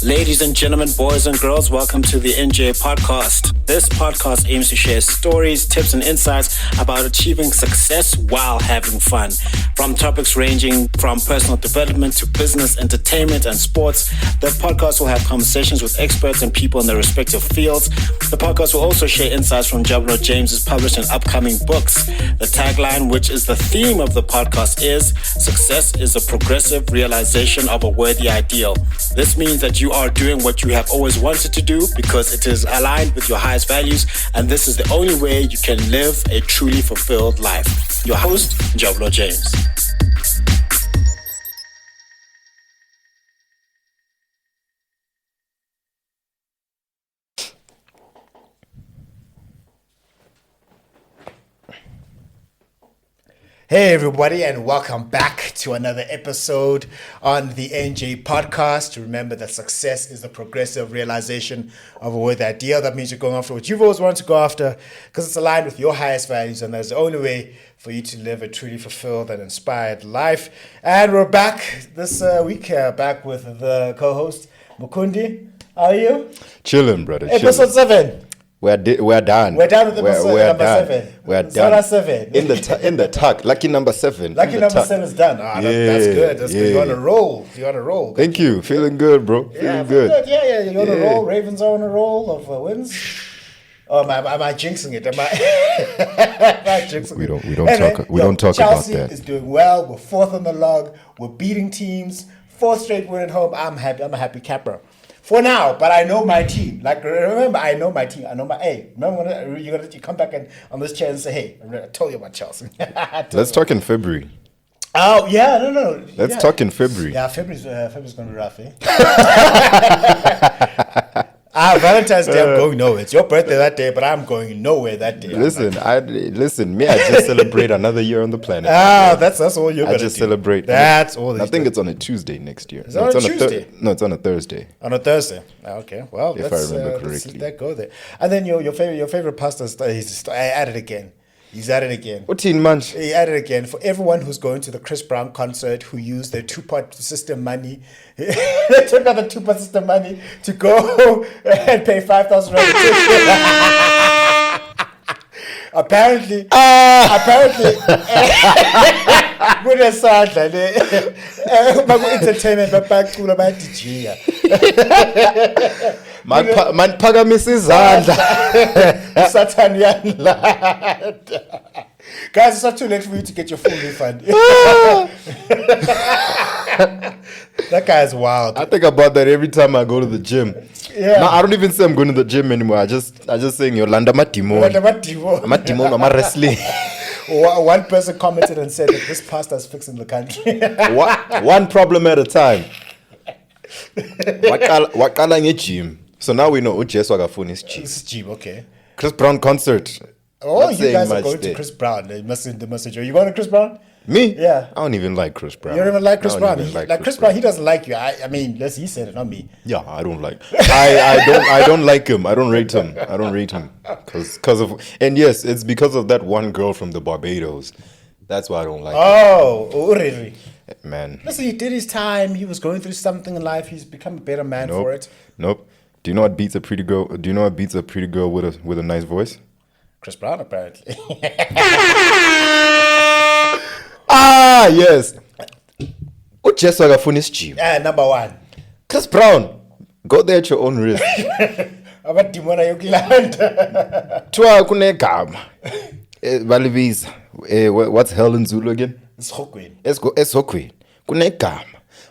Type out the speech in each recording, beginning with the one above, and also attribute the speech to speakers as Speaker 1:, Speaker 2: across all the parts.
Speaker 1: Ladies and gentlemen, boys and girls, welcome to the NJ Podcast. This podcast aims to share stories, tips, and insights about achieving success while having fun. From topics ranging from personal development to business, entertainment, and sports, the podcast will have conversations with experts and people in their respective fields. The podcast will also share insights from LeBron James's published and upcoming books. The tagline, which is the theme of the podcast, is "Success is a progressive realization of a worthy ideal." This means that you are doing what you have always wanted to do because it is aligned with your highest values, and this is the only way you can live a truly fulfilled life. Your host, LeBron James.
Speaker 2: Hey everybody, and welcome back to another episode on the NJ Podcast. Remember that success is the progressive realization of a worthy ideal. That means you're going after what you've always wanted to go after because it's aligned with your highest values, and that's the only way for you to live a truly fulfilled and inspired life. And we're back this week, back with the co-host Mukundi. How are you?
Speaker 3: Chilling, brother.
Speaker 2: Episode 7.
Speaker 3: We're done.
Speaker 2: We're done with episode number 7.
Speaker 3: We're done.
Speaker 2: Zona 7.
Speaker 3: In the tuck. Lucky number 7.
Speaker 2: Lucky number 7 is done. That's good. That's good. You're on a roll. Good.
Speaker 3: Thank you. Feeling good, bro. Feeling good.
Speaker 2: Yeah. You're on a roll. Ravens are on a roll of wins. Oh, am I jinxing it? Am I jinxing
Speaker 3: it? We don't talk
Speaker 2: Chelsea
Speaker 3: about that.
Speaker 2: Chelsea is doing well. We're 4th on the log. We're beating teams. 4th straight win at home. I'm happy. I'm a happy capper. For now, but I know my team. Like, remember, I know my team. I know my. Hey, remember you're gonna come back on this chair and say, "Hey, I told you about Chelsea."
Speaker 3: Let's talk in February.
Speaker 2: Oh yeah, no.
Speaker 3: Let's talk in February.
Speaker 2: Yeah, February's gonna be rough, eh? Valentine's Day, I'm going nowhere. It's your birthday that day, but I'm going nowhere that day.
Speaker 3: Listen, I just celebrate another year on the planet.
Speaker 2: That's all you're gonna do.
Speaker 3: I just celebrate.
Speaker 2: That's all.
Speaker 3: I think it's on a Tuesday next year.
Speaker 2: It's on a Tuesday?
Speaker 3: No, it's on a Thursday.
Speaker 2: On a Thursday. Okay. Well,
Speaker 3: if I remember correctly.
Speaker 2: Let's let that go there. And then your favorite pastor, he's at it again. He's at it again.
Speaker 3: What teen munch?
Speaker 2: He at it again. For everyone who's going to the Chris Brown concert who used their two-part system money, they took out the two-part system money to go and pay 5,000 rand. Apparently, kunesandla le entertainment bapacula bayadijika
Speaker 3: maniphakamisa izandla
Speaker 2: Satan yanlanda. Guys, it's not too late for you to get your full refund. That guy is wild.
Speaker 3: I think about that every time I go to the gym.
Speaker 2: Yeah.
Speaker 3: No, I don't even say I'm going to the gym anymore. I just saying Yolanda Matimo. Matimo, I'm wrestling.
Speaker 2: One person commented and said that this pastor is fixing the country.
Speaker 3: One problem at a time. Wakala nge gym. So now we know Ujesu Agafuni is gym.
Speaker 2: This is gym, okay.
Speaker 3: Chris Brown concert.
Speaker 2: Oh, you guys are going to Chris Brown. They must send the message. Are you going to Chris Brown?
Speaker 3: Me?
Speaker 2: Yeah.
Speaker 3: I don't even like Chris Brown.
Speaker 2: You don't even like Chris Brown? Chris Brown, he doesn't like you. I mean, he said it, not me.
Speaker 3: Yeah, I don't like. I don't like him. I don't rate him. Because of, and yes, it's because of that one girl from the Barbados. That's why I don't like him.
Speaker 2: Oh, really?
Speaker 3: Man.
Speaker 2: Listen, he did his time. He was going through something in life. He's become a better man for it.
Speaker 3: Nope. Do you know what beats a pretty girl? Do you know what beats a pretty girl with a nice voice?
Speaker 2: Chris Brown, apparently.
Speaker 3: Yes. Ujesu Agafuni is cheap.
Speaker 2: Number 1.
Speaker 3: Chris Brown, go there at your own risk.
Speaker 2: Abadimona yokulanda.
Speaker 3: Twa kunegama. Balibiza. What's hell in Zulu again? Esokweni. Kunegama.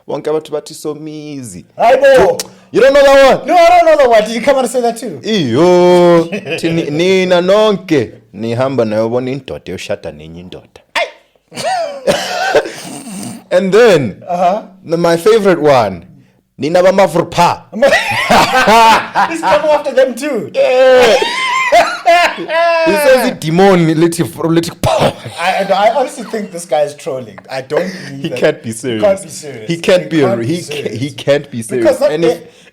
Speaker 3: Wonke abantu bathi somizi.
Speaker 2: Hayibo.
Speaker 3: You don't know that one?
Speaker 2: No, I don't know that one. Did you come out and say that too?
Speaker 3: Iyo. Nina nonke nihamba nayo bona indoda yoshada nenye indoda. And then, my favorite one, Nina Bamafurpa.
Speaker 2: He's coming after them too.
Speaker 3: Yeah. He says it demon little power.
Speaker 2: I honestly think this guy is trolling. I don't believe
Speaker 3: he can't be serious.
Speaker 2: He can't be serious.
Speaker 3: He can't be serious.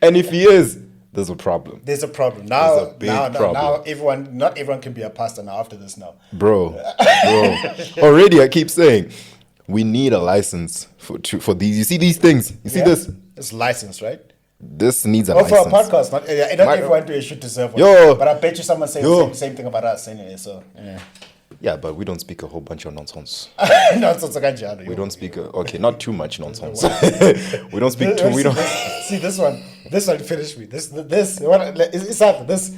Speaker 3: And if he is, there's a problem.
Speaker 2: There's a problem. Now,
Speaker 3: problem.
Speaker 2: Now not everyone can be a pastor now after this now.
Speaker 3: Bro. Already I keep saying we need a license for these. You see these things? You see this?
Speaker 2: It's licensed, right?
Speaker 3: This needs a
Speaker 2: Oh, for a
Speaker 3: license.
Speaker 2: podcast. Not everyone should deserve one.
Speaker 3: Yo.
Speaker 2: But I bet you someone saying the same thing about us anyway. So, yeah.
Speaker 3: Yeah, but we don't speak a whole bunch of nonsense.
Speaker 2: Nonsense kanjalo,
Speaker 3: We
Speaker 2: yo.
Speaker 3: don't speak. Okay, not too much nonsense. We don't speak too. We don't.
Speaker 2: See this one. This one finished me. This. What? It's happened. This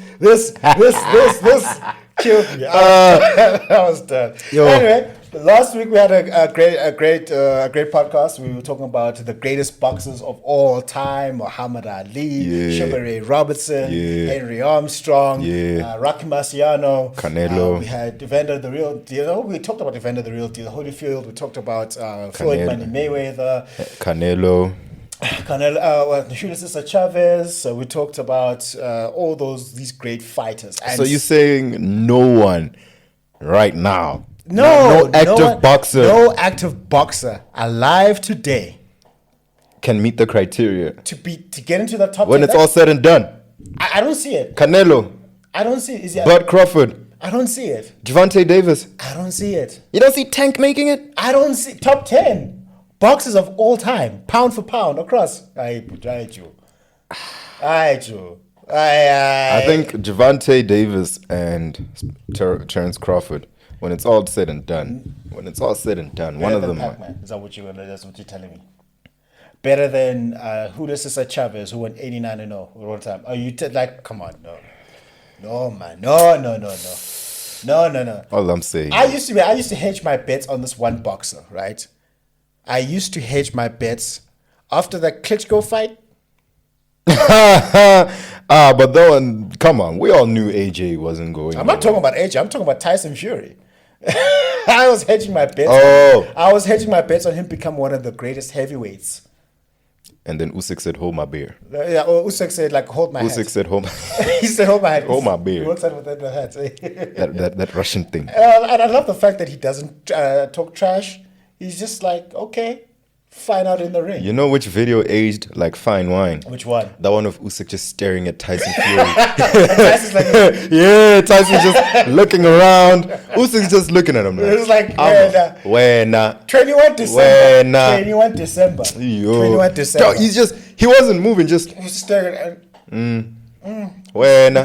Speaker 2: killed me. I was done.
Speaker 3: Yo.
Speaker 2: Anyway, last week we had a great podcast. We were talking about the greatest boxers of all time: Muhammad Ali, Sugar Ray Robertson, Henry Armstrong, Rocky Marciano,
Speaker 3: Canelo.
Speaker 2: We had Evander the Real Deal. We talked about Evander the Real Deal, Holyfield. We talked about Floyd Money Mayweather,
Speaker 3: Canelo.
Speaker 2: Julio Cesar Chavez. So we talked about all these great fighters. And
Speaker 3: So you're saying no one right now?
Speaker 2: no
Speaker 3: active boxer
Speaker 2: no active boxer alive today
Speaker 3: can meet the criteria
Speaker 2: to get into the top
Speaker 3: when
Speaker 2: 10.
Speaker 3: it's all said and done.
Speaker 2: I don't see it.
Speaker 3: Canelo,
Speaker 2: I don't see it.
Speaker 3: Bud Crawford,
Speaker 2: I don't see it.
Speaker 3: Gervonta Davis.
Speaker 2: I don't see it.
Speaker 3: You don't see Tank making it?
Speaker 2: I don't see top 10 boxers of all time, pound for pound across. I
Speaker 3: think Gervonta Davis and Terrence Crawford, when it's all said and done, one of them.
Speaker 2: Pac-Man. Is that what that's what you're telling me? Better than Julio Cesar Chavez, who won 89-0 all the time. Are you come on, no, man, no.
Speaker 3: All I'm saying.
Speaker 2: I used to hedge my bets on this one boxer, right? I used to hedge my bets after the Klitschko fight.
Speaker 3: But though, come on, we all knew AJ wasn't going.
Speaker 2: I'm not talking about AJ. I'm talking about Tyson Fury. I was hedging my bets. I was hedging my bets on him become one of the greatest heavyweights.
Speaker 3: And then Usyk said, "Hold my beer."
Speaker 2: Yeah, Usyk said, "Hold my hat."
Speaker 3: Usyk said, "Hold."
Speaker 2: He said, "Hold my hat."
Speaker 3: Hold my beer.
Speaker 2: He works out with that hat.
Speaker 3: that Russian thing.
Speaker 2: And I love the fact that he doesn't talk trash. He's just like, okay, find out in the ring.
Speaker 3: You know which video aged like fine wine?
Speaker 2: Which one?
Speaker 3: That one of Usyk just staring at Tyson Fury.
Speaker 2: Tyson's like,
Speaker 3: Yeah, Tyson's just looking around. Usyk's just looking at him.
Speaker 2: it was like,
Speaker 3: when
Speaker 2: 21 December.
Speaker 3: When
Speaker 2: 21 December.
Speaker 3: yo.
Speaker 2: 21 December.
Speaker 3: No, he wasn't moving, just
Speaker 2: He was staring at
Speaker 3: when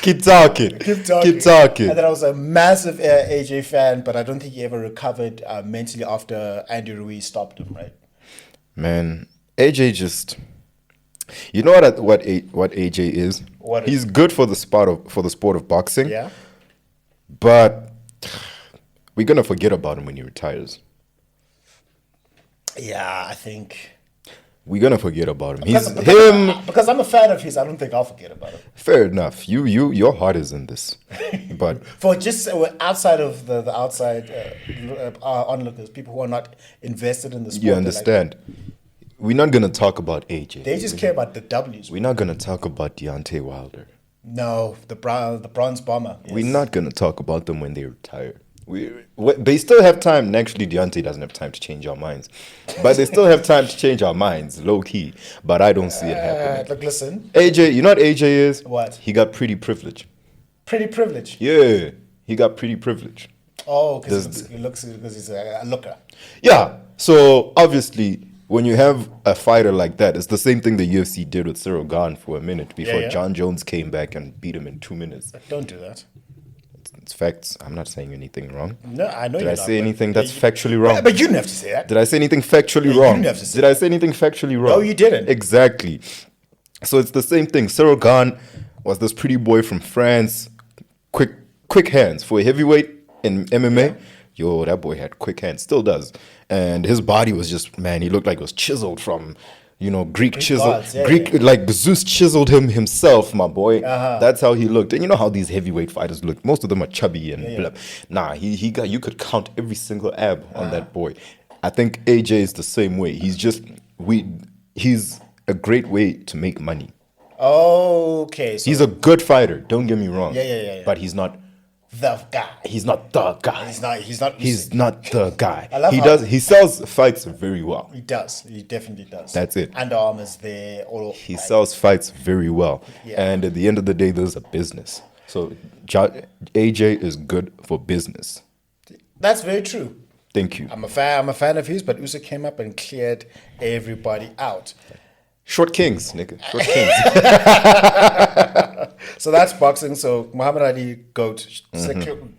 Speaker 3: keep talking.
Speaker 2: And then I was a massive AJ fan, but I don't think he ever recovered mentally after Andy Ruiz stopped him, right?
Speaker 3: Man, AJ just, you know what AJ is?
Speaker 2: What is
Speaker 3: He's good for the sport of boxing.
Speaker 2: Yeah.
Speaker 3: But we're gonna forget about him when he retires.
Speaker 2: Yeah, I think.
Speaker 3: We're gonna forget about him.
Speaker 2: Because I'm a fan of his, I don't think I'll forget about him.
Speaker 3: Fair enough. Your heart is in this, but
Speaker 2: For just outside of the outside onlookers, people who are not invested in the sport.
Speaker 3: you understand. We're not gonna talk about AJ.
Speaker 2: They just care about the W's.
Speaker 3: We're not gonna talk about Deontay Wilder.
Speaker 2: No, the bronze bomber. Yes.
Speaker 3: We're not gonna talk about them when they retire. They still have time. Actually, Deontay doesn't have time to change our minds, but they still have time to change our minds, low key. But I don't see it happening.
Speaker 2: Look, listen.
Speaker 3: AJ, you know what AJ is?
Speaker 2: What?
Speaker 3: He got pretty privilege.
Speaker 2: Pretty privilege.
Speaker 3: Yeah, he got pretty privilege.
Speaker 2: Oh, because he's a looker.
Speaker 3: Yeah. So obviously, when you have a fighter like that, it's the same thing the UFC did with Cyril Gane for a minute before John Jones came back and beat him in 2 minutes.
Speaker 2: Don't do that.
Speaker 3: It's facts. I'm not saying anything wrong.
Speaker 2: No, I know.
Speaker 3: Did I say anything that's factually wrong?
Speaker 2: But you didn't have to say that.
Speaker 3: Did I say anything factually
Speaker 2: You
Speaker 3: wrong?
Speaker 2: didn't have to say
Speaker 3: Did I say anything factually wrong?
Speaker 2: No, you didn't.
Speaker 3: Exactly. So it's the same thing. Cyril Gane was this pretty boy from France. Quick hands for a heavyweight in MMA. Yo, that boy had quick hands. Still does. And his body was just, man, he looked like it was chiseled from, Greek chisel.
Speaker 2: gods, yeah,
Speaker 3: Greek,
Speaker 2: yeah.
Speaker 3: like Zeus chiseled him himself, my boy. That's how he looked. And you know how these heavyweight fighters look. Most of them are chubby and blah. Nah, he got, you could count every single ab on that boy. I think AJ is the same way. He's a great way to make money.
Speaker 2: Okay. So
Speaker 3: He's a good fighter. Don't get me wrong.
Speaker 2: Yeah.
Speaker 3: But he's not
Speaker 2: the guy.
Speaker 3: He's not the guy.
Speaker 2: He's not
Speaker 3: the guy.
Speaker 2: I love
Speaker 3: He sells fights very well.
Speaker 2: He does. He definitely does.
Speaker 3: That's it.
Speaker 2: Underarm there.
Speaker 3: He sells fights very well.
Speaker 2: Yeah.
Speaker 3: And at the end of the day, there's a business. So AJ is good for business.
Speaker 2: That's very true.
Speaker 3: Thank you.
Speaker 2: I'm a fan of his, but Usyk came up and cleared everybody out.
Speaker 3: Short kings, nigga. Short kings.
Speaker 2: So that's boxing. So Muhammad Ali, GOAT.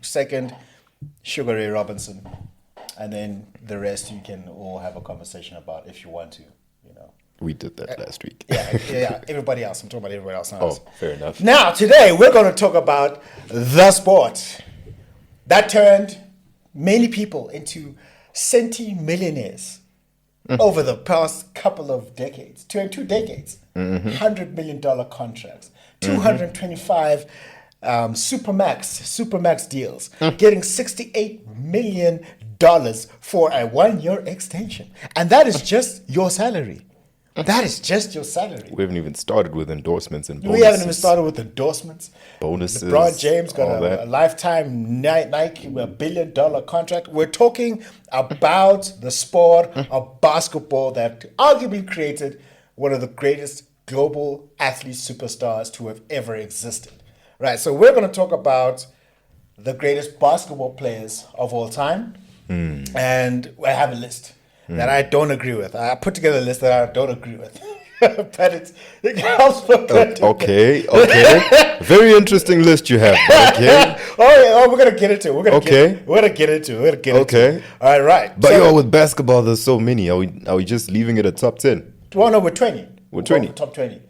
Speaker 2: Second, Sugar Ray Robinson. And then the rest you can all have a conversation about if you want to, you know.
Speaker 3: We did that last week.
Speaker 2: Yeah. Everybody else. I'm talking about everybody else.
Speaker 3: Oh, fair enough.
Speaker 2: Now, today, we're going to talk about the sport that turned many people into centimillionaires over the past couple of decades, 2 decades. $100 million contracts, 225 supermax deals, getting $68 million for a 1-year extension. And that is just your salary. That is just your salary.
Speaker 3: We haven't even started with endorsements and bonuses.
Speaker 2: We haven't even started with endorsements.
Speaker 3: Bonuses.
Speaker 2: LeBron James got a lifetime Nike $1 billion contract. We're talking about the sport of basketball that arguably created one of the greatest global athlete superstars to have ever existed. Right, so we're going to talk about the greatest basketball players of all time. And I have a list that I don't agree with. I put together a list that I don't agree with. But it helps for good.
Speaker 3: Okay. Very interesting list you have. Okay.
Speaker 2: We're going to get into it. We're going to get into it. All right.
Speaker 3: But with basketball, there's so many. Are we just leaving it at top 10?
Speaker 2: Well, no, we're 20.
Speaker 3: We're 20.
Speaker 2: Top 20.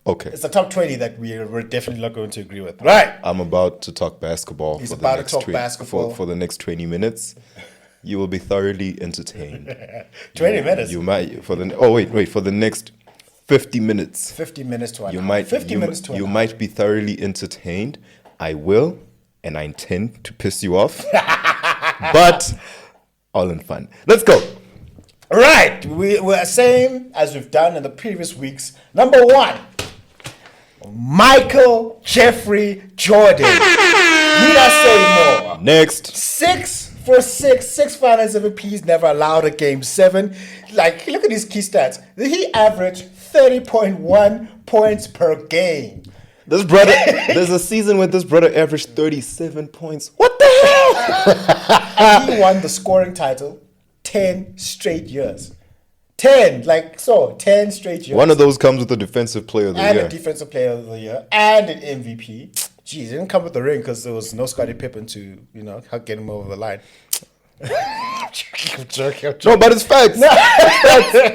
Speaker 3: Okay.
Speaker 2: It's the top 20 that we're definitely not going to agree with. Right.
Speaker 3: I'm about to talk basketball.
Speaker 2: He's about to talk basketball.
Speaker 3: For the next 20 minutes. You will be thoroughly entertained.
Speaker 2: 20 minutes?
Speaker 3: You might, for the next 50 minutes.
Speaker 2: 50 minutes to an
Speaker 3: you
Speaker 2: hour.
Speaker 3: might,
Speaker 2: 50 minutes to an
Speaker 3: You
Speaker 2: hour.
Speaker 3: might be thoroughly entertained. I will, and I intend to piss you off. But all in fun. Let's go.
Speaker 2: Right. We're same as we've done in the previous weeks. Number 1. Michael Jeffrey Jordan. Need I say more?
Speaker 3: Next.
Speaker 2: 6 for 6 finals MVPs, never allowed a game 7. Like, look at his key stats. He averaged 30.1 points per game.
Speaker 3: This brother, there's a season where this brother averaged 37 points. What the hell?
Speaker 2: He won the scoring title 10 straight years. 10 straight years.
Speaker 3: One of those comes with the defensive player of the
Speaker 2: and
Speaker 3: year.
Speaker 2: a defensive player of the year and an MVP. Jeez, it didn't come with the ring because there was no Scottie Pippen to, help get him over the line. I'm joking.
Speaker 3: No, but it's facts.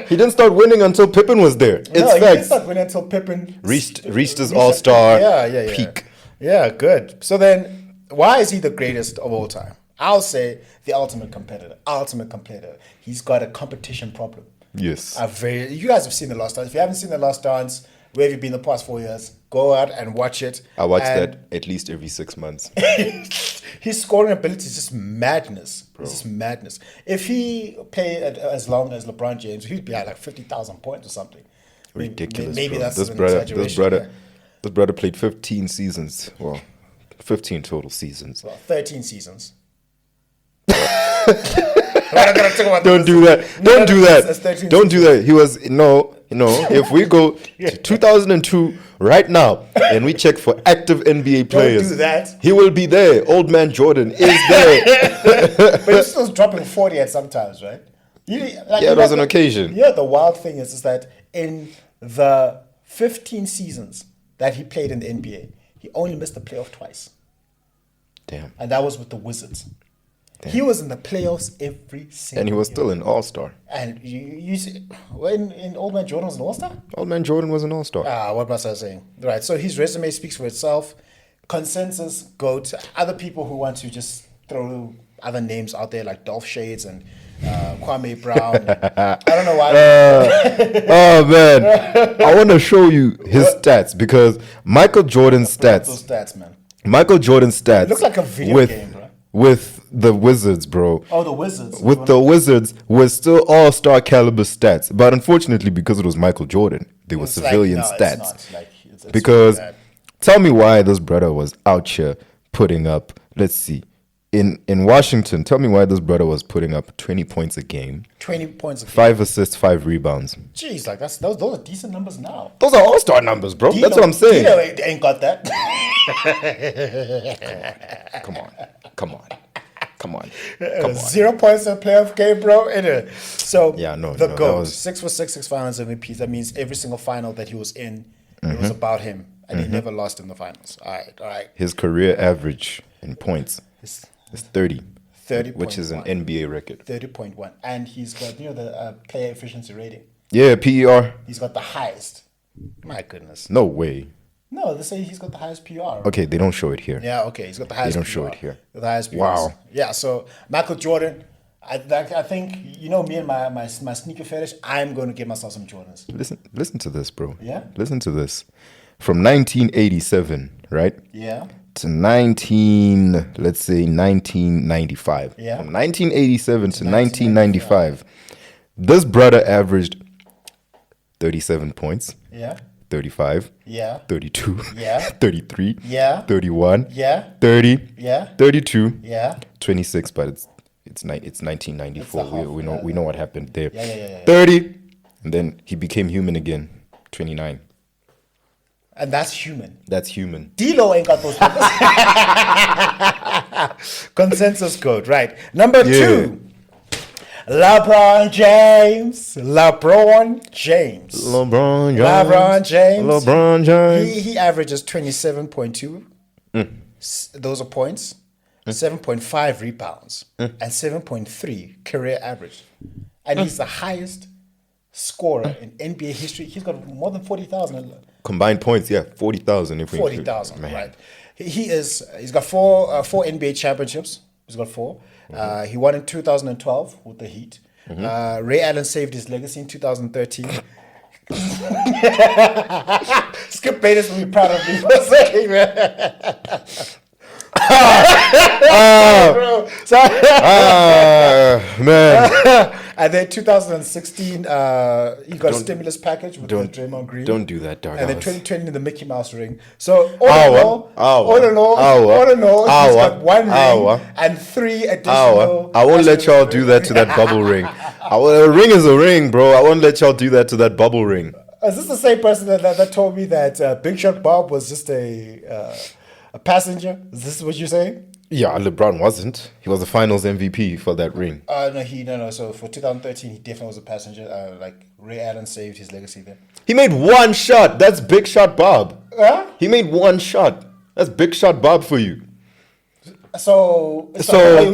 Speaker 3: He didn't start winning until Pippen was there. It's
Speaker 2: He
Speaker 3: facts.
Speaker 2: didn't start winning until Pippen
Speaker 3: Reached his all-star
Speaker 2: yeah.
Speaker 3: peak.
Speaker 2: Yeah, good. So then, why is he the greatest of all time? I'll say the ultimate competitor. He's got a competition problem.
Speaker 3: Yes.
Speaker 2: You guys have seen The Last Dance. If you haven't seen The Last Dance, where have you been the past 4 years? Go out and watch it.
Speaker 3: I watch that at least every 6 months.
Speaker 2: His scoring ability is just madness. Bro. It's just madness. If he played as long as LeBron James, he'd be at like 50,000 points or something.
Speaker 3: Ridiculous.
Speaker 2: Maybe
Speaker 3: bro.
Speaker 2: that's an exaggeration.
Speaker 3: This brother played 15 seasons. Well, 15 total seasons.
Speaker 2: Well, 13 seasons. Don't
Speaker 3: do that. Don't do that. He was no. If we go to 2002 right now and we check for active NBA players,
Speaker 2: Don't do that.
Speaker 3: He will be there. Old man Jordan is there.
Speaker 2: But he's still dropping 40 at sometimes, right?
Speaker 3: It was an occasion.
Speaker 2: Yeah, the wild thing is that in the 15 seasons that he played in the NBA, he only missed the playoff twice.
Speaker 3: Damn.
Speaker 2: And that was with the Wizards.
Speaker 3: Damn.
Speaker 2: He was in the playoffs every single
Speaker 3: And he was
Speaker 2: year.
Speaker 3: still an all-star.
Speaker 2: And you see, when Old Man Jordan was an all-star?
Speaker 3: Old man Jordan was an all-star.
Speaker 2: What must I say? Right, so his resume speaks for itself. Consensus, GOAT. Other people who want to just throw other names out there like Dolph Shades and Kwame Brown. I don't know why.
Speaker 3: Oh, man. I want to show you his stats because Michael Jordan's stats.
Speaker 2: Those stats, man.
Speaker 3: Michael Jordan's stats.
Speaker 2: It looks like a video game, bro.
Speaker 3: With the Wizards, bro.
Speaker 2: Oh, the Wizards.
Speaker 3: With the Wizards was still all-star caliber stats. But unfortunately, because it was Michael Jordan, they were civilian stats.
Speaker 2: It's not. It's
Speaker 3: Because
Speaker 2: really bad.
Speaker 3: tell me why this brother was out here putting up, let's see, in Washington, tell me why this brother was putting up 20 points a game.
Speaker 2: 20 points a game.
Speaker 3: 5 assists, 5 rebounds.
Speaker 2: Jeez, like those are decent numbers now.
Speaker 3: Those are all-star numbers, bro. That's what I'm saying.
Speaker 2: Ain't got that.
Speaker 3: Come on. Come on.
Speaker 2: 0 points in a playoff game, bro. Anyway, so the
Speaker 3: that
Speaker 2: GOAT,
Speaker 3: was-
Speaker 2: 6 for 6 finals MVPs. That means every single final that he was in, it was about him, and he never lost in the finals. All right.
Speaker 3: His career average in points
Speaker 2: It's
Speaker 3: is 30.
Speaker 2: 30,
Speaker 3: Which is an NBA record.
Speaker 2: 30.1, and he's got the player efficiency rating.
Speaker 3: Yeah, PER.
Speaker 2: He's got the highest. My goodness.
Speaker 3: No way.
Speaker 2: No, they say he's got the highest PR.
Speaker 3: Okay, they don't show it here.
Speaker 2: Yeah, okay, he's got the highest.
Speaker 3: don't
Speaker 2: PR.
Speaker 3: show it here.
Speaker 2: The highest PR.
Speaker 3: Wow.
Speaker 2: Yeah, so Michael Jordan. I think me and my sneaker fetish. I'm going to get myself some Jordans.
Speaker 3: Listen to this, bro.
Speaker 2: Yeah?
Speaker 3: Listen to this. From 1987, right?
Speaker 2: Yeah.
Speaker 3: To 1995.
Speaker 2: Yeah.
Speaker 3: From 1987 to 1995, this brother averaged 37 points.
Speaker 2: Yeah.
Speaker 3: 35.
Speaker 2: Yeah.
Speaker 3: 32.
Speaker 2: Yeah.
Speaker 3: 33.
Speaker 2: Yeah.
Speaker 3: 31.
Speaker 2: Yeah.
Speaker 3: 30.
Speaker 2: Yeah.
Speaker 3: 32.
Speaker 2: Yeah.
Speaker 3: 26, but it's 1994.
Speaker 2: It's a half,
Speaker 3: We know what happened there.
Speaker 2: Yeah.
Speaker 3: 30, and then he became human again. 29.
Speaker 2: And that's human.
Speaker 3: That's human.
Speaker 2: D-Lo ain't got those numbers. Consensus code, right. Number 2. LeBron James. LeBron James. He averages 27.2. Those are points. 7.5 rebounds. And 7.3 career average. And he's the highest scorer in NBA history. He's got more than 40,000.
Speaker 3: Combined points, 40,000.
Speaker 2: 40,000, right. He's got four NBA championships. He's got 4. He won in 2012 with the Heat. Ray Allen saved his legacy in 2013. Skip Bayless will be proud of me for saying that.
Speaker 3: Man.
Speaker 2: And then 2016, he got a stimulus package with Draymond Green.
Speaker 3: Don't do that, dog.
Speaker 2: And then 2020, the Mickey Mouse ring. So all in all, he's got 1 ring and 3 additional.
Speaker 3: I won't let y'all do that to that bubble ring. A ring is a ring, bro. I won't let y'all do that to that bubble ring.
Speaker 2: Is this the same person that told me that Big Shot Bob was just a passenger? Is this what you're saying?
Speaker 3: Yeah, LeBron wasn't. He was the Finals MVP for that ring.
Speaker 2: No. So for 2013, he definitely was a passenger. Like Ray Allen saved his legacy there.
Speaker 3: He made 1 shot. That's Big Shot Bob.
Speaker 2: Huh?
Speaker 3: He made 1 shot. That's Big Shot Bob for you.
Speaker 2: So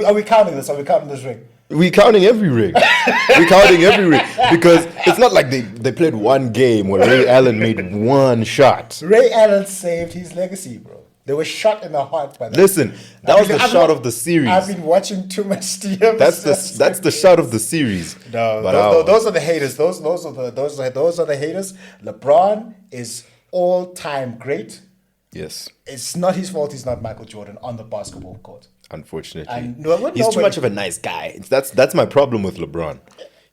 Speaker 2: are we counting this? Are we counting this ring?
Speaker 3: We counting every ring. Because it's not like they played 1 game where Ray Allen made 1 shot.
Speaker 2: Ray Allen saved his legacy, bro. They were shot in the heart by that.
Speaker 3: Listen, that was the shot of the series.
Speaker 2: I've been watching too much TM.
Speaker 3: That's the shot of the series.
Speaker 2: No, those are the haters. Those are the haters. LeBron is all-time great.
Speaker 3: Yes.
Speaker 2: It's not his fault he's not Michael Jordan on the basketball court.
Speaker 3: Unfortunately.
Speaker 2: And
Speaker 3: he's too much of a nice guy. That's my problem with LeBron.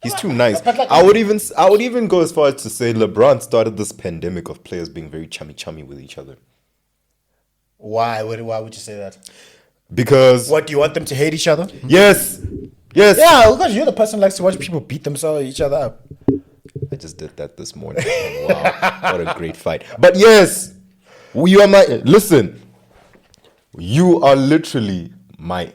Speaker 3: He's too nice.
Speaker 2: But like,
Speaker 3: I would even go as far as to say LeBron started this pandemic of players being very chummy with each other.
Speaker 2: Why would you say that?
Speaker 3: Because
Speaker 2: what, do you want them to hate each other?
Speaker 3: Yes.
Speaker 2: Yeah, because you're the person who likes to watch people beat each other up.
Speaker 3: I just did that this morning. Wow, what a great fight. But yes, you are literally my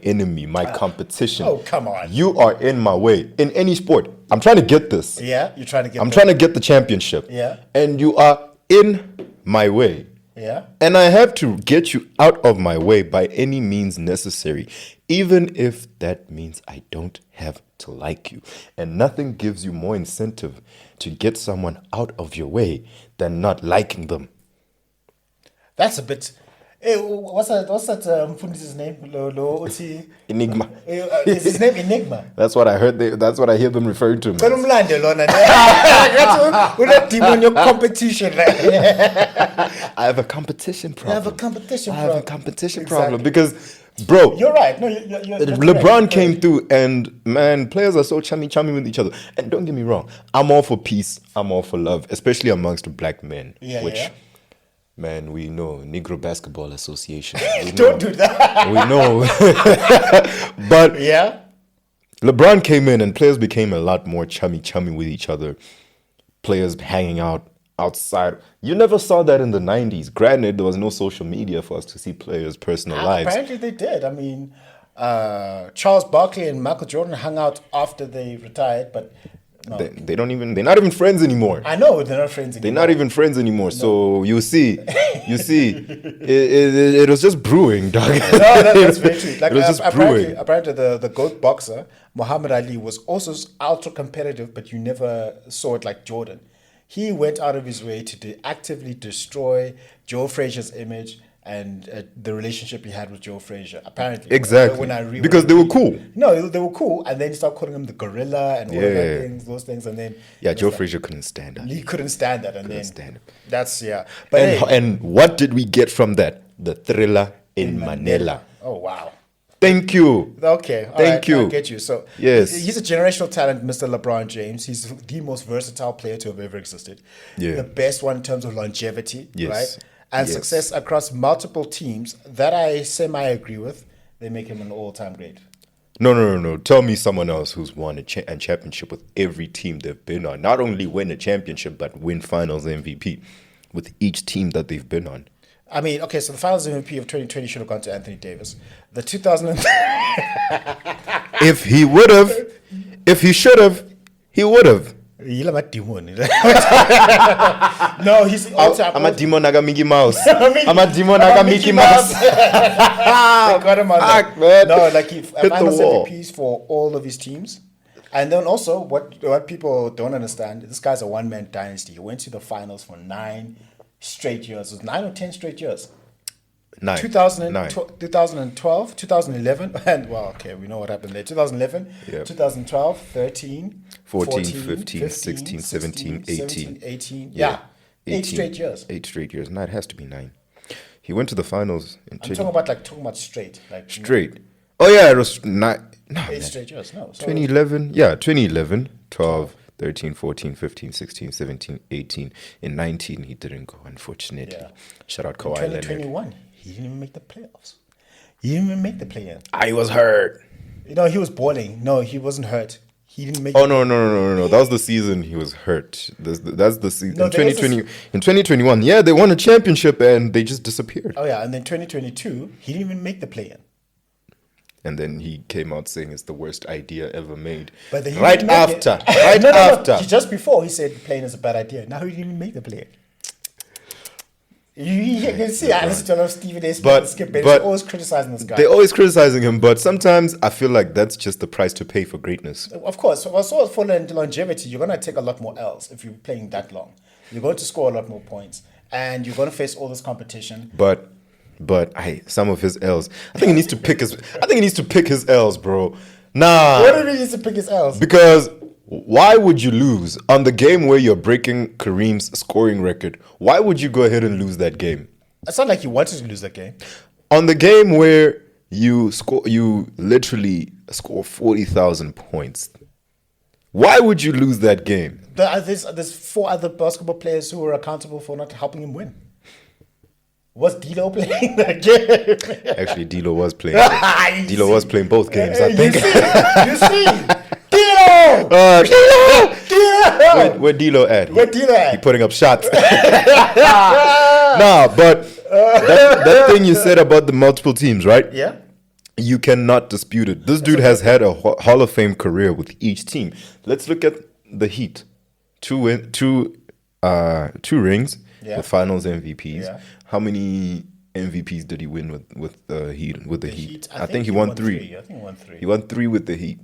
Speaker 3: enemy, my competition.
Speaker 2: Oh, come on.
Speaker 3: You are in my way in any sport. I'm trying to get this.
Speaker 2: Yeah, you're trying to get
Speaker 3: I'm trying to get the championship.
Speaker 2: Yeah.
Speaker 3: And you are in my way.
Speaker 2: Yeah.
Speaker 3: And I have to get you out of my way by any means necessary, even if that means I don't have to like you. And nothing gives you more incentive to get someone out of your way than not liking them.
Speaker 2: That's a bit. What's that Mfundi's name?
Speaker 3: Enigma.
Speaker 2: Is his name Enigma?
Speaker 3: That's what I heard. That's what I hear them referring to.
Speaker 2: With demon your competition.
Speaker 3: I have a competition problem.
Speaker 2: I have a competition
Speaker 3: problem because, bro,
Speaker 2: you're right. No, you're
Speaker 3: LeBron came through, and man, players are so chummy with each other. And don't get me wrong, I'm all for peace. I'm all for love, especially amongst black men. Man, we know Negro Basketball Association.
Speaker 2: Don't do that.
Speaker 3: We know. But
Speaker 2: yeah,
Speaker 3: LeBron came in and players became a lot more chummy with each other. Players hanging out outside. You never saw that in the 90s. Granted, there was no social media for us to see players' personal lives.
Speaker 2: Apparently they did. I mean, Charles Barkley and Michael Jordan hung out after they retired, but no.
Speaker 3: They're not even friends anymore.
Speaker 2: I know they're not friends anymore.
Speaker 3: They're not even friends anymore. No. So you see, it was just brewing, dog.
Speaker 2: No, that's very true. Like,
Speaker 3: it was just brewing.
Speaker 2: Apparently, the GOAT boxer, Muhammad Ali, was also ultra competitive, but you never saw it like Jordan. He went out of his way to actively destroy Joe Frazier's image and the relationship he had with Joe Frazier, apparently.
Speaker 3: Exactly. Because they were cool.
Speaker 2: No, they were cool. And then he started calling him the gorilla and all of those things. And then
Speaker 3: Joe Frazier couldn't stand that.
Speaker 2: He couldn't stand that. And
Speaker 3: couldn't stand it.
Speaker 2: That's, But
Speaker 3: and what did we get from that? The thriller in Manila.
Speaker 2: Oh, wow.
Speaker 3: Thank you.
Speaker 2: Okay.
Speaker 3: Thank you.
Speaker 2: I get you. So
Speaker 3: yes,
Speaker 2: he's a generational talent, Mr. LeBron James. He's the most versatile player to have ever existed. Yeah. The best one in terms of longevity, right? And success across multiple teams. That I semi-agree with. They make him an all-time great.
Speaker 3: No. Tell me someone else who's won a championship with every team they've been on. Not only win a championship, but win finals MVP with each team that they've been on.
Speaker 2: I mean, okay, so the finals MVP of 2020 should have gone to Anthony Davis. The 2000...
Speaker 3: If he would have, if he should have, he would have.
Speaker 2: No, he's all-time.
Speaker 3: I'm a demon, I got Mickey Mouse. I'm a demon, I got Mickey Mouse.
Speaker 2: They got him on that.
Speaker 3: Man.
Speaker 2: No, like he finals MVPs for all of his teams. And then also, what people don't understand, this guy's a one-man dynasty. He went to the finals for 9 straight years. It was 9 or 10 straight years.
Speaker 3: 9.
Speaker 2: 2012, 2011, and we know what happened there. 2011, 2012, 13,
Speaker 3: 14, 15, 16, 17, 18.
Speaker 2: Yeah. 8 straight years.
Speaker 3: 8 straight years. No, it has to be 9. He went to the finals.
Speaker 2: I'm talking about straight.
Speaker 3: Straight. Oh, yeah, it was 9. No,
Speaker 2: 8 straight years. No.
Speaker 3: 2011. Yeah, 2011, 12. 13, 14, 15, 16, 17, 18. In 19, he didn't go, unfortunately. Yeah. Shout out Kawhi Leonard.
Speaker 2: 2021, he didn't even make the playoffs. He didn't even make the play-in.
Speaker 3: I was hurt.
Speaker 2: He was balling. No, he wasn't hurt. He didn't make.
Speaker 3: Oh no! That was the season he was hurt. That's the season. No, in 2020, in 2021, they won a championship and they just disappeared.
Speaker 2: Oh yeah, and then 2022, he didn't even make the play-in.
Speaker 3: And then he came out saying it's the worst idea ever made.
Speaker 2: But then
Speaker 3: right after.
Speaker 2: Just before he said playing is a bad idea. Now he didn't even make the play. You can see I listen to a lot of Stephen A. Smith and Skip Bayless. They're always criticizing this guy.
Speaker 3: They're always criticizing him, but sometimes I feel like that's just the price to pay for greatness.
Speaker 2: Of course. Also for longevity, you're going to take a lot more L's if you're playing that long. You're going to score a lot more points. And you're going to face all this competition.
Speaker 3: But some of his L's. I think he needs to pick his L's, bro. Nah.
Speaker 2: What do you mean he needs to pick his L's?
Speaker 3: Because why would you lose on the game where you're breaking Kareem's scoring record? Why would you go ahead and lose that game?
Speaker 2: It's not like you wanted to lose that game.
Speaker 3: On the game where you literally score 40,000 points. Why would you lose that game?
Speaker 2: There's 4 other basketball players who are accountable for not helping him win. Was D'Lo playing that game?
Speaker 3: Actually, D'Lo was playing. D'Lo was playing both games, I think.
Speaker 2: You see? D'Lo!
Speaker 3: Where D'Lo at? He putting up shots. But that thing you said about the multiple teams, right?
Speaker 2: Yeah.
Speaker 3: You cannot dispute it. This dude has had a Hall of Fame career with each team. Let's look at the Heat. 2 rings. Yeah. The Finals MVPs. Yeah. How many MVPs did he win with the Heat? With the Heat, I think he won 3.
Speaker 2: I think he won 3.
Speaker 3: He won 3 with the Heat.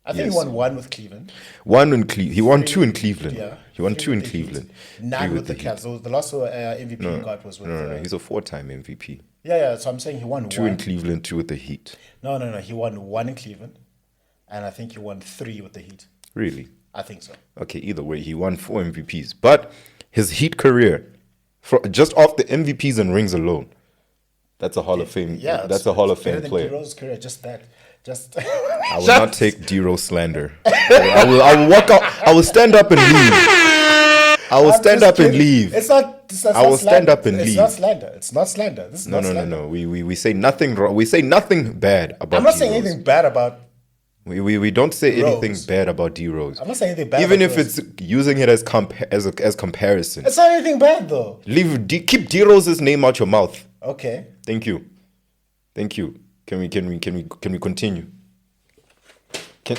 Speaker 2: I think he won 1 with Cleveland.
Speaker 3: He won 2 in Cleveland. Yeah. He won 2 in Cleveland.
Speaker 2: 9 with the Cavs. So the last MVP he got was with.
Speaker 3: No. He's a 4-time MVP.
Speaker 2: Yeah. So I'm saying he won
Speaker 3: 2 in Cleveland, 2 with the Heat.
Speaker 2: No. He won 1 in Cleveland, and I think he won 3 with the Heat.
Speaker 3: Really?
Speaker 2: I think so.
Speaker 3: Okay. Either way, he won 4 MVPs, but his Heat career. Just off the MVPs and rings alone, that's a Hall of Fame. Yeah, that's a Hall of Fame player.
Speaker 2: D-Rose's career,
Speaker 3: I will not take D-Rose slander. I will walk out. I will stand up and leave. I will stand up and leave.
Speaker 2: I will stand up and leave. It's not slander. It's not slander. This is not slander.
Speaker 3: No. We say nothing wrong. We say nothing bad about.
Speaker 2: I'm not saying anything bad about.
Speaker 3: We don't say anything bad about D-Rose.
Speaker 2: I'm not saying anything bad.
Speaker 3: Even if it's using it as comparison.
Speaker 2: It's not anything bad though.
Speaker 3: Keep D-Rose's name out your mouth.
Speaker 2: Okay.
Speaker 3: Thank you. Can we continue? Can we continue? Can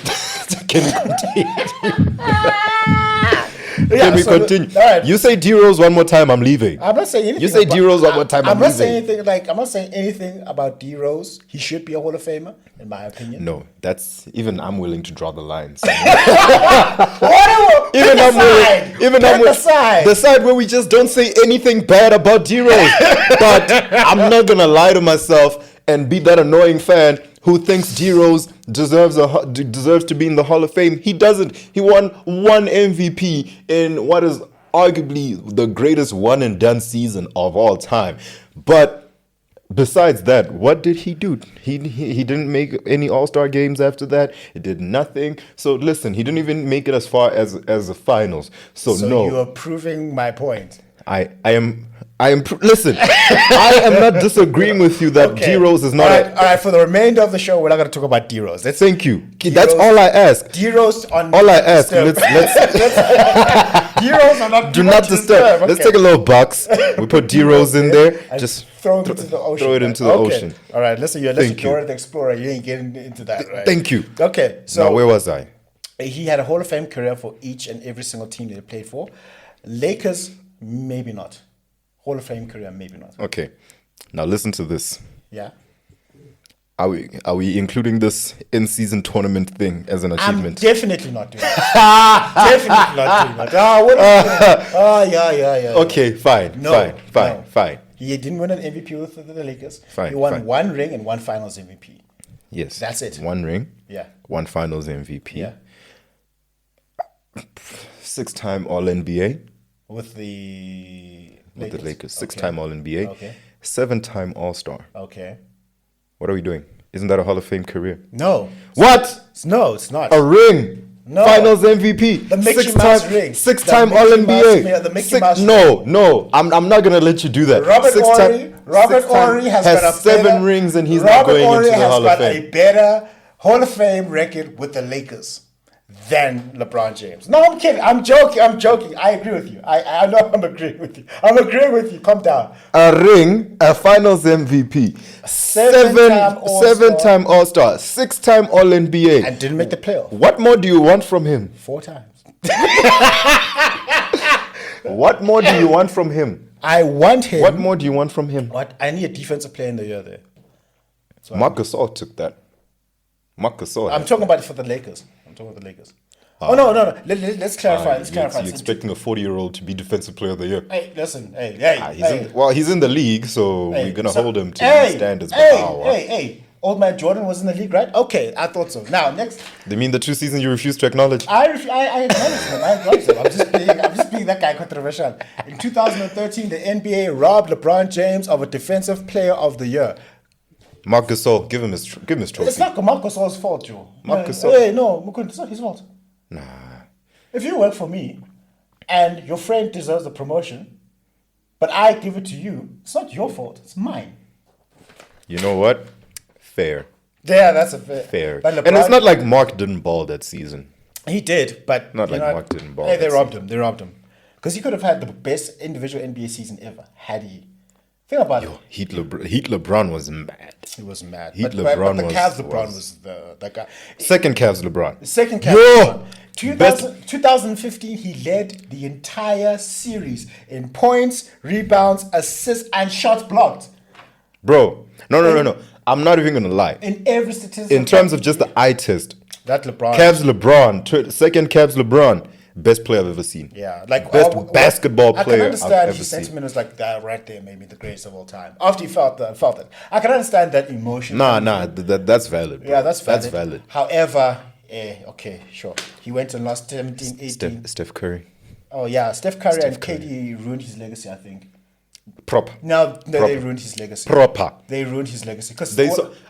Speaker 3: we continue?
Speaker 2: All right.
Speaker 3: You say D-Rose one more time, I'm leaving.
Speaker 2: I'm not saying anything.
Speaker 3: You say D-Rose one more time, I'm
Speaker 2: not saying
Speaker 3: leaving.
Speaker 2: anything. I'm not saying anything about D-Rose. He should be a Hall of Famer, in my opinion.
Speaker 3: No, that's even I'm willing to draw the lines.
Speaker 2: Whatever.
Speaker 3: Even I'm willing. Even I'm willing. The side where we just don't say anything bad about D-Rose. But I'm not gonna lie to myself and be that annoying fan who thinks D-Rose deserves to be in the Hall of Fame. He doesn't. He won one MVP in what is arguably the greatest one and done season of all time. But besides that, what did he do? He didn't make any All-Star games after that. He did nothing. So listen, he didn't even make it as far as the finals. So no.
Speaker 2: You are proving my point.
Speaker 3: Listen, I am not disagreeing with you that D-Rose is not.
Speaker 2: All right. For the remainder of the show, we're not going to talk about D-Rose.
Speaker 3: Thank you. That's all I ask.
Speaker 2: D-Rose on.
Speaker 3: All I ask. Let's
Speaker 2: D-Rose are not.
Speaker 3: Do not disturb. Let's take a little box. We put D-Rose in there. Just
Speaker 2: throw it into the ocean.
Speaker 3: Throw it into the ocean.
Speaker 2: All right. Listen, you're Dora the Explorer. You ain't getting into that, right?
Speaker 3: Thank you.
Speaker 2: Okay. So
Speaker 3: now, where was I?
Speaker 2: He had a Hall of Fame career for each and every single team that he played for. Lakers, maybe not. Hall of Fame career, maybe not.
Speaker 3: Okay. Now listen to this.
Speaker 2: Yeah.
Speaker 3: Are we including this in-season tournament thing as an achievement?
Speaker 2: I'm definitely not doing that. Definitely not doing that. Yeah.
Speaker 3: Okay, fine.
Speaker 2: He didn't win an MVP with the Lakers.
Speaker 3: Fine.
Speaker 2: He won one ring and one Finals MVP.
Speaker 3: Yes.
Speaker 2: That's it.
Speaker 3: One ring.
Speaker 2: Yeah.
Speaker 3: One Finals MVP.
Speaker 2: Yeah.
Speaker 3: 6-time All-NBA.
Speaker 2: With the Lakers.
Speaker 3: 6-time All-NBA.
Speaker 2: Okay.
Speaker 3: 7-time All-Star.
Speaker 2: Okay.
Speaker 3: What are we doing? Isn't that a Hall of Fame career?
Speaker 2: No.
Speaker 3: What?
Speaker 2: No, it's not.
Speaker 3: A ring.
Speaker 2: No.
Speaker 3: Finals MVP.
Speaker 2: The Mickey Mouse ring.
Speaker 3: 6-time All-NBA.
Speaker 2: The Mickey Mouse ring.
Speaker 3: No. I'm not going to let you do that.
Speaker 2: Robert Ory has got a
Speaker 3: 7 rings and he's not going into the Hall of Fame.
Speaker 2: Robert Ory has got a better Hall of Fame record with the Lakers than LeBron James. No, I'm kidding. I'm joking. I agree with you. I know I'm agreeing with you. I'm agreeing with you. Calm down.
Speaker 3: A ring, a Finals MVP, 7-time All-Star, 6-time All-NBA.
Speaker 2: And didn't make the playoff.
Speaker 3: What more do you want from him?
Speaker 2: 4 times.
Speaker 3: What more do you want from him?
Speaker 2: I want him.
Speaker 3: What more do you want from him?
Speaker 2: What? I need a defensive player in the year there.
Speaker 3: Marc Gasol took that. Marc Gasol.
Speaker 2: I'm talking about it for the Lakers. No. Let's clarify.
Speaker 3: You're expecting a 40-year-old to be Defensive Player of the Year.
Speaker 2: Hey, listen.
Speaker 3: He's in the league, so we're going to hold him to these standards.
Speaker 2: Old man Jordan was in the league, right? Okay, I thought so. Now, next.
Speaker 3: They mean the 2 seasons you refuse to acknowledge?
Speaker 2: I acknowledge them. I'm just being that guy controversial. In 2013, the NBA robbed LeBron James of a Defensive Player of the Year.
Speaker 3: Marc Gasol, give him his trophy.
Speaker 2: It's not Marc Gasol's fault, Joe.
Speaker 3: Marc Gasol.
Speaker 2: No, Mukundi, it's not his fault.
Speaker 3: Nah.
Speaker 2: If you work for me and your friend deserves a promotion, but I give it to you, it's not your fault. It's mine.
Speaker 3: You know what? Fair.
Speaker 2: Yeah, that's a fair.
Speaker 3: And it's not like Mark didn't ball that season.
Speaker 2: He did, but
Speaker 3: not like Mark didn't ball.
Speaker 2: Hey, they robbed him. Because he could have had the best individual NBA season ever had he. Think about it.
Speaker 3: Heat LeBron was mad.
Speaker 2: He was mad.
Speaker 3: But the Cavs
Speaker 2: LeBron was the guy.
Speaker 3: Second Cavs LeBron.
Speaker 2: Second Cavs LeBron. 2015, he led the entire series in points, rebounds, assists, and shots blocked.
Speaker 3: Bro, no. I'm not even going to lie.
Speaker 2: In every statistic.
Speaker 3: In terms of just the eye test.
Speaker 2: That LeBron.
Speaker 3: Cavs LeBron. Second Cavs LeBron. Best player I've ever seen.
Speaker 2: Yeah, like
Speaker 3: best basketball player I've ever seen.
Speaker 2: I can understand his sentiment was like that right there, maybe the greatest of all time. After he felt it, I can understand that emotion.
Speaker 3: That's valid. Bro.
Speaker 2: Yeah, that's valid.
Speaker 3: That's valid.
Speaker 2: However, okay, sure. He went and lost 17, 18.
Speaker 3: Steph Curry.
Speaker 2: Oh yeah, Steph Curry and KD ruined his legacy, I think.
Speaker 3: No,
Speaker 2: they ruined his legacy. They ruined his legacy because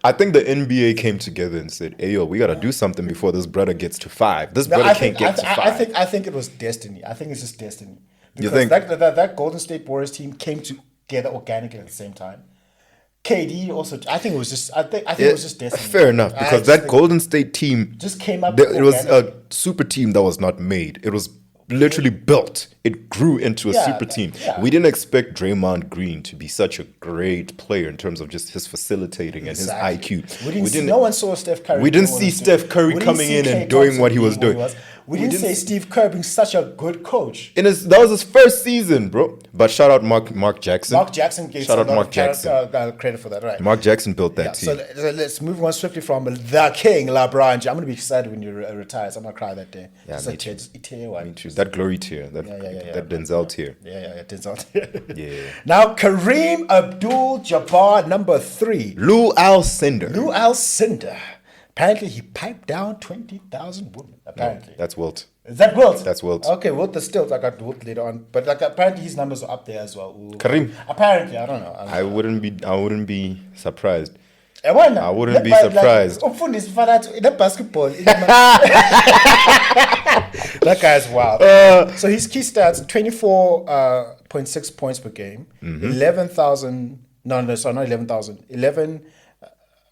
Speaker 3: I think the NBA came together and said, "Hey, yo, we gotta do something before this brother gets to 5. This brother can't get to 5."
Speaker 2: I think it was destiny. I think it's just destiny. Because
Speaker 3: you think
Speaker 2: that Golden State Warriors team came together organically at the same time. KD also, I think it was just destiny.
Speaker 3: Fair enough, because that Golden State team
Speaker 2: just came up.
Speaker 3: It was a super team that was not made. It was literally built. It grew into a super team.
Speaker 2: Yeah.
Speaker 3: We didn't expect Draymond Green to be such a great player in terms of just his facilitating and his IQ.
Speaker 2: No one saw Steph Curry.
Speaker 3: We didn't see Steph Curry coming in and doing what he was doing.
Speaker 2: We didn't say Steve Kerr being such a good coach.
Speaker 3: That was his first season, bro. But shout out Mark Jackson.
Speaker 2: Mark Jackson gave
Speaker 3: shout out Mark Jackson.
Speaker 2: Credit for that, right?
Speaker 3: Mark Jackson built that team.
Speaker 2: So let's move on swiftly from the king, LeBron James. I'm going to be excited when he retires. I'm going to cry that day.
Speaker 3: Yeah,
Speaker 2: me too.
Speaker 3: That glory tier. That Denzel tier.
Speaker 2: Yeah, Denzel tier.
Speaker 3: Yeah.
Speaker 2: Now, Kareem Abdul-Jabbar, number 3.
Speaker 3: Lou Alcindor.
Speaker 2: Apparently, he piped down 20,000 women. Apparently.
Speaker 3: No, that's Wilt.
Speaker 2: Is that Wilt?
Speaker 3: That's Wilt.
Speaker 2: Okay, Wilt is still. I got Wilt later on. But apparently his numbers are up there as well. Ooh.
Speaker 3: Kareem.
Speaker 2: Apparently, I don't know.
Speaker 3: I wouldn't be surprised.
Speaker 2: I
Speaker 3: wouldn't be surprised.
Speaker 2: That basketball. That guy's wild. So his key stats: 24.6 points per game, 11,000. No, sorry, not 11,000. 11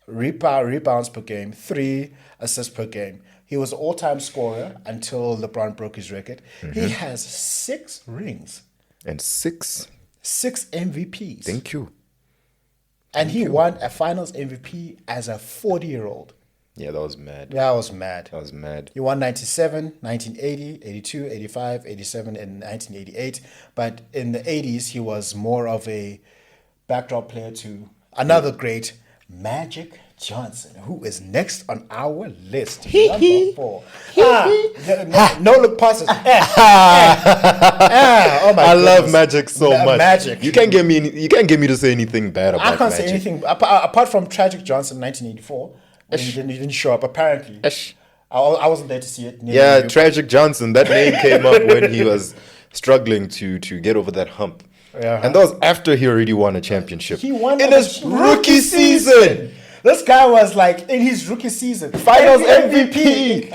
Speaker 2: rebounds per game, 3 assists per game. He was an all-time scorer until LeBron broke his record. He has 6 rings
Speaker 3: and 6
Speaker 2: MVPs.
Speaker 3: Thank you.
Speaker 2: And he won a Finals MVP as a 40-year-old.
Speaker 3: Yeah, that was mad.
Speaker 2: That was mad.
Speaker 3: He
Speaker 2: won 97, 1980, 82, 85, 87, and 1988. But in the 80s, he was more of a backdrop player to another great, Magic Johnson, who is next on our list. Number 4. No look passes. Oh my
Speaker 3: I love Magic so much.
Speaker 2: Magic.
Speaker 3: You can't get me to say anything bad about Magic.
Speaker 2: I can't say anything apart from Tragic Johnson 1984. When he didn't show up apparently. I wasn't there to see it.
Speaker 3: Yeah, Tragic Johnson. That name came up when he was struggling to get over that hump.
Speaker 2: Yeah.
Speaker 3: And that was after he already won a championship.
Speaker 2: He won
Speaker 3: in his rookie season.
Speaker 2: This guy was like in his rookie season,
Speaker 3: Finals MVP.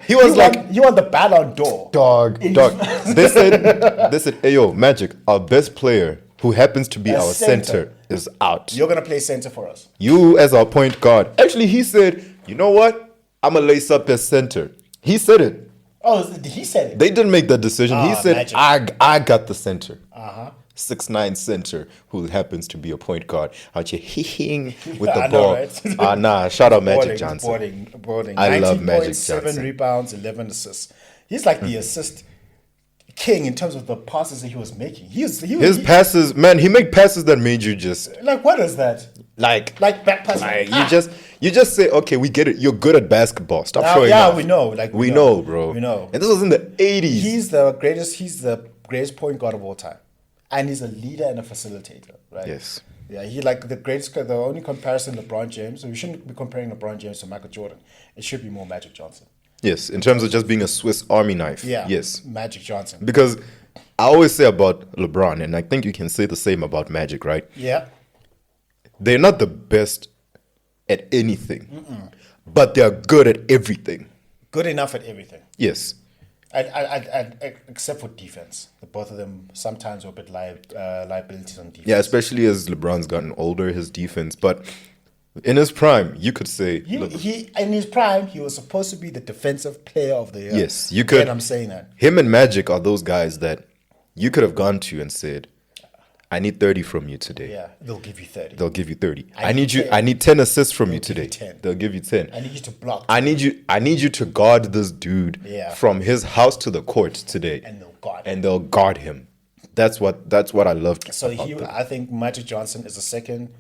Speaker 2: He won the Ballon d'Or.
Speaker 3: Dog. They said, hey yo, Magic, our best player who happens to be our center is out.
Speaker 2: You're gonna play center for us.
Speaker 3: You as our point guard. Actually, he said, you know what? I'm gonna lace up as center. He said it.
Speaker 2: Oh, he said it.
Speaker 3: They didn't make that decision. He said, I got the center. 6'9" center who happens to be a point guard out here with the ball. Right? Shout out Magic Johnson.
Speaker 2: Boarding.
Speaker 3: I love Magic Johnson.
Speaker 2: 7 rebounds, 11 assists. He's like the assist king in terms of the passes that he was making. His
Speaker 3: passes, man, he made passes that made you just
Speaker 2: like, what is that?
Speaker 3: Like
Speaker 2: back passes.
Speaker 3: You just say, okay, we get it. You're good at basketball. Stop showing off.
Speaker 2: Yeah, we know.
Speaker 3: We know, bro.
Speaker 2: We know.
Speaker 3: And this was in the 80s.
Speaker 2: He's the greatest point guard of all time. And he's a leader and a facilitator, right?
Speaker 3: Yes.
Speaker 2: Yeah, he like the only comparison LeBron James. So we shouldn't be comparing LeBron James to Michael Jordan. It should be more Magic Johnson.
Speaker 3: Yes, in terms of just being a Swiss Army knife.
Speaker 2: Yeah.
Speaker 3: Yes.
Speaker 2: Magic Johnson.
Speaker 3: Because I always say about LeBron, and I think you can say the same about Magic, right?
Speaker 2: Yeah.
Speaker 3: They're not the best at anything, but they're good at everything.
Speaker 2: Good enough at everything.
Speaker 3: Yes.
Speaker 2: I except for defense. The both of them sometimes are a bit liabilities on defense.
Speaker 3: Yeah, especially as LeBron's gotten older, his defense. But in his prime, you could say...
Speaker 2: in his prime, he was supposed to be the defensive player of the year.
Speaker 3: Yes, you could.
Speaker 2: And I'm saying that.
Speaker 3: Him and Magic are those guys that you could have gone to and said, I need 30 from you today.
Speaker 2: Yeah, they'll give you 30.
Speaker 3: They'll give you 30. I need 10 assists from you today.
Speaker 2: 10.
Speaker 3: They'll give you 10.
Speaker 2: I need you to block.
Speaker 3: I need you to guard this dude from his house to the court today.
Speaker 2: And
Speaker 3: they'll guard him. That's what I loved.
Speaker 2: So I think Magic Johnson is the second,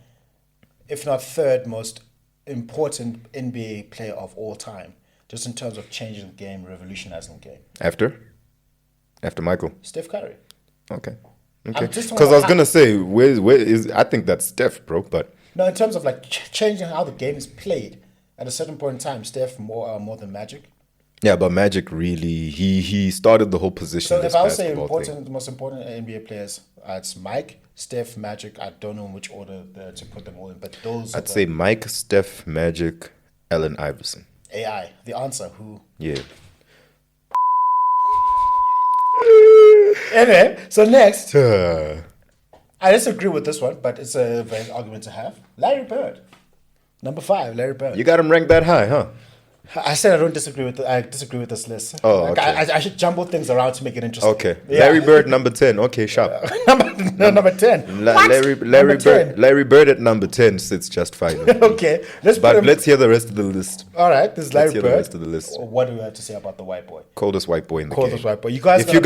Speaker 2: if not third, most important NBA player of all time, just in terms of changing the game, revolutionizing the game.
Speaker 3: After Michael?
Speaker 2: Steph Curry.
Speaker 3: Okay. Because I was gonna say, where is? I think that's Steph, bro. But
Speaker 2: no, in terms of like changing how the game is played, at a certain point in time, Steph more than Magic.
Speaker 3: Yeah, but Magic really he started the whole position.
Speaker 2: So if I would say the most important NBA players, it's Mike, Steph, Magic. I don't know in which order to put them all in, but those.
Speaker 3: I'd say Mike, Steph, Magic, Allen Iverson.
Speaker 2: AI, the answer. Who?
Speaker 3: Yeah.
Speaker 2: Anyway, so next, I disagree with this one, but it's a very argument to have. Larry Bird, number 5, Larry Bird.
Speaker 3: You got him ranked that high, huh?
Speaker 2: I said I don't disagree with. I disagree with this list.
Speaker 3: Oh,
Speaker 2: Like,
Speaker 3: okay.
Speaker 2: I should jumble things around to make it interesting.
Speaker 3: Okay.
Speaker 2: Yeah.
Speaker 3: Larry Bird, number 10. Okay, sharp.
Speaker 2: number 10. What?
Speaker 3: Larry
Speaker 2: Number 10.
Speaker 3: Bird. Larry Bird at number 10 sits just fine. with me.
Speaker 2: Okay, let's put
Speaker 3: But
Speaker 2: him.
Speaker 3: let's hear the rest of the list.
Speaker 2: All right, this is Larry
Speaker 3: Let's hear the
Speaker 2: Bird.
Speaker 3: rest of the list.
Speaker 2: What do we have to say about the white boy?
Speaker 3: Coldest white boy in the
Speaker 2: Coldest
Speaker 3: game.
Speaker 2: white boy. You guys.
Speaker 3: If you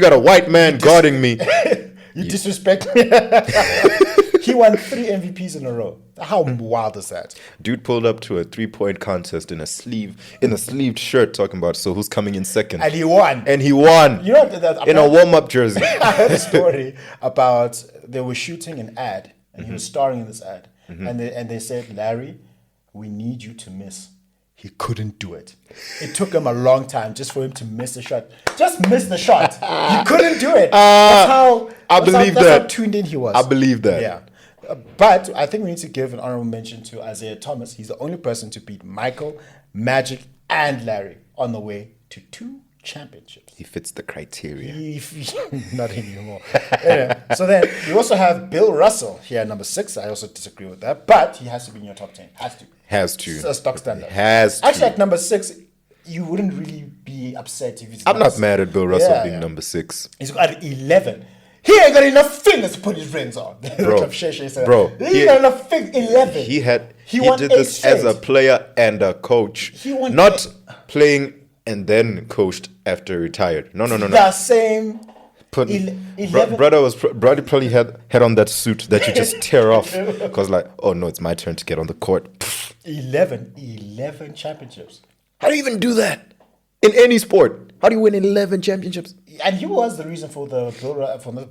Speaker 3: got a white man guarding me,
Speaker 2: you disrespect me. He won 3 MVPs in a row. How wild is that?
Speaker 3: dude pulled up to a 3-point contest in a sleeved shirt, talking about so who's coming in second,
Speaker 2: And he won.
Speaker 3: and he won
Speaker 2: You know,
Speaker 3: in a warm-up jersey.
Speaker 2: I heard a story about they were shooting an ad and he was starring in this ad, and they said, Larry, we need you to miss. He couldn't do it. It took him a long time just for him to miss the shot. Just miss the shot. He couldn't do it. That's how how tuned in he was.
Speaker 3: I believe that.
Speaker 2: Yeah. But I think we need to give an honorable mention to Isaiah Thomas. He's the only person to beat Michael, Magic, and Larry on the way to 2 championships.
Speaker 3: He fits the criteria.
Speaker 2: Not anymore. Anyway, so then we also have Bill Russell here at number 6. I also disagree with that, but he has to be in your top 10.
Speaker 3: Has to.
Speaker 2: It's a stock standard.
Speaker 3: Has to.
Speaker 2: Actually, at number 6, you wouldn't really be upset if he's.
Speaker 3: I'm not mad at Bill Russell
Speaker 2: Yeah,
Speaker 3: being
Speaker 2: yeah.
Speaker 3: number 6.
Speaker 2: He's got 11. He ain't got enough fingers to put his rings on.
Speaker 3: Bro,
Speaker 2: he got enough fingers. 11.
Speaker 3: He
Speaker 2: won
Speaker 3: did
Speaker 2: 8
Speaker 3: this as a
Speaker 2: straight.
Speaker 3: player and a coach.
Speaker 2: He won
Speaker 3: not
Speaker 2: 8.
Speaker 3: playing and then coached after retired. No.
Speaker 2: The same.
Speaker 3: Put,
Speaker 2: 11.
Speaker 3: brother probably had on that suit that you just tear off because like, oh no, it's my turn to get on the court.
Speaker 2: 11 championships.
Speaker 3: How do you even do that in any sport? How do you win 11 championships?
Speaker 2: And he was the reason for the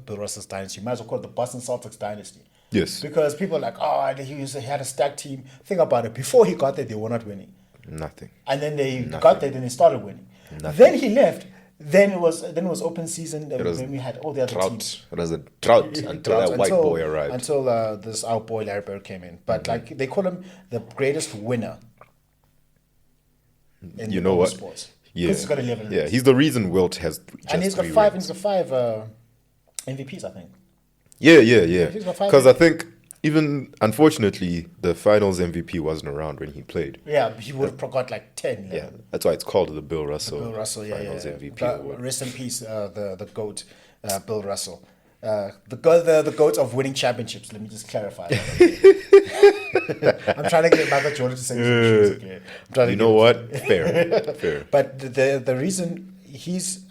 Speaker 2: Bill Russell's dynasty. You might as well call it the Boston Celtics dynasty.
Speaker 3: Yes.
Speaker 2: Because people are like, oh, he had a stacked team. Think about it. Before he got there, they were not winning.
Speaker 3: Nothing.
Speaker 2: And then they got there, then they started winning.
Speaker 3: Nothing.
Speaker 2: Then he left. Then it was open season. Then we had all the other teams.
Speaker 3: It was a drought until that white boy arrived.
Speaker 2: Until this our boy Larry Bird came in. But like they call him the greatest winner. In
Speaker 3: You know what?
Speaker 2: Sports.
Speaker 3: Yeah,
Speaker 2: He's got 11
Speaker 3: yeah.
Speaker 2: rings.
Speaker 3: He's the reason Wilt has just
Speaker 2: And he's got
Speaker 3: 3
Speaker 2: 5.
Speaker 3: rings.
Speaker 2: He's got 5 MVPs, I think.
Speaker 3: Yeah.
Speaker 2: He's got 5
Speaker 3: Because I think even unfortunately the Finals MVP wasn't around when he played.
Speaker 2: Yeah, he would have got like 10.
Speaker 3: Yeah, that's why it's called the Bill Russell.
Speaker 2: Bill Russell,
Speaker 3: Finals
Speaker 2: yeah.
Speaker 3: MVP
Speaker 2: But
Speaker 3: award.
Speaker 2: rest in peace, the GOAT, Bill Russell. The GOAT of winning championships. Let me just clarify that. I'm trying to get Michael Jordan to say this. Okay. I'm trying to
Speaker 3: You
Speaker 2: get
Speaker 3: know
Speaker 2: it.
Speaker 3: what? Fair.
Speaker 2: But the reason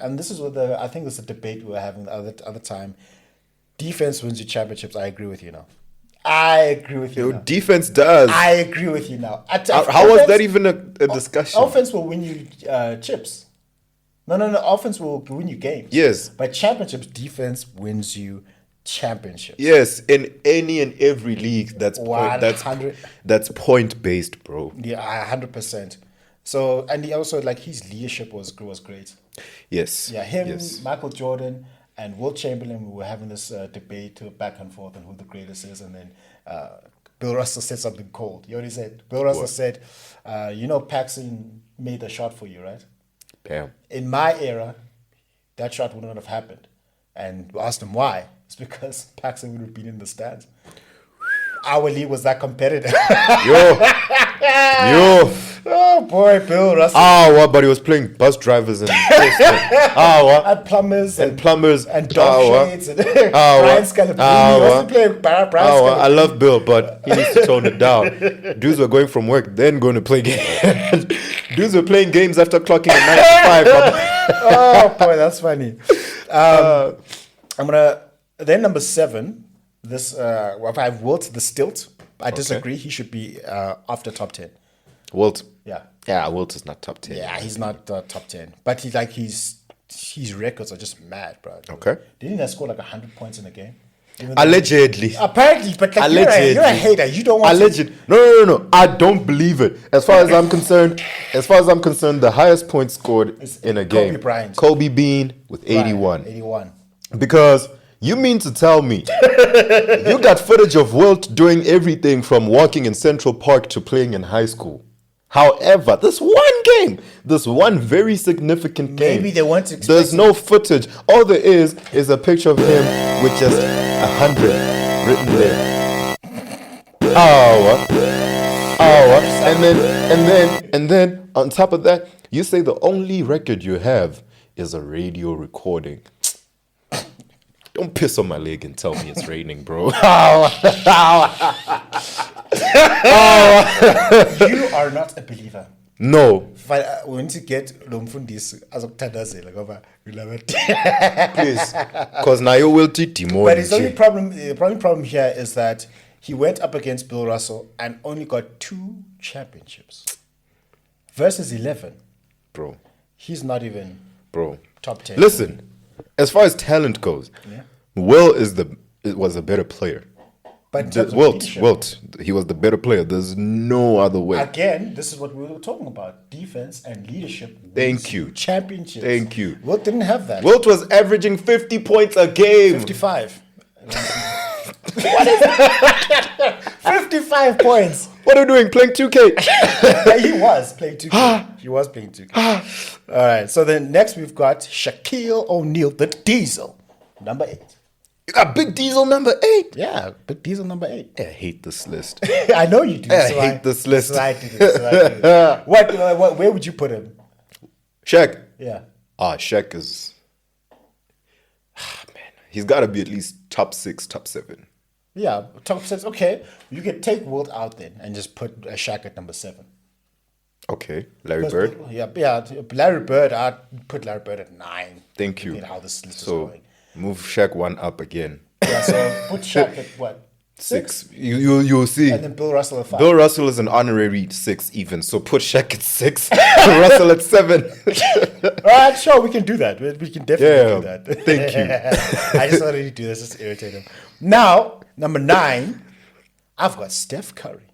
Speaker 2: and this is what I think it's a debate we were having the other time. Defense wins you championships. I agree with you now. I agree with you.
Speaker 3: Your
Speaker 2: Now.
Speaker 3: defense does.
Speaker 2: I agree with you now.
Speaker 3: How was that even a discussion?
Speaker 2: Offense will win you chips. No. Offense will win you games.
Speaker 3: Yes.
Speaker 2: But championships, defense wins you championships.
Speaker 3: Yes, in any and every league, that's
Speaker 2: 100.
Speaker 3: That's point based, bro.
Speaker 2: Yeah, 100%. So, and he also, like, his leadership was great.
Speaker 3: Yes.
Speaker 2: Yeah, him,
Speaker 3: Yes.
Speaker 2: Michael Jordan, and Wilt Chamberlain, we were having this debate back and forth on who the greatest is. And then Bill Russell said something cold. You already said. Bill Russell said, Paxson made the shot for you, right?
Speaker 3: Damn.
Speaker 2: In my era, that shot would not have happened. And we asked him why. It's because Paxson would have been in the stands. Our league was that competitive.
Speaker 3: Yo.
Speaker 2: Oh boy, Bill Russell.
Speaker 3: But he was playing bus drivers and
Speaker 2: And plumbers.
Speaker 3: and plumbers
Speaker 2: And dog shades. And Brian Scalabrine. He wasn't playing Brian Scalabrine.
Speaker 3: I love Bill, but he needs to tone it down. Dudes were going from work, then going to play games. Dudes were playing games after clocking at 9 to 5.
Speaker 2: Oh boy, that's funny. I'm gonna then number 7. This if I have Wilt the Stilt. I disagree. He should be after top 10.
Speaker 3: Wilt.
Speaker 2: Yeah,
Speaker 3: Wilt is not top 10.
Speaker 2: yeah, he's not top 10. But his records are just mad, bro.
Speaker 3: Okay.
Speaker 2: Didn't he score like 100 points in a game?
Speaker 3: Allegedly.
Speaker 2: Apparently, but like you're a hater. You don't want
Speaker 3: Alleged. No. I don't believe it. As far as I'm concerned, the highest points scored in a game.
Speaker 2: Kobe Bryant.
Speaker 3: Kobe Bean with 81.
Speaker 2: 81.
Speaker 3: Because you mean to tell me you got footage of Wilt doing everything from walking in Central Park to playing in high school. However, this one very significant game.
Speaker 2: Maybe they want to.
Speaker 3: There's no footage. All there is a picture of him with just 100 written there. And then on top of that, you say the only record you have is a radio recording. Don't piss on my leg and tell me it's raining, bro.
Speaker 2: You are not a believer.
Speaker 3: No.
Speaker 2: We need to get Lomfundis as a Tadazela over.
Speaker 3: Please. Because now you will teach him more.
Speaker 2: But his only problem, the only problem here is that he went up against Bill Russell and only got 2 championships versus 11.
Speaker 3: Bro.
Speaker 2: He's not even top 10.
Speaker 3: Listen, as far as talent goes, Will was a better player.
Speaker 2: But
Speaker 3: Wilt, he was the better player. There's no other way.
Speaker 2: Again, this is what we were talking about. Defense and leadership.
Speaker 3: Thank you.
Speaker 2: Championships.
Speaker 3: Thank you.
Speaker 2: Wilt didn't have that.
Speaker 3: Wilt was averaging 50 points a game.
Speaker 2: 55. What is that? 55 points.
Speaker 3: What are you doing? Playing 2K?
Speaker 2: He was playing 2K. He was playing 2K. All right. So then next we've got Shaquille O'Neal, the Diesel, number 8.
Speaker 3: You got Big Diesel number 8.
Speaker 2: Yeah, Big Diesel number 8.
Speaker 3: I hate this list.
Speaker 2: I know you do.
Speaker 3: I hate this list.
Speaker 2: So I did it. What? Where would you put him?
Speaker 3: Shaq.
Speaker 2: Yeah.
Speaker 3: Shaq is... man, he's got to be at least top 6, top 7.
Speaker 2: Yeah, top 6. Okay, you could take Wilt out then and just put Shaq at number 7.
Speaker 3: Okay, Larry Bird.
Speaker 2: Yeah. Larry Bird. I'd put Larry Bird at 9.
Speaker 3: Thank you.
Speaker 2: How this list is
Speaker 3: So
Speaker 2: going.
Speaker 3: move Shaq 1 up again.
Speaker 2: Yeah, so put Shaq at what?
Speaker 3: 6. You'll see.
Speaker 2: And then Bill Russell at 5.
Speaker 3: Bill Russell is an honorary 6 even, so put Shaq at 6, Russell at 7.
Speaker 2: All right, sure, we can do that. We can definitely do that.
Speaker 3: Thank you.
Speaker 2: I just wanted to do this just to irritate him. Now, number 9, I've got Steph Curry.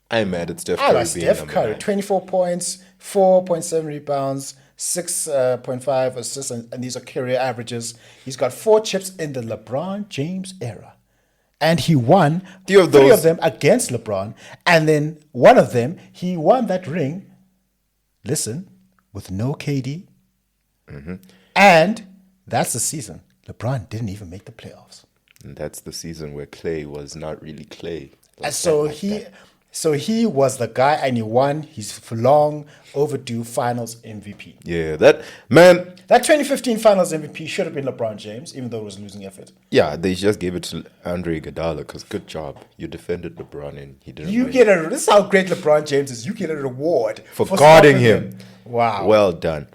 Speaker 3: I'm mad at Steph
Speaker 2: I
Speaker 3: Curry
Speaker 2: got
Speaker 3: being
Speaker 2: Steph
Speaker 3: number
Speaker 2: Curry,
Speaker 3: 9.
Speaker 2: 24 points, 4.7 rebounds, 6.5 assists, and these are career averages. He's got 4 chips in the LeBron James era. And he won 3 of them against LeBron. And then one of them, he won that ring, listen, with no KD.
Speaker 3: Mm-hmm.
Speaker 2: And that's the season. LeBron didn't even make the playoffs.
Speaker 3: And that's the season where Clay was not really Clay.
Speaker 2: And so he was the guy, and he won his long overdue Finals MVP.
Speaker 3: Yeah, that
Speaker 2: 2015 Finals MVP should have been LeBron James, even though it was losing effort.
Speaker 3: Yeah, they just gave it to Andre Iguodala because good job, you defended LeBron and he didn't.
Speaker 2: This is how great LeBron James is. You get a reward
Speaker 3: for guarding him.
Speaker 2: Wow,
Speaker 3: well done.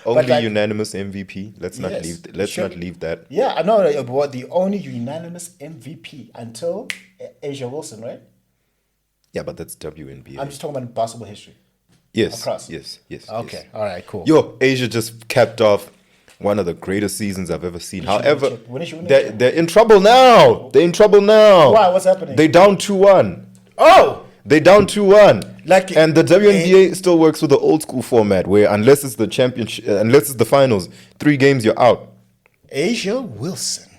Speaker 2: Only
Speaker 3: unanimous MVP. Let's not leave that.
Speaker 2: Yeah, I know. But the only unanimous MVP until Asia Wilson, right?
Speaker 3: Yeah, but that's WNBA.
Speaker 2: I'm just talking about basketball history.
Speaker 3: Yes.
Speaker 2: Across.
Speaker 3: Yes.
Speaker 2: Okay.
Speaker 3: Yes.
Speaker 2: All right. Cool.
Speaker 3: Yo, Asia just capped off one of the greatest seasons I've ever seen. However, they're in trouble now.
Speaker 2: Why? What's happening?
Speaker 3: They down 2-1.
Speaker 2: Oh.
Speaker 3: They down 2-1. And the WNBA still works with the old school format where unless it's the championship, unless it's the finals, 3 games you're out.
Speaker 2: Asia Wilson,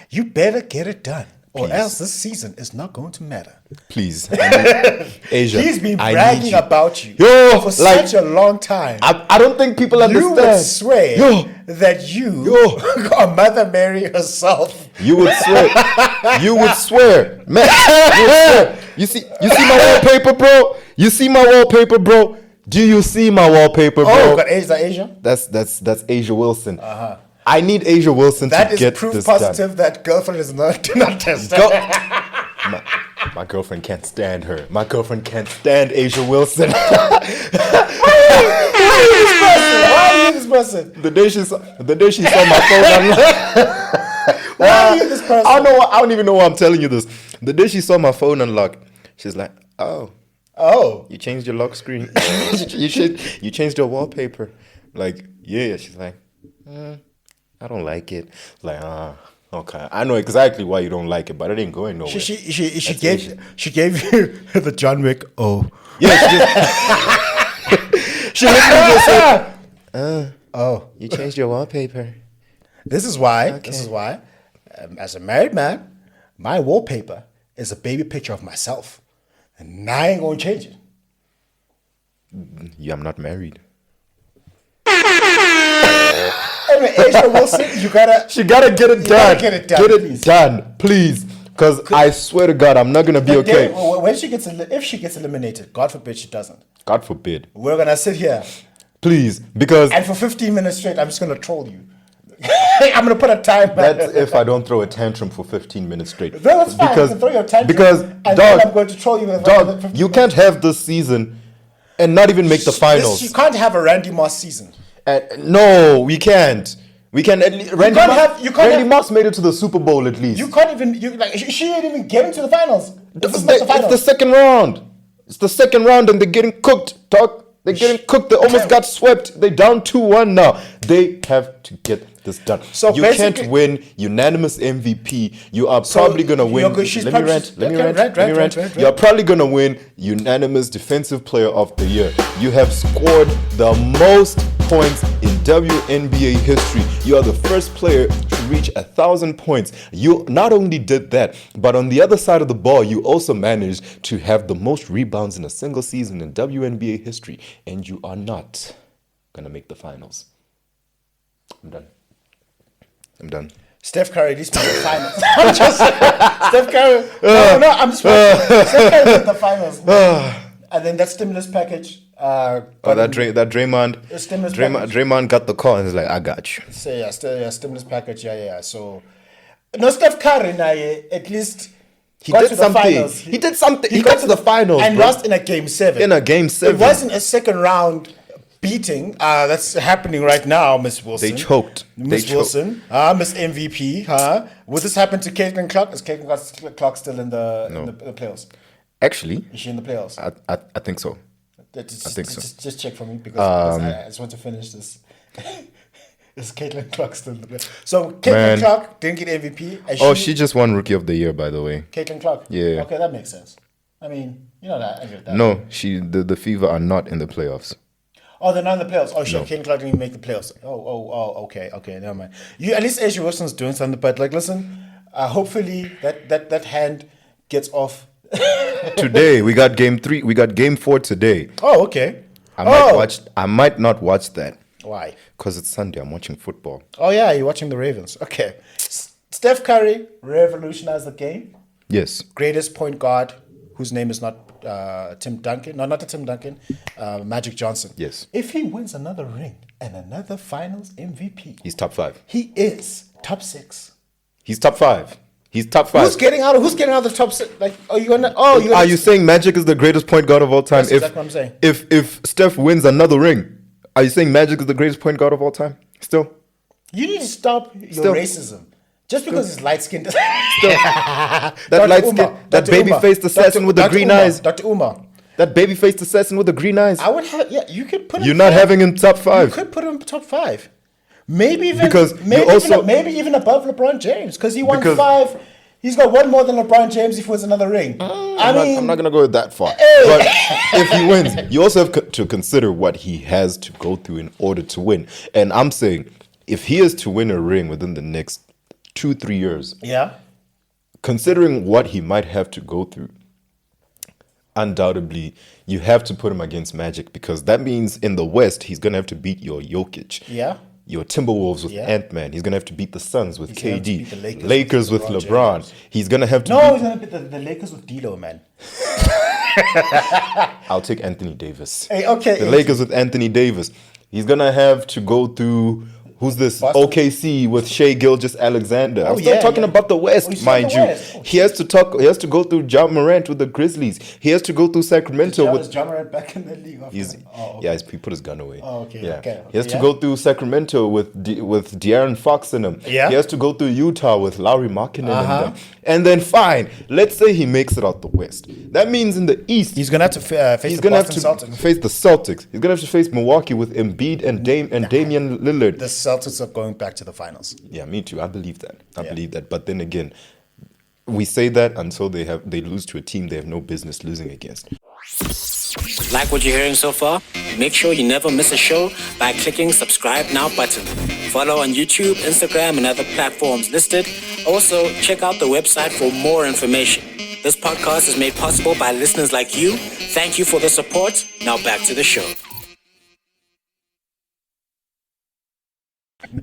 Speaker 2: you better get it done.
Speaker 3: Please.
Speaker 2: Or else this season is not going to matter.
Speaker 3: Please. Asia.
Speaker 2: He's been bragging about you for such a long time.
Speaker 3: I don't think people understand.
Speaker 2: You would swear that you got Mother Mary herself.
Speaker 3: You would swear. You would swear. Man, you see my wallpaper, bro? You see my wallpaper, bro? Do you see my wallpaper, bro?
Speaker 2: Oh, is that Asia?
Speaker 3: That's Asia Wilson. Uh-huh. I need Asia Wilson to get this done. That is proof
Speaker 2: positive that girlfriend is not tested.
Speaker 3: My girlfriend can't stand her. My girlfriend can't stand Asia Wilson.
Speaker 2: Why are you this person?
Speaker 3: The day she saw my phone unlocked.
Speaker 2: Why are you this person?
Speaker 3: I don't even know why I'm telling you this. The day she saw my phone unlocked, she's like, "Oh, you changed your lock screen. you changed your wallpaper." Like, yeah. She's like, I don't like it. Like, okay. I know exactly why you don't like it, but it ain't going nowhere.
Speaker 2: She gave you the John Wick. Oh,
Speaker 3: yeah. She literally just said, you changed your wallpaper.
Speaker 2: This is why. As a married man, my wallpaper is a baby picture of myself, and I ain't gonna change it.
Speaker 3: Yeah, I'm not married.
Speaker 2: Anyway, Asia Wilson, she gotta
Speaker 3: get it done.
Speaker 2: Get it done,
Speaker 3: please. Because I swear to God, I'm not gonna be okay.
Speaker 2: When if she gets eliminated, God forbid she doesn't.
Speaker 3: God forbid.
Speaker 2: We're gonna sit here.
Speaker 3: Please, because
Speaker 2: And for 15 minutes straight, I'm just gonna troll you. I'm gonna put a time.
Speaker 3: that's if I don't throw a tantrum for 15 minutes straight.
Speaker 2: No, that's fine. You can throw your tantrum.
Speaker 3: Because
Speaker 2: and
Speaker 3: dog,
Speaker 2: then I'm going to troll you.
Speaker 3: Dog, you can't have this season and not even make the finals.
Speaker 2: You can't have a Randy Moss season.
Speaker 3: No, we can't. We can at least. Randy Moss made it to the Super Bowl at least.
Speaker 2: You can't even. She ain't even getting to the finals.
Speaker 3: It's the second round. It's the second round, and they're getting cooked, dog. They're getting cooked. They almost got swept. They're down 2-1 now. They have to get this done. So you can't win unanimous MVP. You are probably gonna win. Let me rant. You are probably gonna win unanimous Defensive Player of the Year. You have scored the most points in WNBA history. You are the first player to reach 1,000 points. You not only did that, but on the other side of the ball, you also managed to have the most rebounds in a single season in WNBA history. And you are not gonna make the finals. I'm done.
Speaker 2: Steph Curry at least made the finals. I'm just Steph Curry. I'm just Steph Curry made the finals. And then that stimulus package.
Speaker 3: Draymond got the call and he's like, I got you.
Speaker 2: So stimulus package. Yeah. So no, Steph Curry at least
Speaker 3: he did something. He did something. He got to the finals
Speaker 2: and lost in a game 7. It wasn't a second round beating. That's happening right now, Miss Wilson.
Speaker 3: They choked.
Speaker 2: Miss Wilson. Miss MVP. Will this happen to Caitlin Clark? Is Caitlin Clark still in the playoffs?
Speaker 3: Actually,
Speaker 2: is she in the playoffs?
Speaker 3: I think so.
Speaker 2: I think so. Just check for me because I just want to finish this. Is Caitlin Clark still in the playoffs? So Caitlin Clark didn't get MVP.
Speaker 3: She just won Rookie of the Year, by the way.
Speaker 2: Caitlin Clark.
Speaker 3: Yeah.
Speaker 2: Okay, that makes sense. I mean, you know that. I get that.
Speaker 3: No, the Fever are not in the playoffs.
Speaker 2: Oh, they're not in the playoffs. Oh, shit, Caitlin Clark didn't even make the playoffs. Okay, never mind. At least Asia Wilson's doing something, but listen, hopefully that hand gets off.
Speaker 3: Today we got game 3. We got game 4 today.
Speaker 2: Oh, okay.
Speaker 3: I might not watch that.
Speaker 2: Why?
Speaker 3: Because it's Sunday. I'm watching football.
Speaker 2: Oh yeah, you're watching the Ravens. Okay. Steph Curry revolutionized the game.
Speaker 3: Yes.
Speaker 2: Greatest point guard whose name is not Tim Duncan. No, not Tim Duncan. Magic Johnson.
Speaker 3: Yes.
Speaker 2: If he wins another ring and another Finals MVP,
Speaker 3: he's top 5.
Speaker 2: He is top 6.
Speaker 3: He's top 5. He's top 5.
Speaker 2: Who's getting out of the top 6? Like, are you
Speaker 3: saying Magic is the greatest point guard of all time?
Speaker 2: That's exactly what I'm saying.
Speaker 3: If Steph wins another ring, are you saying Magic is the greatest point guard of all time? Still,
Speaker 2: you need to stop your racism. Just because he's light skinned.
Speaker 3: That light skin, that baby faced assassin with the green eyes.
Speaker 2: Dr. Umar.
Speaker 3: That baby faced assassin with the green eyes.
Speaker 2: I would have. Yeah, you could put him.
Speaker 3: You're not having him top 5.
Speaker 2: You could put him top 5. Maybe even maybe above LeBron James because he won 5. He's got one more than LeBron James if he wins another ring.
Speaker 3: I'm not gonna go that far. But if he wins, you also have to consider what he has to go through in order to win. And I'm saying, if he is to win a ring within the next 2-3 years, considering what he might have to go through, undoubtedly you have to put him against Magic because that means in the West he's gonna have to beat your Jokic.
Speaker 2: Yeah.
Speaker 3: Your Timberwolves with Ant-Man. He's going to have to beat the Suns with KD. Lakers with LeBron. He's going to have to
Speaker 2: he's going to beat the Lakers with D'Lo, man.
Speaker 3: I'll take Anthony Davis.
Speaker 2: Hey, okay.
Speaker 3: The Lakers with Anthony Davis. He's going to have to go through... Who's this? Boston. OKC with Shai Gilgeous-Alexander. I'm still talking about the West, mind you. He has to go through Ja Morant with the Grizzlies. He has to go through Sacramento with...
Speaker 2: Is Ja Morant back in the league?
Speaker 3: He put his gun away.
Speaker 2: Oh, okay.
Speaker 3: Yeah.
Speaker 2: Okay.
Speaker 3: He has to go through Sacramento with De'Aaron Fox in him.
Speaker 2: Yeah.
Speaker 3: He has to go through Utah with Lauri Markkanen in them. And then fine, let's say he makes it out the West. That means in the East...
Speaker 2: He's going to have to face the Celtics.
Speaker 3: Face the Celtics. He's going to have to face Milwaukee with Embiid and Damian Lillard.
Speaker 2: The Celtics are going back to the finals.
Speaker 3: Yeah, me too. I believe that. I believe that. But then again, we say that until they lose to a team they have no business losing against.
Speaker 1: Like what you're hearing so far? Make sure you never miss a show by clicking subscribe now button. Follow on YouTube, Instagram, and other platforms listed. Also, check out the website for more information. This podcast is made possible by listeners like you. Thank you for the support. Now back to the show.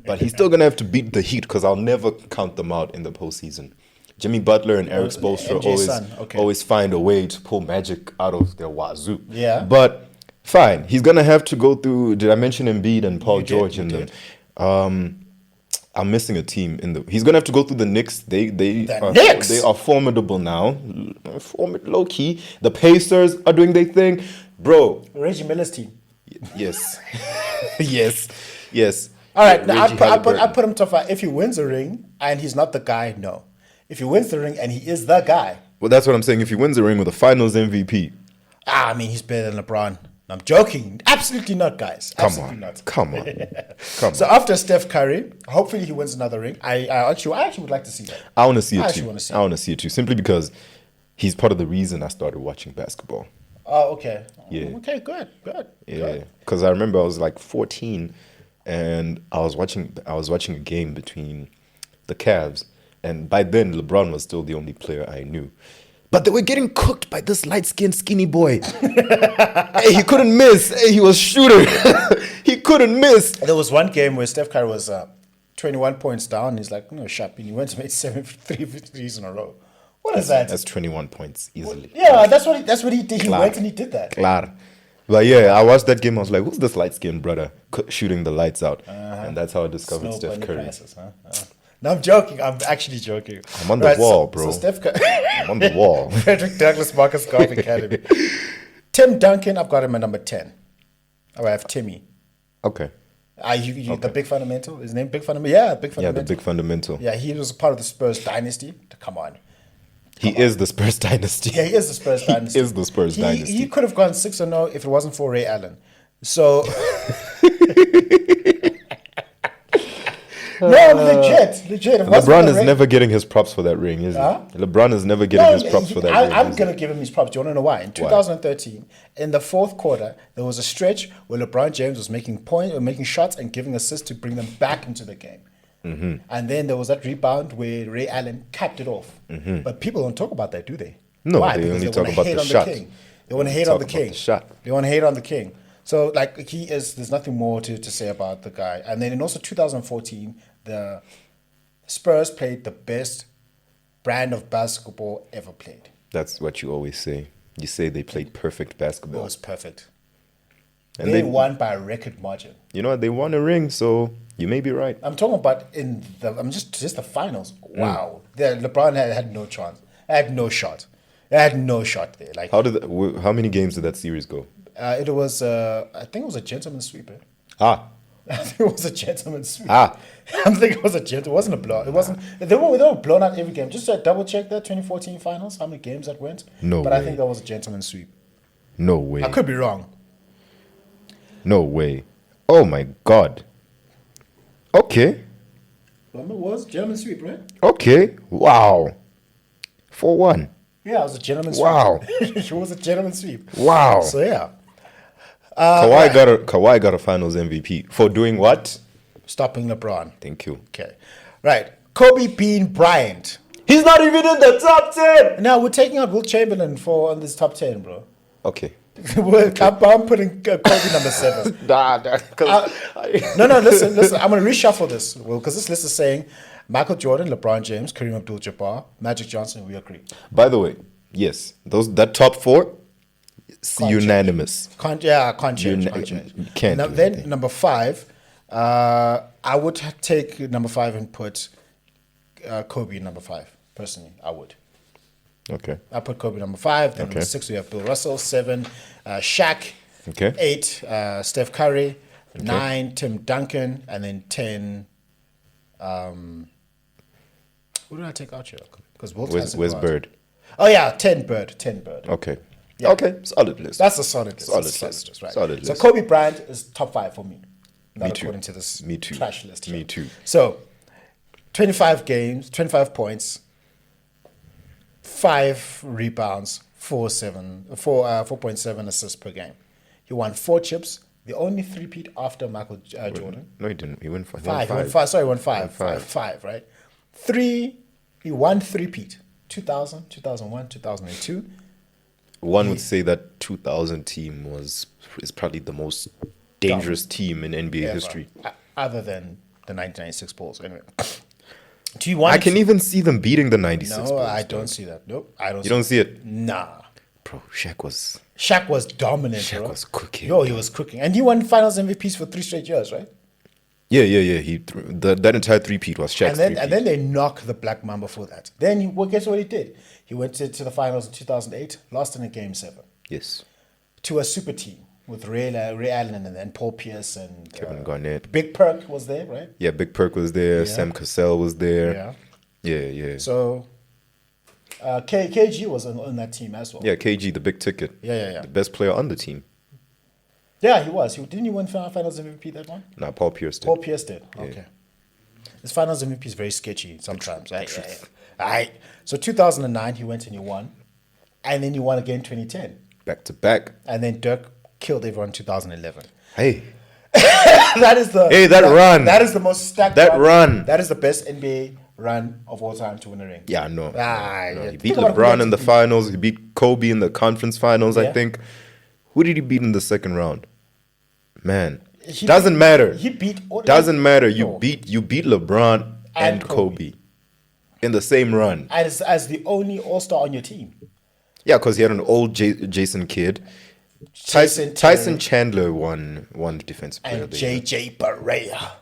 Speaker 3: But he's still going to have to beat the Heat because I'll never count them out in the postseason. Jimmy Butler and Eric Spoelstra
Speaker 2: MJ's son. Okay.
Speaker 3: always find a way to pull magic out of their wazoo.
Speaker 2: Yeah.
Speaker 3: But fine, he's gonna have to go through. Did I mention Embiid and Paul George in them? I'm missing a team in the. He's gonna have to go through the Knicks. They are formidable now, low key. The Pacers are doing their thing, bro.
Speaker 2: Reggie Miller's team.
Speaker 3: Yes, yes.
Speaker 2: All right, now I put him top 5. If he wins a ring and he's not the guy, no. If he wins the ring and he is the guy,
Speaker 3: well, that's what I'm saying. If he wins the ring with a Finals MVP,
Speaker 2: I mean, he's better than LeBron. I'm joking. Absolutely not, guys. Absolutely not.
Speaker 3: Come on.
Speaker 2: So after Steph Curry, hopefully he wins another ring. I actually would like to see that.
Speaker 3: I want to see it too.
Speaker 2: I
Speaker 3: want to see it too, simply because he's part of the reason I started watching basketball.
Speaker 2: Oh, okay.
Speaker 3: Yeah.
Speaker 2: Okay, good.
Speaker 3: Yeah, because I remember I was like 14, and I was watching a game between the Cavs, and by then LeBron was still the only player I knew. But they were getting cooked by this light-skinned, skinny boy. Hey, he couldn't miss. Hey, he was shooting. He couldn't miss.
Speaker 2: There was one game where Steph Curry was 21 points down. He's like, no, sharp. And he went to make 73 threes in a row. What is that?
Speaker 3: That's 21 points easily.
Speaker 2: Yeah, that's what he did. He went and he did that.
Speaker 3: Claro. But yeah, I watched that game. I was like, who's this light-skinned brother shooting the lights out? And that's how I discovered Steph Curry.
Speaker 2: Prices, huh? No, I'm joking. I'm actually joking.
Speaker 3: I'm on the wall, bro.
Speaker 2: So Steph Curry.
Speaker 3: I'm on the wall.
Speaker 2: Frederick Douglass Marcus Golf Academy. Tim Duncan, I've got him at number 10. Oh, I have Timmy.
Speaker 3: Okay.
Speaker 2: The Big Fundamental? His name Big Fundamental? Yeah, Big Fundamental.
Speaker 3: Yeah, the Big Fundamental.
Speaker 2: Yeah, he was part of the Spurs dynasty. Come on.
Speaker 3: He is the Spurs dynasty.
Speaker 2: Yeah, he is the Spurs dynasty.
Speaker 3: He is the Spurs dynasty.
Speaker 2: He could have gone 6-0 if it wasn't for Ray Allen. So... No, legit.
Speaker 3: LeBron is never getting his props for that ring, is he? LeBron is never getting his props for that ring.
Speaker 2: I'm going to give him his props. Do you want to know why? In 2013, in the fourth quarter, there was a stretch where LeBron James was making shots and giving assists to bring them back into the game. Mm-hmm. And then there was that rebound where Ray Allen capped it off. Mm-hmm. But people don't talk about that, do they?
Speaker 3: No,
Speaker 2: why?
Speaker 3: They only talk about the shot.
Speaker 2: They want to hate on the king. They want to hate on the king. So, like, there's nothing more to say about the guy. And then in also 2014, the Spurs played the best brand of basketball ever played.
Speaker 3: That's what you always say. You say they played perfect basketball.
Speaker 2: It was perfect.
Speaker 3: And
Speaker 2: they won by a record margin. You
Speaker 3: know what? They won a ring, so you may be right.
Speaker 2: I'm talking about just the finals. Wow. LeBron had no chance. Had no shot. Had no shot there. Like,
Speaker 3: how many games did that series go?
Speaker 2: It was, I think it was a gentleman's sweep.
Speaker 3: I
Speaker 2: think it was a gentleman's sweep. I think it was a gentleman. It wasn't a blowout. It wasn't. They were blown out every game. Just to double check that 2014 finals, how many games that went.
Speaker 3: No
Speaker 2: But
Speaker 3: way.
Speaker 2: I think that was a gentleman's sweep.
Speaker 3: No way.
Speaker 2: I could be wrong.
Speaker 3: No way. Oh my God. Okay.
Speaker 2: It was gentleman's sweep, right?
Speaker 3: Okay. Wow. 4-1.
Speaker 2: Yeah, it was a gentleman's
Speaker 3: wow.
Speaker 2: sweep. It was a gentleman's sweep.
Speaker 3: Wow.
Speaker 2: So yeah.
Speaker 3: Kawhi got a Finals MVP for doing what?
Speaker 2: Stopping LeBron.
Speaker 3: Thank you.
Speaker 2: Okay. Right. Kobe Bean Bryant.
Speaker 3: He's not even in the top 10.
Speaker 2: Now we're taking out Will Chamberlain on this top 10, bro.
Speaker 3: Okay.
Speaker 2: I'm putting Kobe number 7.
Speaker 3: No,
Speaker 2: listen. I'm going to reshuffle this, Will, because this list is saying Michael Jordan, LeBron James, Kareem Abdul-Jabbar, Magic Johnson. We agree.
Speaker 3: By the way, yes, that top 4, unanimous.
Speaker 2: Can't change. Then number 5, I would take number 5 and put Kobe number 5. Personally, I would.
Speaker 3: Okay.
Speaker 2: I put Kobe number 5. Then number 6 we have Bill Russell. 7, Shaq.
Speaker 3: Okay.
Speaker 2: 8, Steph Curry. 9, Tim Duncan, and then 10. Who did I take out here? Because
Speaker 3: where's Bird?
Speaker 2: Oh yeah, 10 Bird.
Speaker 3: Okay.
Speaker 2: Yeah.
Speaker 3: Okay. Solid list.
Speaker 2: That's a solid list.
Speaker 3: Solid
Speaker 2: list, right?
Speaker 3: Solid list.
Speaker 2: So Kobe Bryant is top 5 for me.
Speaker 3: Me too.
Speaker 2: According to this
Speaker 3: Me too.
Speaker 2: trash list here.
Speaker 3: Me too.
Speaker 2: So 25 games, 25 points, 5 rebounds, 4.7 assists per game. He won 4 chips. The only three-peat after Michael Jordan.
Speaker 3: No, he didn't. He won 5.
Speaker 2: He won 5. Sorry, he won 5. 5, right? 3, he won three-peat. 2000, 2001, 2002.
Speaker 3: One would say that 2000 team is probably the most dangerous team in NBA history.
Speaker 2: Other than the 1996 Bulls, anyway. Do you want?
Speaker 3: I can even see them beating the 96.
Speaker 2: No, I don't see that. Nope, I don't.
Speaker 3: You don't see it?
Speaker 2: Nah.
Speaker 3: Bro, Shaq was
Speaker 2: dominant.
Speaker 3: Shaq
Speaker 2: bro.
Speaker 3: was cooking.
Speaker 2: Yo, he was cooking, and he won Finals MVPs for 3 straight years, right?
Speaker 3: Yeah. That entire three-peat was Shaq's three-peat.
Speaker 2: And then they knocked the Black Mamba for that. Then guess what he did? He went to the finals in 2008, lost in a game 7
Speaker 3: Yes.
Speaker 2: to a super team with Ray Allen and then Paul Pierce and
Speaker 3: Kevin Garnett.
Speaker 2: Big Perk was there, right?
Speaker 3: Yeah, Big Perk was there.
Speaker 2: Yeah.
Speaker 3: Sam Cassell was there.
Speaker 2: Yeah.
Speaker 3: Yeah.
Speaker 2: So KG was on that team as well.
Speaker 3: Yeah, KG, the big ticket.
Speaker 2: Yeah.
Speaker 3: The best player on the team.
Speaker 2: Yeah, he was. Didn't he win Finals MVP that one?
Speaker 3: Nah, Paul Pierce did.
Speaker 2: Paul Pierce did. Okay. This Finals MVP is very sketchy sometimes. Right. So 2009, he went and he won. And then he won again 2010.
Speaker 3: Back to back.
Speaker 2: And then Dirk killed everyone in 2011.
Speaker 3: Hey.
Speaker 2: That run. That is the most stacked
Speaker 3: run.
Speaker 2: That is the best NBA run of all time to win a ring.
Speaker 3: Yeah, I know.
Speaker 2: Yeah.
Speaker 3: He beat LeBron in the finals. He beat Kobe in the conference finals, I think. Who did he beat in the second round? Man. Doesn't matter.
Speaker 2: He beat...
Speaker 3: Doesn't matter. You beat LeBron and Kobe in the same run.
Speaker 2: As the only all-star on your team.
Speaker 3: Yeah, because he had an old Jason Kidd. Tyson Chandler won defensive player
Speaker 2: and JJ Barea.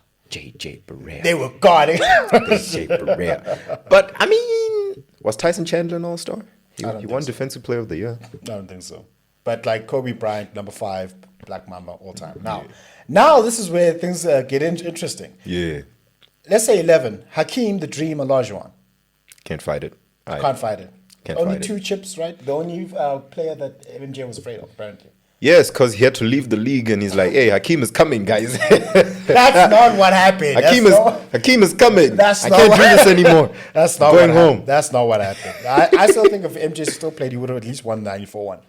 Speaker 3: They
Speaker 2: were guarding.
Speaker 3: JJ Barea. But, I mean, was Tyson Chandler an all-star? He won defensive player of the year.
Speaker 2: I don't think so. But like Kobe Bryant, number 5, Black Mamba, all time. Now this is where things get interesting.
Speaker 3: Yeah.
Speaker 2: Let's say 11. Hakeem, the Dream, Olajuwon.
Speaker 3: Can't fight it.
Speaker 2: Can't fight it.
Speaker 3: Can't
Speaker 2: only
Speaker 3: fight
Speaker 2: 2 chips, right? The only player that MJ was afraid of, apparently.
Speaker 3: Yes, because he had to leave the league, and he's like, "Hey, Hakeem is coming, guys."
Speaker 2: That's not what happened.
Speaker 3: Hakeem is coming. I can't do
Speaker 2: what
Speaker 3: this anymore.
Speaker 2: That's not
Speaker 3: going
Speaker 2: what
Speaker 3: home.
Speaker 2: Happened. That's not what happened. I still think if MJ still played, he would have at least won 94-1.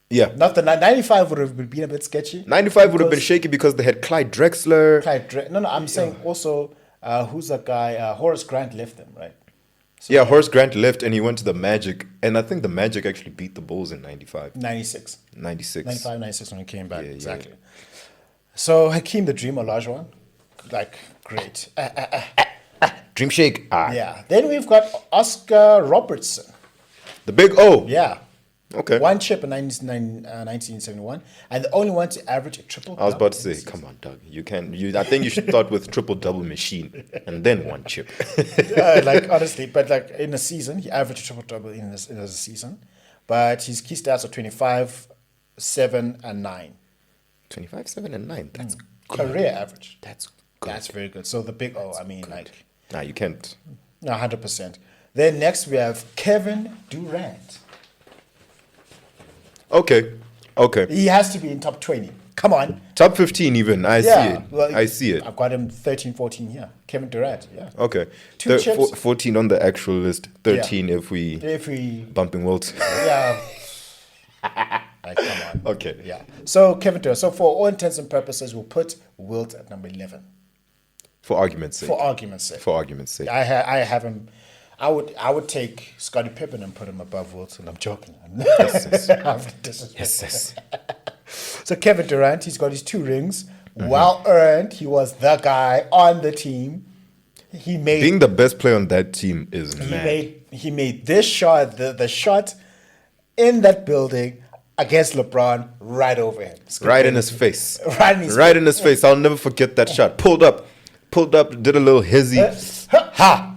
Speaker 3: Yeah.
Speaker 2: Not the 95 would have been a bit sketchy.
Speaker 3: 95 would have been shaky because they had Clyde Drexler.
Speaker 2: No, I'm saying also, who's that guy? Horace Grant left them, right? So
Speaker 3: yeah, Horace Grant left and he went to the Magic. And I think the Magic actually beat the Bulls in 95.
Speaker 2: 96.
Speaker 3: 96.
Speaker 2: 95, 96 when he came back.
Speaker 3: Yeah,
Speaker 2: exactly. So Hakeem the Dream Olajuwon, like, great.
Speaker 3: Dream Shake.
Speaker 2: Yeah. Then we've got Oscar Robertson.
Speaker 3: The big O.
Speaker 2: Yeah.
Speaker 3: Okay.
Speaker 2: 1 chip in 1971, and the only one to average a triple.
Speaker 3: I was about to say, come on, Doug. I think you should start with triple double machine and then 1 chip.
Speaker 2: Honestly, but like in a season, he averaged a triple double in a season, but his key stats are 25, 7, and 9.
Speaker 3: 25, 7, and 9. That's
Speaker 2: career average.
Speaker 3: That's good.
Speaker 2: That's very good. So the big O,
Speaker 3: Nah, you can't.
Speaker 2: No, 100%. Then next we have Kevin Durant.
Speaker 3: Okay.
Speaker 2: He has to be in top 20. Come on.
Speaker 3: Top 15 even. I see it.
Speaker 2: Well,
Speaker 3: I see it.
Speaker 2: I've got him 13, 14 here. Kevin Durant, yeah.
Speaker 3: Okay.
Speaker 2: 2 chips.
Speaker 3: 14 on the actual list. 13 if we bumping Wilt.
Speaker 2: Yeah. Like, come on.
Speaker 3: Okay.
Speaker 2: Yeah. So Kevin Durant. So for all intents and purposes, we'll put Wilt at number 11.
Speaker 3: For argument's sake.
Speaker 2: For argument's sake. I have him. I would take Scottie Pippen and put him above Wilson. I'm joking.
Speaker 3: Yes.
Speaker 2: So Kevin Durant, he's got his 2 rings. Mm-hmm. Well earned. He was the guy on the team.
Speaker 3: Being the best player on that team is mad.
Speaker 2: He made this shot, the shot in that building against LeBron right over him.
Speaker 3: Right in his face.
Speaker 2: Right in his face.
Speaker 3: I'll never forget that shot. Pulled up, did a little hezzy.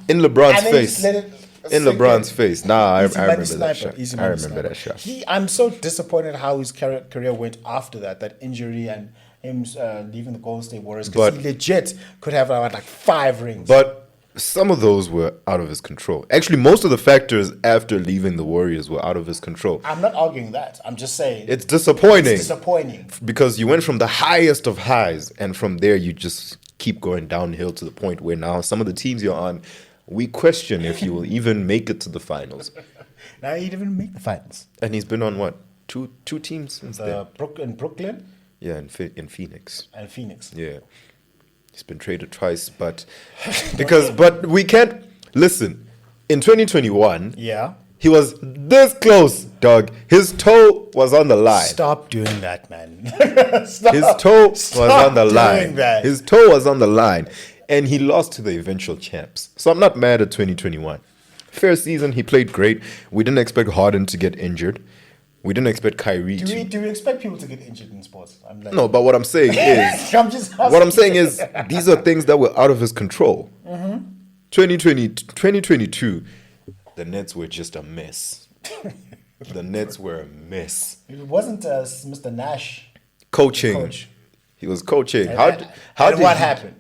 Speaker 3: In LeBron's face. In LeBron's face. Nah, I remember that shot. I remember that shot.
Speaker 2: I'm so disappointed how his career went after that injury and him leaving the Golden State Warriors, because he legit could have like 5 rings.
Speaker 3: But some of those were out of his control. Actually, most of the factors after leaving the Warriors were out of his control.
Speaker 2: I'm not arguing that. I'm just saying
Speaker 3: it's disappointing.
Speaker 2: It's disappointing
Speaker 3: because you went from the highest of highs, and from there you just keep going downhill to the point where now some of the teams you're on, we question if you will even make it to the finals.
Speaker 2: Now he didn't even make the finals.
Speaker 3: And he's been on what? Two teams since then?
Speaker 2: In Brooklyn?
Speaker 3: Yeah, in Phoenix.
Speaker 2: And Phoenix.
Speaker 3: Yeah. He's been traded twice, but we can't listen. In 2021,
Speaker 2: yeah,
Speaker 3: he was this close, dog. His toe was on the line.
Speaker 2: Stop doing that, man.
Speaker 3: His toe was on the line.
Speaker 2: That.
Speaker 3: His toe was on the line. and he lost to the eventual champs. So I'm not mad at 2021. Fair season. He played great. We didn't expect Harden to get injured. We didn't expect Kyrie to.
Speaker 2: Do we expect people to get injured in sports? I'm like,
Speaker 3: No, but what I'm saying is, what I'm saying is, these are things that were out of his control. 2022, the Nets were just a mess. The Nets were a mess.
Speaker 2: It wasn't Mr. Nash
Speaker 3: Coaching.
Speaker 2: coach.
Speaker 3: He was coaching.
Speaker 2: And
Speaker 3: What
Speaker 2: happened?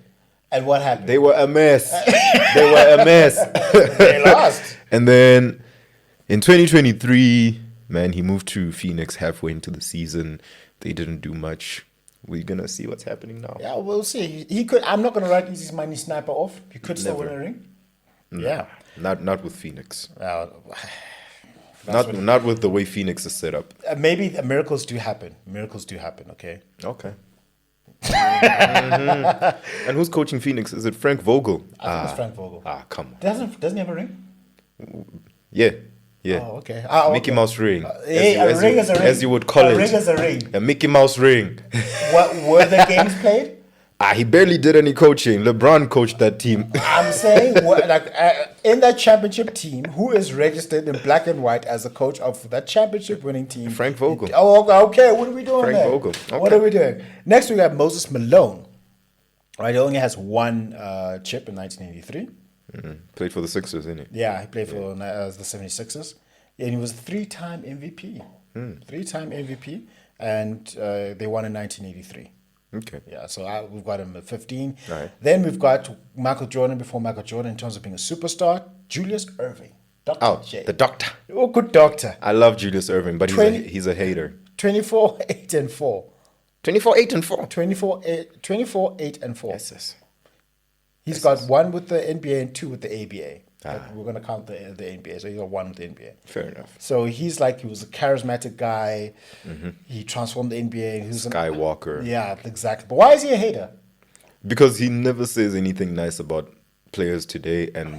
Speaker 2: And what happened?
Speaker 3: They were a mess. They were a mess.
Speaker 2: They lost.
Speaker 3: And then in 2023, man, he moved to Phoenix halfway into the season. They didn't do much. We're gonna see what's happening now.
Speaker 2: Yeah, we'll see. He could. I'm not gonna write Easy Money Sniper off. He could still win a ring.
Speaker 3: No,
Speaker 2: Yeah.
Speaker 3: Not with Phoenix.
Speaker 2: That's
Speaker 3: Not with the way Phoenix is set up.
Speaker 2: Maybe miracles do happen. Miracles do happen. Okay.
Speaker 3: Okay. And who's coaching Phoenix? Is it Frank Vogel?
Speaker 2: I think it's Frank Vogel.
Speaker 3: Come on.
Speaker 2: Doesn't he have a ring?
Speaker 3: Yeah.
Speaker 2: Oh, okay.
Speaker 3: Mickey
Speaker 2: Okay.
Speaker 3: Mouse ring.
Speaker 2: A ring is a ring.
Speaker 3: As you would call
Speaker 2: a
Speaker 3: it.
Speaker 2: A ring is a ring.
Speaker 3: A Mickey Mouse ring.
Speaker 2: What were the games played?
Speaker 3: He barely did any coaching. LeBron coached that team.
Speaker 2: I'm saying, in that championship team, who is registered in black and white as the coach of that championship winning team?
Speaker 3: Frank Vogel.
Speaker 2: Okay. What are we doing
Speaker 3: Frank
Speaker 2: there?
Speaker 3: Vogel.
Speaker 2: What
Speaker 3: Okay.
Speaker 2: are we doing? Next, we have Moses Malone. Right, he only has one chip in 1983.
Speaker 3: Played for the Sixers, didn't he?
Speaker 2: Yeah, he played for the 76ers. And he was a three-time MVP. Three-time MVP. And they won in 1983.
Speaker 3: Okay.
Speaker 2: Yeah, so we've got him at 15.
Speaker 3: Right.
Speaker 2: Then we've got Michael Jordan before Michael Jordan in terms of being a superstar. Julius Erving. Dr. J.
Speaker 3: The doctor.
Speaker 2: Oh, good doctor.
Speaker 3: I love Julius Erving, but
Speaker 2: 20
Speaker 3: he's a hater.
Speaker 2: 24, 8, and 4.
Speaker 3: 24, 8, and 4.
Speaker 2: 24, 8, and 4.
Speaker 3: Yes.
Speaker 2: He's got one with the NBA and two with the ABA. But we're going to count the NBA. So he's got one with the NBA.
Speaker 3: Fair enough.
Speaker 2: So he was a charismatic guy. He transformed the NBA. He was
Speaker 3: Skywalker.
Speaker 2: Yeah, exactly. But why is he a hater?
Speaker 3: Because he never says anything nice about players today, and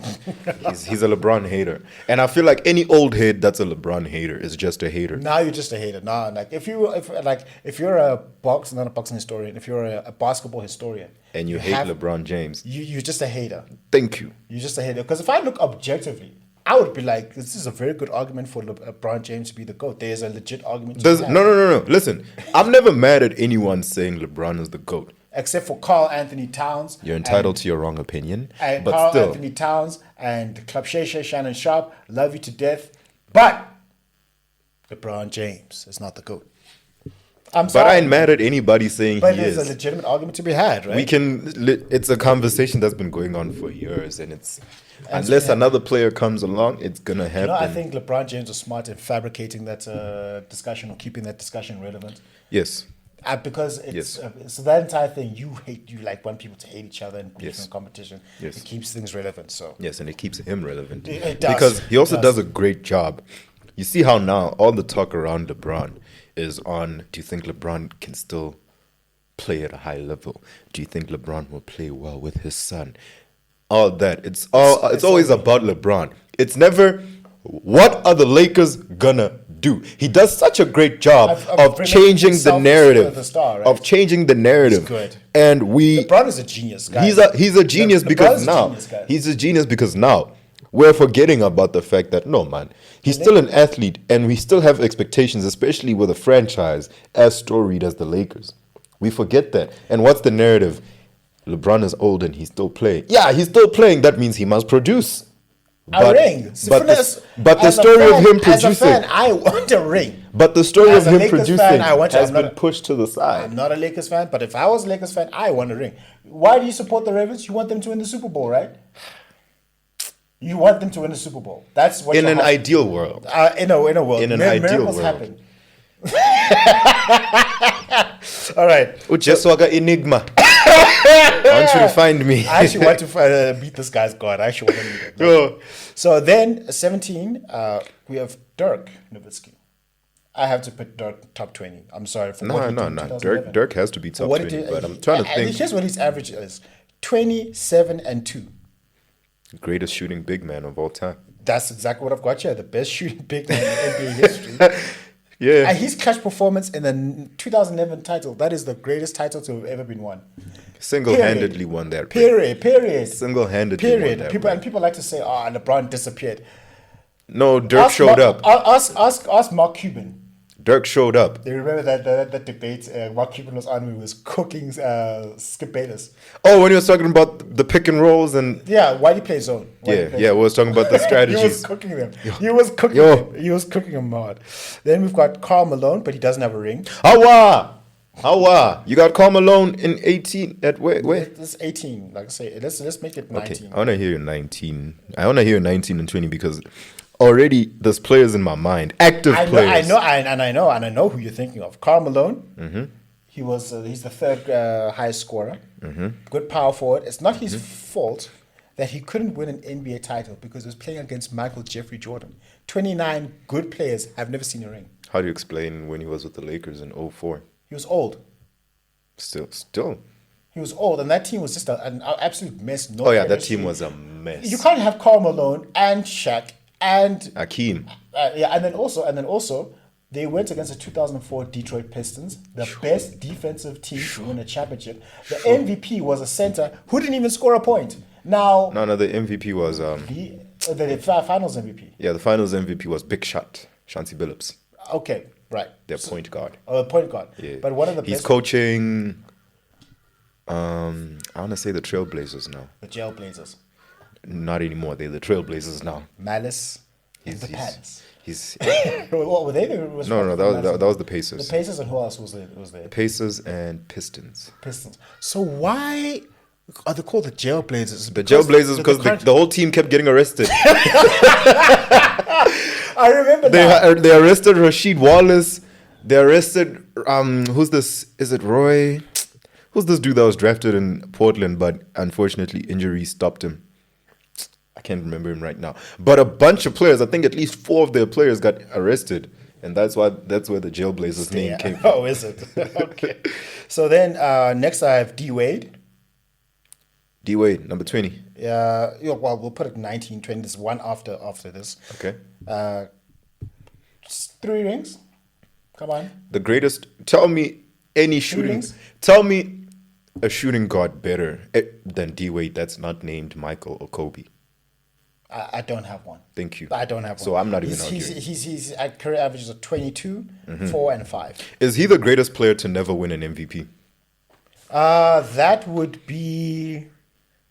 Speaker 3: he's a LeBron hater. And I feel like any old head that's a LeBron hater is just a hater.
Speaker 2: Now you're just a hater. Now, like if you're a not a boxing historian, if you're a basketball historian,
Speaker 3: And you hate LeBron James.
Speaker 2: you're just a hater.
Speaker 3: Thank you.
Speaker 2: You're just a hater. Because if I look objectively, I would be like, this is a very good argument for LeBron James to be the GOAT. There's a legit argument.
Speaker 3: No. Listen, I'm never mad at anyone saying LeBron is the GOAT.
Speaker 2: Except for Carl Anthony Towns.
Speaker 3: You're entitled to your wrong opinion.
Speaker 2: And
Speaker 3: but
Speaker 2: Carl
Speaker 3: still,
Speaker 2: Anthony Towns and Club Shay Shannon Sharp, love you to death. But LeBron James is not the GOAT.
Speaker 3: but I ain't mad at anybody saying
Speaker 2: But
Speaker 3: he
Speaker 2: there's
Speaker 3: is.
Speaker 2: a legitimate argument to be had, right?
Speaker 3: It's a conversation that's been going on for years, and unless another player comes along, it's gonna happen.
Speaker 2: I think LeBron James was smart in fabricating that discussion or keeping that discussion relevant.
Speaker 3: Yes.
Speaker 2: Because it's so that entire thing you want people to hate each other and beef and competition.
Speaker 3: Yes.
Speaker 2: It keeps things relevant. So
Speaker 3: Yes, and it keeps him relevant.
Speaker 2: It does.
Speaker 3: Because he also
Speaker 2: It does.
Speaker 3: does a great job. You see how now all the talk around LeBron is on, do you think LeBron can still play at a high level? Do you think LeBron will play well with his son? All that. It's always about LeBron. It's never, what are the Lakers gonna do? He does such a great job of changing the narrative. Of changing the narrative.
Speaker 2: He's good.
Speaker 3: And
Speaker 2: LeBron is a genius guy.
Speaker 3: He's a genius because
Speaker 2: LeBron's
Speaker 3: he's a genius because now we're forgetting about the fact that no, man, he's still an athlete, and we still have expectations, especially with a franchise as storied as the Lakers. We forget that. And what's the narrative? LeBron is old and he's still playing. Yeah, he's still playing. That means he must produce.
Speaker 2: A ring.
Speaker 3: But the story of him producing.
Speaker 2: As a fan, I want a ring.
Speaker 3: But the story
Speaker 2: As
Speaker 3: of
Speaker 2: a
Speaker 3: him
Speaker 2: Lakers
Speaker 3: producing
Speaker 2: fan, I want to-
Speaker 3: has
Speaker 2: I'm not
Speaker 3: been
Speaker 2: a-
Speaker 3: pushed to the side.
Speaker 2: I'm not a Lakers fan, but if I was a Lakers fan, I want a ring. Why do you support the Ravens? You want them to win the Super Bowl, right? You want them to win the Super Bowl. That's what.
Speaker 3: In
Speaker 2: your
Speaker 3: an
Speaker 2: heart-
Speaker 3: ideal world.
Speaker 2: in a world.
Speaker 3: In an ideal
Speaker 2: miracles
Speaker 3: world.
Speaker 2: happen. All right.
Speaker 3: Ujeswaga enigma. I want you to find me.
Speaker 2: I actually want to beat this guy's god. I actually want to meet him.
Speaker 3: Oh.
Speaker 2: So then, 17, we have Dirk Nowitzki. I have to put Dirk top 20. I'm sorry for what he did in
Speaker 3: No.
Speaker 2: 2011.
Speaker 3: Dirk has to be top
Speaker 2: What
Speaker 3: 20,
Speaker 2: did he-
Speaker 3: but I'm trying to
Speaker 2: and
Speaker 3: think.
Speaker 2: Here's what his average is: 27-2.
Speaker 3: Greatest shooting big man of all time.
Speaker 2: That's exactly what I've got here. The best shooting big man in NBA history.
Speaker 3: Yeah.
Speaker 2: And his clutch performance in the 2011 title, that is the greatest title to have ever been won.
Speaker 3: Single-handedly won that.
Speaker 2: Period.
Speaker 3: Single-handedly won that.
Speaker 2: People like to say, "Oh, LeBron disappeared."
Speaker 3: No, Dirk showed up.
Speaker 2: Ask Mark Cuban.
Speaker 3: Dirk showed up.
Speaker 2: Do you remember that debate Mark Cuban was on when he was cooking Skip Bayless?
Speaker 3: Oh, when he was talking about the pick and rolls and
Speaker 2: Yeah, why do you play zone?
Speaker 3: we was talking about the strategies.
Speaker 2: He was cooking them. He was cooking them. He was cooking them hard. Then we've got Karl Malone, but he doesn't have a ring.
Speaker 3: How you got Karl Malone in 18 at where?
Speaker 2: It's 18. Like I say, let's make it 19.
Speaker 3: Okay, I want to hear 19. I want to hear 19 and 20 because already there's players in my mind, active players.
Speaker 2: I know who you're thinking of. Karl Malone. Mm-hmm. He's the third highest scorer. Mm-hmm. Good power forward. It's not his fault that he couldn't win an NBA title because he was playing against Michael Jeffrey Jordan. 29 good players have never seen a ring.
Speaker 3: How do you explain when he was with the Lakers in 04?
Speaker 2: He was old.
Speaker 3: Still.
Speaker 2: He was old, and that team was just an absolute mess.
Speaker 3: That team was a mess.
Speaker 2: You can't have Karl Malone and Shaq and
Speaker 3: Akeem.
Speaker 2: and then also they went against the 2004 Detroit Pistons, the best defensive team to win a championship. The MVP was a center who didn't even score a point. Now,
Speaker 3: No, the MVP was
Speaker 2: the finals MVP.
Speaker 3: the finals MVP was Big Shot, Shanti Billups,
Speaker 2: Okay, right.
Speaker 3: their point guard.
Speaker 2: Point guard.
Speaker 3: Yeah.
Speaker 2: But one of the
Speaker 3: He's
Speaker 2: best.
Speaker 3: coaching. I want to say the Trailblazers now.
Speaker 2: The Jailblazers.
Speaker 3: Not anymore. They're the Trailblazers now.
Speaker 2: Malice. And the Palace.
Speaker 3: He's
Speaker 2: What were they?
Speaker 3: no. That was the Pacers.
Speaker 2: The Pacers, and who else was there?
Speaker 3: Pacers and Pistons.
Speaker 2: Pistons. So why are they called the Jailblazers?
Speaker 3: The Jailblazers because the whole team kept getting arrested.
Speaker 2: I remember that.
Speaker 3: They arrested Rasheed Wallace. They arrested who's this? Is it Roy? Who's this dude that was drafted in Portland, but unfortunately injury stopped him? I can't remember him right now. But a bunch of players, I think at least 4 of their players got arrested. And that's where the Jailblazers name came from.
Speaker 2: Oh, is it? Okay. So then next I have D Wade.
Speaker 3: D Wade, number 20.
Speaker 2: Well, we'll put it 19, 20. This is one after this.
Speaker 3: Okay.
Speaker 2: 3 rings. Come on.
Speaker 3: The greatest. Tell me any shooting.
Speaker 2: Rings?
Speaker 3: Tell me a shooting guard better than D Wade that's not named Michael or Kobe.
Speaker 2: I don't have one.
Speaker 3: Thank you.
Speaker 2: I don't have one.
Speaker 3: So I'm not even arguing.
Speaker 2: He's at career averages of 22, 4, and 5.
Speaker 3: Is he the greatest player to never win an MVP?
Speaker 2: That would be.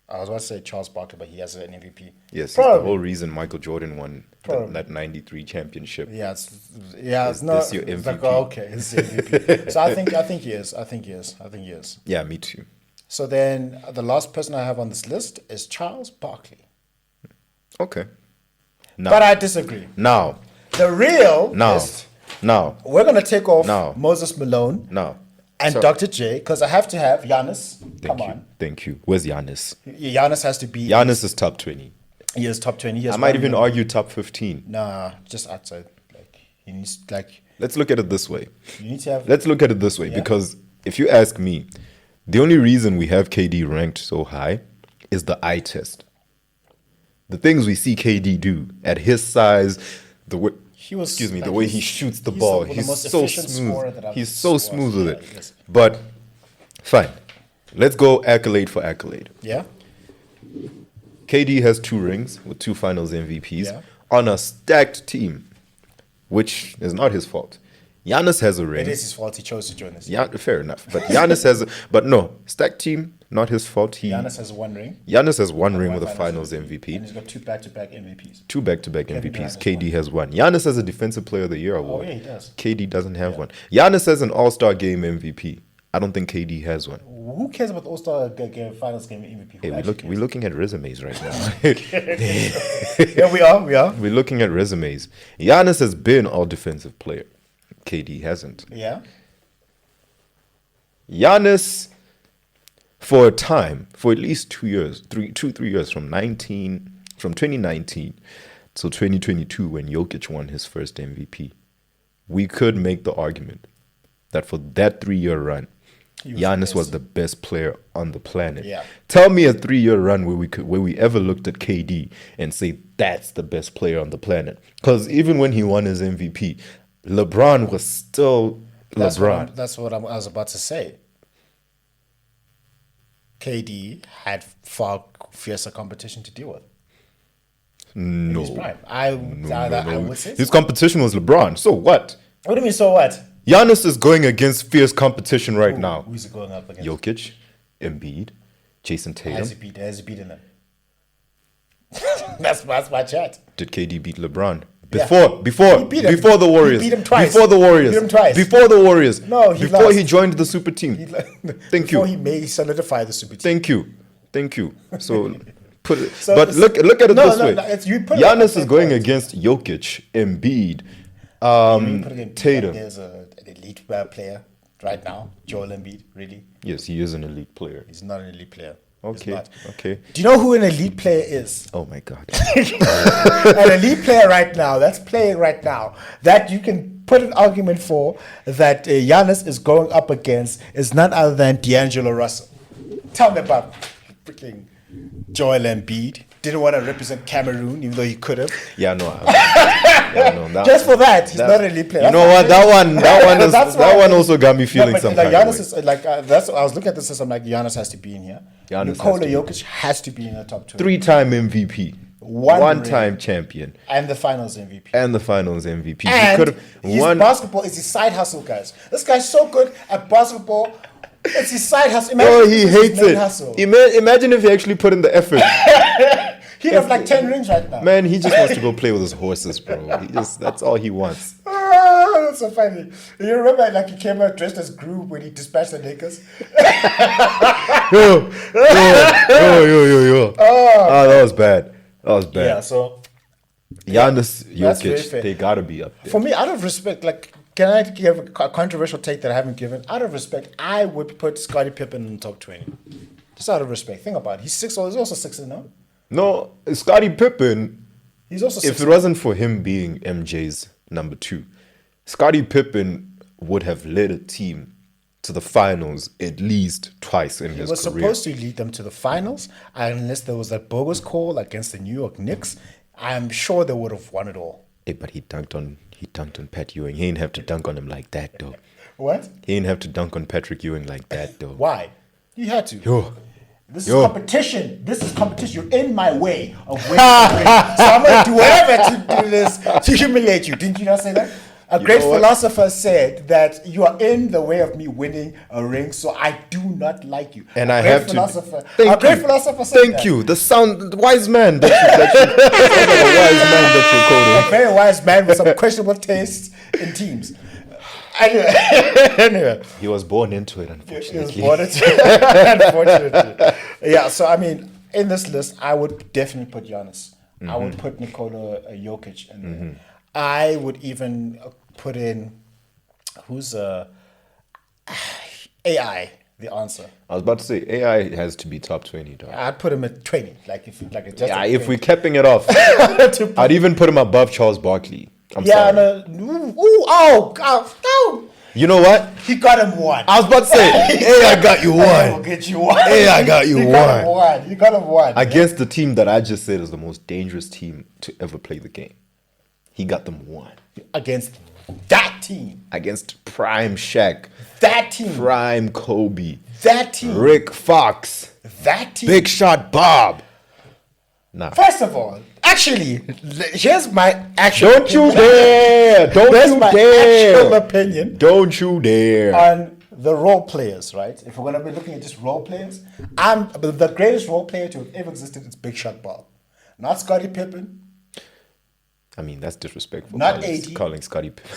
Speaker 2: I was about to say Charles Barkley, but he has an MVP.
Speaker 3: Yes,
Speaker 2: Probably.
Speaker 3: it's the whole reason Michael Jordan won that 93 championship.
Speaker 2: It's
Speaker 3: Is
Speaker 2: not.
Speaker 3: this your
Speaker 2: it's
Speaker 3: MVP?
Speaker 2: like, oh, okay, it's the MVP. So I think he is. I think he is.
Speaker 3: Yeah, me too.
Speaker 2: So then the last person I have on this list is Charles Barkley.
Speaker 3: Okay.
Speaker 2: But I disagree.
Speaker 3: Now.
Speaker 2: The real list.
Speaker 3: Now.
Speaker 2: We're gonna take off Moses Malone.
Speaker 3: Now.
Speaker 2: And Dr. J, because I have to have Giannis.
Speaker 3: Thank you. Where's Giannis?
Speaker 2: Giannis has to be.
Speaker 3: Giannis is top 20.
Speaker 2: He is top 20.
Speaker 3: I might even argue top 15.
Speaker 2: Nah, just outside. Like he needs
Speaker 3: Let's look at it this way.
Speaker 2: You need to have.
Speaker 3: Let's look at it this way because if you ask me, the only reason we have KD ranked so high is the eye test. The things we see KD do at his size, the way the way he shoots the ball, he's so smooth. He's so smooth with it. Yes. But fine, let's go accolade for accolade.
Speaker 2: Yeah.
Speaker 3: KD has 2 rings with 2 Finals MVPs on a stacked team, which is not his fault. Giannis has a ring.
Speaker 2: It is his fault. He chose to join this.
Speaker 3: Yeah, fair enough. But Giannis has, but no, stacked team, not his fault.
Speaker 2: Giannis has 1 ring.
Speaker 3: Giannis has 1 ring with a Finals MVP.
Speaker 2: And he's got 2 back-to-back MVPs.
Speaker 3: 2 back-to-back MVPs. KD has 1. Giannis has a Defensive Player of the Year award.
Speaker 2: Oh yeah, he does.
Speaker 3: KD doesn't have one. Giannis has an All-Star Game MVP. I don't think KD has one.
Speaker 2: Who cares about the All-Star Finals Game MVP?
Speaker 3: Hey, we're looking at resumes right now.
Speaker 2: Yeah, we are.
Speaker 3: We're looking at resumes. Giannis has been All Defensive Player. KD hasn't.
Speaker 2: Yeah.
Speaker 3: Giannis, for a time, for at least 2 years, 3 years, from 2019 till 2022, when Jokic won his first MVP, we could make the argument that for that 3-year run, Giannis was the best player on the planet.
Speaker 2: Yeah.
Speaker 3: Tell me a 3-year run where we ever looked at KD and say that's the best player on the planet. Because even when he won his MVP, LeBron was still LeBron.
Speaker 2: That's what I was about to say. KD had far fiercer competition to deal with. In his prime. I would say
Speaker 3: His competition was LeBron. So what?
Speaker 2: What do you mean, so what?
Speaker 3: Giannis is going against fierce competition right now.
Speaker 2: Who's he going up against?
Speaker 3: Jokic, Embiid, Jason Tatum.
Speaker 2: Has he beaten him? That's my chat.
Speaker 3: Did KD beat LeBron?
Speaker 2: Yeah.
Speaker 3: Before
Speaker 2: He beat him.
Speaker 3: the Warriors.
Speaker 2: He beat him twice.
Speaker 3: Before the Warriors.
Speaker 2: He beat him twice.
Speaker 3: Before the Warriors.
Speaker 2: No, he
Speaker 3: before
Speaker 2: lost.
Speaker 3: he joined the super team. Thank
Speaker 2: Before
Speaker 3: you.
Speaker 2: he may solidify the super team.
Speaker 3: Thank you. So put it.
Speaker 2: So
Speaker 3: but look at it this way.
Speaker 2: You put it
Speaker 3: Giannis
Speaker 2: at
Speaker 3: is going
Speaker 2: point.
Speaker 3: against Jokic, Embiid, Tatum.
Speaker 2: There's an elite player right now, Joel Embiid. Really,
Speaker 3: Yes, he is an elite player.
Speaker 2: he's not an elite player. He's
Speaker 3: Okay.
Speaker 2: not.
Speaker 3: Okay.
Speaker 2: Do you know who an elite player is?
Speaker 3: Oh my God.
Speaker 2: An elite player right now, that's playing right now, that you can put an argument for that Giannis is going up against is none other than D'Angelo Russell. Tell me about freaking Joel Embiid. Didn't want to represent Cameroon, even though he could have.
Speaker 3: Yeah, no.
Speaker 2: Just for that, he's not an elite player.
Speaker 3: You know what? That one also got me feeling some
Speaker 2: like
Speaker 3: kind of
Speaker 2: Giannis
Speaker 3: way.
Speaker 2: is like that's. I was looking at this system like Giannis has to be in here.
Speaker 3: Giannis
Speaker 2: Nikola
Speaker 3: has to be.
Speaker 2: Jokic has to be in the top 2.
Speaker 3: 3-time MVP.
Speaker 2: One
Speaker 3: One-time champion.
Speaker 2: And the Finals MVP.
Speaker 3: And the finals MVP. He
Speaker 2: And
Speaker 3: could have
Speaker 2: his
Speaker 3: won.
Speaker 2: basketball is his side hustle, guys. This guy's so good at basketball. It's his side hustle.
Speaker 3: Oh,
Speaker 2: Imagine
Speaker 3: he
Speaker 2: if it's his
Speaker 3: hates
Speaker 2: main
Speaker 3: it.
Speaker 2: hustle.
Speaker 3: Imagine if he actually put in the effort.
Speaker 2: He'd have like 10 rings right now.
Speaker 3: Man, he just wants to go play with his horses, bro. That's all he wants.
Speaker 2: Ah, that's so funny. You remember like he came out dressed as Groove when he dispatched the Lakers?
Speaker 3: Yo. Ah, that was bad.
Speaker 2: Yeah, so
Speaker 3: Giannis,
Speaker 2: that's very
Speaker 3: Jokic,
Speaker 2: fair.
Speaker 3: they gotta be up there.
Speaker 2: for me, out of respect, like, can I give a controversial take that I haven't given? Out of respect, I would put Scottie Pippen in the top 20. Just out of respect. Think about it. He's 6'0". He's also 6'0", no?
Speaker 3: No, Scottie Pippen,
Speaker 2: He's also 6'0".
Speaker 3: if it wasn't for him being MJ's number 2, Scottie Pippen would have led a team to the finals at least twice in
Speaker 2: He
Speaker 3: his
Speaker 2: was
Speaker 3: career.
Speaker 2: supposed to lead them to the finals, unless there was that bogus call against the New York Knicks. I'm sure they would have won it all.
Speaker 3: Hey, but he dunked on Pat Ewing. He didn't have to dunk on him like that, though.
Speaker 2: What?
Speaker 3: He didn't have to dunk on Patrick Ewing like that, though.
Speaker 2: Why? He had to.
Speaker 3: Yo.
Speaker 2: This
Speaker 3: Yo.
Speaker 2: is competition. This is competition. You're in my way of winning. So I'm going to do whatever to do this to humiliate you. Didn't you not say that? A
Speaker 3: You
Speaker 2: great
Speaker 3: know what?
Speaker 2: philosopher said that you are in the way of me winning a ring, so I do not like you.
Speaker 3: And
Speaker 2: A
Speaker 3: I
Speaker 2: great
Speaker 3: have to.
Speaker 2: philosopher- a
Speaker 3: Thank
Speaker 2: great
Speaker 3: you.
Speaker 2: philosopher said
Speaker 3: Thank
Speaker 2: that.
Speaker 3: you. The wise man that you sounds like a wise man that you're
Speaker 2: A
Speaker 3: quoting.
Speaker 2: very wise man with some questionable tastes in teams. Anyway.
Speaker 3: He was born into it,
Speaker 2: He was
Speaker 3: unfortunately.
Speaker 2: born into unfortunately. Yeah, so I mean, in this list, I would definitely put Giannis. I would put Nikola Jokic in there. I would even put in who's AI. The answer.
Speaker 3: I was about to say AI has to be top 20, dog.
Speaker 2: I'd put him at 20. Like if just
Speaker 3: Yeah,
Speaker 2: at
Speaker 3: if we're
Speaker 2: 20.
Speaker 3: capping it off, I'd even put him above Charles Barkley. I'm
Speaker 2: Yeah,
Speaker 3: sorry.
Speaker 2: no, oh, no.
Speaker 3: You know what?
Speaker 2: He got him one.
Speaker 3: I was about to say, AI got you
Speaker 2: I will
Speaker 3: one.
Speaker 2: get you one.
Speaker 3: Hey, I got you
Speaker 2: He got him
Speaker 3: one.
Speaker 2: one. You got him one.
Speaker 3: Against the team that I just said is the most dangerous team to ever play the game. He got them one.
Speaker 2: Against that team.
Speaker 3: Against Prime Shaq,
Speaker 2: That team.
Speaker 3: Prime Kobe,
Speaker 2: That team.
Speaker 3: Rick Fox,
Speaker 2: That team.
Speaker 3: Big Shot Bob. Nah.
Speaker 2: First of all, actually, here's my actual
Speaker 3: Don't you dare! Don't
Speaker 2: Here's
Speaker 3: you
Speaker 2: my
Speaker 3: dare!
Speaker 2: actual opinion
Speaker 3: Don't you dare!
Speaker 2: on the role players, right? If we're going to be looking at just role players, the greatest role player to have ever existed is Big Shot Bob. Not Scottie Pippen.
Speaker 3: I mean, that's disrespectful.
Speaker 2: Not
Speaker 3: calling-
Speaker 2: 80.
Speaker 3: Calling Scottie Pippen.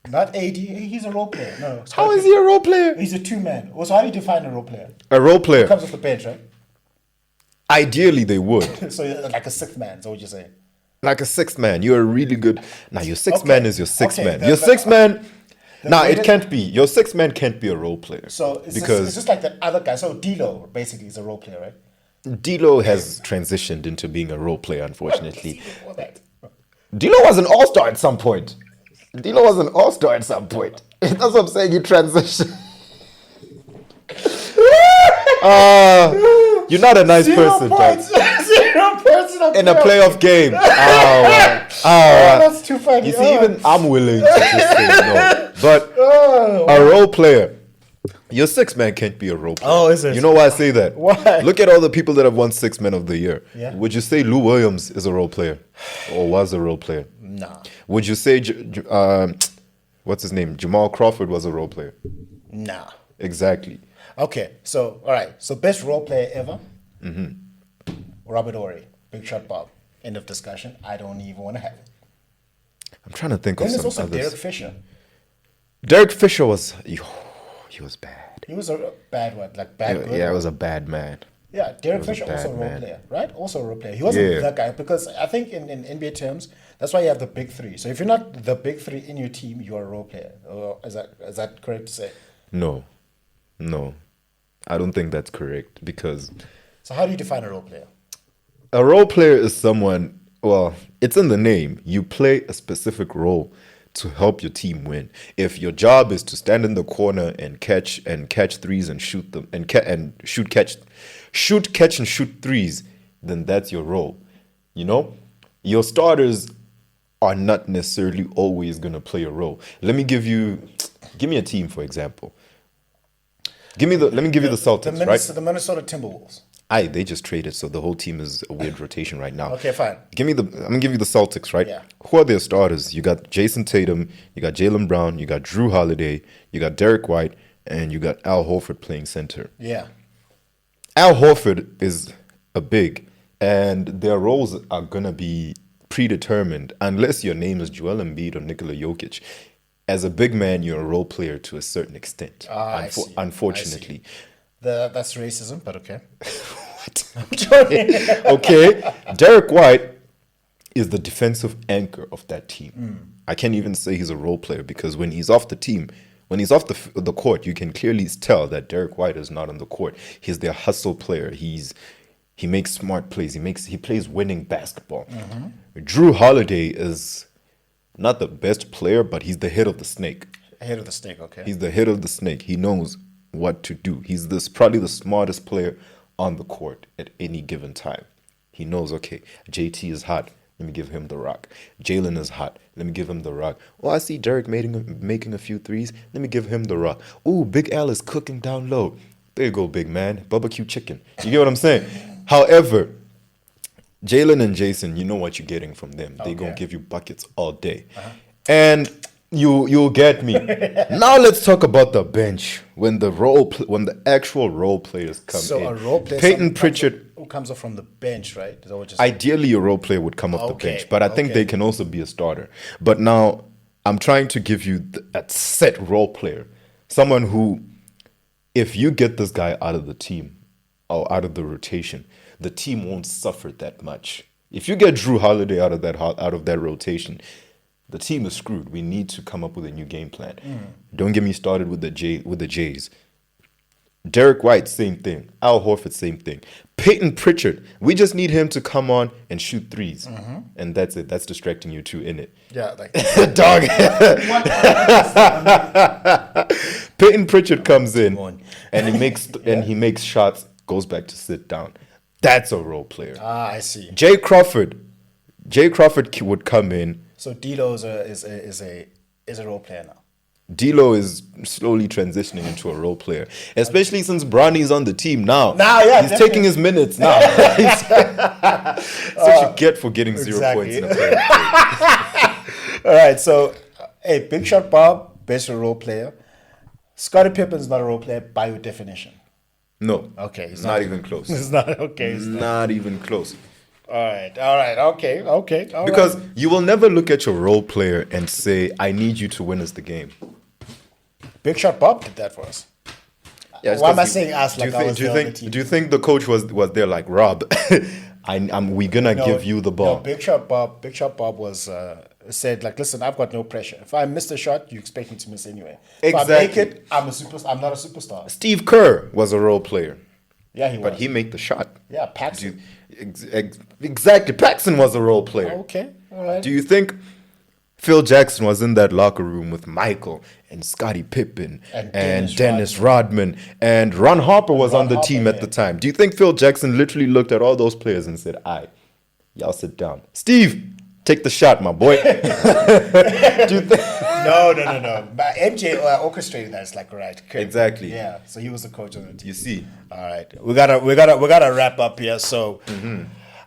Speaker 2: Not AD. He's a role player. No.
Speaker 3: How
Speaker 2: Scottie
Speaker 3: is he a role player?
Speaker 2: He's a two-man. Also, how do you define a role player?
Speaker 3: A role player.
Speaker 2: Comes off the bench, right?
Speaker 3: Ideally, they would.
Speaker 2: So you're like a sixth man, is that what you're saying?
Speaker 3: Like a sixth man. You're a really good. Now, your sixth man is your sixth
Speaker 2: Okay,
Speaker 3: man. Your sixth man. Now, it
Speaker 2: greatest-
Speaker 3: can't be. Your sixth man can't be a role player.
Speaker 2: So it's
Speaker 3: because
Speaker 2: just like that other guy. So D'Lo basically is a role player, right?
Speaker 3: D'Lo has transitioned into being a role player, unfortunately.
Speaker 2: Before that.
Speaker 3: D'Lo was an all-star at some point. D'Lo was an all-star at some point. That's what I'm saying. He transitioned. You're not a nice person, dog.
Speaker 2: 0 points
Speaker 3: in a playoff game.
Speaker 2: That's too funny.
Speaker 3: You see, even I'm willing to just say no. But a role player, your six man can't be a role player.
Speaker 2: Oh, is it?
Speaker 3: You know why I say that?
Speaker 2: Why?
Speaker 3: Look at all the people that have won six men of the year.
Speaker 2: Yeah.
Speaker 3: Would you say Lou Williams is a role player or was a role player?
Speaker 2: Nah.
Speaker 3: Would you say what's his name? Jamal Crawford was a role player?
Speaker 2: Nah.
Speaker 3: Exactly.
Speaker 2: Okay, so all right. So best role player ever. Robert Ory, Big Shot Bob. End of discussion. I don't even want to have it.
Speaker 3: I'm trying to think
Speaker 2: Then
Speaker 3: of
Speaker 2: there's
Speaker 3: some
Speaker 2: also
Speaker 3: others.
Speaker 2: Derek Fisher.
Speaker 3: Derek Fisher was he was bad.
Speaker 2: He was a bad one, like bad.
Speaker 3: Yeah,
Speaker 2: good
Speaker 3: yeah,
Speaker 2: one.
Speaker 3: it was a bad man.
Speaker 2: Yeah, Derek
Speaker 3: was a
Speaker 2: Fisher also a
Speaker 3: bad
Speaker 2: role
Speaker 3: man.
Speaker 2: player, right? Also a role player. He wasn't
Speaker 3: Yeah.
Speaker 2: that guy because I think in NBA terms, that's why you have the big three. So if you're not the big three in your team, you are a role player. Or is that correct to say?
Speaker 3: No, I don't think that's correct because
Speaker 2: So how do you define a role player?
Speaker 3: a role player is someone. Well, it's in the name. You play a specific role to help your team win. If your job is to stand in the corner and catch threes and shoot them and shoot catch and shoot threes, then that's your role. You know, your starters are not necessarily always going to play a role. Give me a team, for example. Let me give you the Celtics, right?
Speaker 2: The Minnesota Timberwolves.
Speaker 3: They just traded, so the whole team is a weird rotation right now.
Speaker 2: Okay, fine.
Speaker 3: I'm gonna give you the Celtics, right?
Speaker 2: Yeah.
Speaker 3: Who are their starters? You got Jason Tatum, you got Jaylen Brown, you got Drew Holiday, you got Derek White, and you got Al Horford playing center.
Speaker 2: Yeah.
Speaker 3: Al Horford is a big, and their roles are gonna be predetermined unless your name is Joel Embiid or Nikola Jokic. As a big man, you're a role player to a certain extent.
Speaker 2: I see.
Speaker 3: Unfortunately.
Speaker 2: That's racism, but okay.
Speaker 3: Okay, Derek White is the defensive anchor of that team. I can't even say he's a role player because when he's off the team, when he's off the court, you can clearly tell that Derek White is not on the court. He's their hustle player. He makes smart plays. He plays winning basketball. Drew Holiday is not the best player, but he's the head of the snake.
Speaker 2: Head of the snake, okay.
Speaker 3: He's the head of the snake. He knows what to do. He's probably the smartest player on the court at any given time. He knows, okay, JT is hot. Let me give him the rock. Jalen is hot. Let me give him the rock. Oh, I see Derek making a few threes. Let me give him the rock. Ooh, Big Al is cooking down low. There you go, big man. Barbecue chicken. You get what I'm saying? However, Jalen and Jason, you know what you're getting from them. They're going to give you buckets all day. And you'll get me. Now let's talk about the bench when the actual role players come in.
Speaker 2: So a role player,
Speaker 3: Peyton Pritchard.
Speaker 2: who comes up from the bench, right? Is that what you're saying?
Speaker 3: Ideally, a role player would come off the
Speaker 2: Okay,
Speaker 3: bench, but I think
Speaker 2: okay.
Speaker 3: they can also be a starter. But now I'm trying to give you a set role player, someone who, if you get this guy out of the team or out of the rotation, the team won't suffer that much. If you get Drew Holiday out of that rotation, the team is screwed. We need to come up with a new game plan. Don't get me started with the Jays. Derek White, same thing. Al Horford, same thing. Peyton Pritchard, we just need him to come on and shoot threes. And that's it. That's distracting you too, innit?
Speaker 2: Yeah, like
Speaker 3: Dog. Peyton Pritchard comes in and he makes shots, goes back to sit down. That's a role player.
Speaker 2: I see.
Speaker 3: Jay Crawford would come in.
Speaker 2: So D'Lo is a role player now.
Speaker 3: D'Lo is slowly transitioning into a role player, especially since Bronny's on the team now.
Speaker 2: Yeah,
Speaker 3: he's taking his minutes now. That's what you get for getting 0
Speaker 2: exactly.
Speaker 3: points in a playoff game.
Speaker 2: All right, so hey, Big Shot Bob, best role player. Scottie Pippen's not a role player by your definition.
Speaker 3: No,
Speaker 2: Okay, he's
Speaker 3: not even close.
Speaker 2: It's not okay. It's
Speaker 3: Not even close.
Speaker 2: all right, okay, all
Speaker 3: Because
Speaker 2: right.
Speaker 3: you will never look at your role player and say, "I need you to win us the game."
Speaker 2: Big Shot Bob did that for us.
Speaker 3: Yeah, it's
Speaker 2: Why am I
Speaker 3: 'cause
Speaker 2: saying us like I was
Speaker 3: do you
Speaker 2: there on
Speaker 3: think?
Speaker 2: the team?
Speaker 3: Do you think the coach was there like, Rob? We're gonna give you the ball.
Speaker 2: No, Big Shot Bob was said like, listen, I've got no pressure. If I miss the shot, you expect me to miss anyway. If I make
Speaker 3: Exactly.
Speaker 2: it, I'm not a superstar.
Speaker 3: Steve Kerr was a role player,
Speaker 2: Yeah, he was.
Speaker 3: but he made the shot.
Speaker 2: Yeah, Paxson.
Speaker 3: Exactly. Paxson was a role player.
Speaker 2: Okay, all right.
Speaker 3: Do you think Phil Jackson was in that locker room with Michael and Scottie Pippen
Speaker 2: And
Speaker 3: Dennis Rodman and Ron Harper was
Speaker 2: Ron
Speaker 3: on the
Speaker 2: Harper,
Speaker 3: team at
Speaker 2: yeah.
Speaker 3: the time? Do you think Phil Jackson literally looked at all those players and said, Y'all sit down. Steve, take the shot, my boy. Do you think?
Speaker 2: No. But MJ orchestrated that. It's like, right. Okay.
Speaker 3: Exactly.
Speaker 2: Yeah. So he was the coach of the team.
Speaker 3: You see.
Speaker 2: All right. We gotta wrap up here. So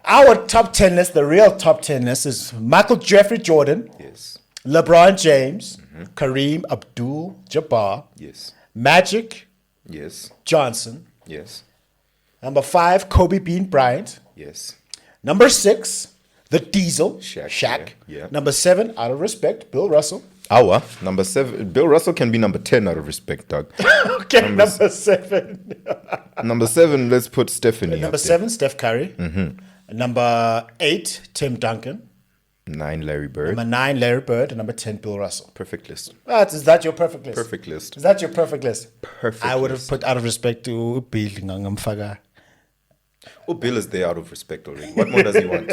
Speaker 2: our top 10 list, the real top 10 list is Michael Jeffrey Jordan.
Speaker 3: Yes.
Speaker 2: LeBron James. Kareem Abdul-Jabbar.
Speaker 3: Yes.
Speaker 2: Magic
Speaker 3: Yes.
Speaker 2: Johnson.
Speaker 3: Yes.
Speaker 2: Number 5, Kobe Bean Bryant.
Speaker 3: Yes.
Speaker 2: Number 6, the Diesel,
Speaker 3: Shaq, yeah.
Speaker 2: Number 7, out of respect, Bill Russell.
Speaker 3: Our number 7. Bill Russell can be number 10 out of respect, Doug.
Speaker 2: Okay, number 7.
Speaker 3: Number 7, let's put Stephanie.
Speaker 2: Number
Speaker 3: up
Speaker 2: 7, Steph Curry. Number 8, Tim Duncan.
Speaker 3: there. 9, Larry Bird.
Speaker 2: Number 9, Larry Bird. And number 10, Bill Russell.
Speaker 3: Perfect list.
Speaker 2: Is that your perfect list?
Speaker 3: Perfect list.
Speaker 2: Is that your perfect list?
Speaker 3: Perfect
Speaker 2: I would have
Speaker 3: list.
Speaker 2: put out of respect to Bill Ngangamfaga.
Speaker 3: Oh, Bill is there out of respect already. What more does he want?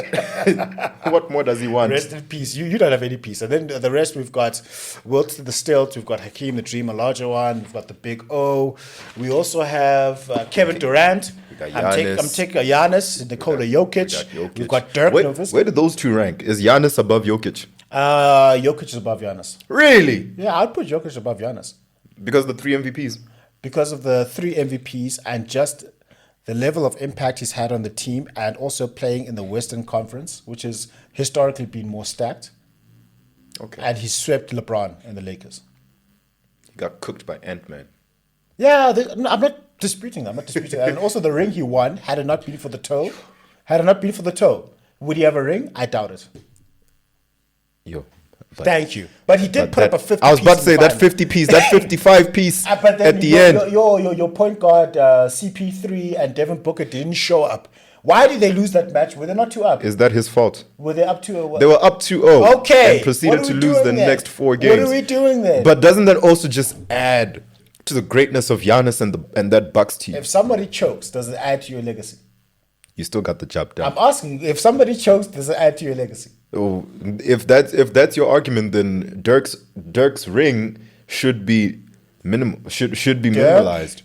Speaker 3: What more does he want?
Speaker 2: Rest in peace. You don't have any peace. And then the rest, we've got Wilt the Stilt, we've got Hakeem the Dream, a larger one, we've got the Big O. We also have Kevin Durant.
Speaker 3: got
Speaker 2: I'm
Speaker 3: Giannis.
Speaker 2: taking Giannis, Nikola Jokic. We've got Dirk Nowitzki.
Speaker 3: Where did those two rank? Is Giannis above Jokic?
Speaker 2: Jokic is above Giannis.
Speaker 3: Really?
Speaker 2: Yeah, I'd put Jokic above Giannis
Speaker 3: Because of the 3 MVPs?
Speaker 2: because of the 3 MVPs and just the level of impact he's had on the team, and also playing in the Western Conference, which has historically been more stacked.
Speaker 3: Okay.
Speaker 2: And he swept LeBron and the Lakers.
Speaker 3: He got cooked by Ant-Man.
Speaker 2: Yeah, no, I'm not disputing that. And also the ring he won, had it not been for the toe, would he have a ring? I doubt it.
Speaker 3: Yo.
Speaker 2: Thank you. But he did put up a 50
Speaker 3: I was about to
Speaker 2: piece
Speaker 3: say
Speaker 2: in
Speaker 3: that
Speaker 2: final.
Speaker 3: 50 piece, that 55 piece
Speaker 2: But then
Speaker 3: at the end.
Speaker 2: Your point guard, CP3 and Devin Booker didn't show up. Why did they lose that match? Were they not 2 up?
Speaker 3: Is that his fault?
Speaker 2: Were they up 2-0?
Speaker 3: They were up 2-0.
Speaker 2: Okay.
Speaker 3: And proceeded
Speaker 2: What are
Speaker 3: to
Speaker 2: we
Speaker 3: lose
Speaker 2: doing
Speaker 3: the
Speaker 2: then?
Speaker 3: next 4 games.
Speaker 2: What are we doing then?
Speaker 3: But doesn't that also just add to the greatness of Giannis and that Bucks team?
Speaker 2: If somebody chokes, does it add to your legacy?
Speaker 3: You still got the job done.
Speaker 2: I'm asking, if somebody chokes, does it add to your legacy?
Speaker 3: Oh, if that's your argument, then Dirk's ring should be should be minimalized.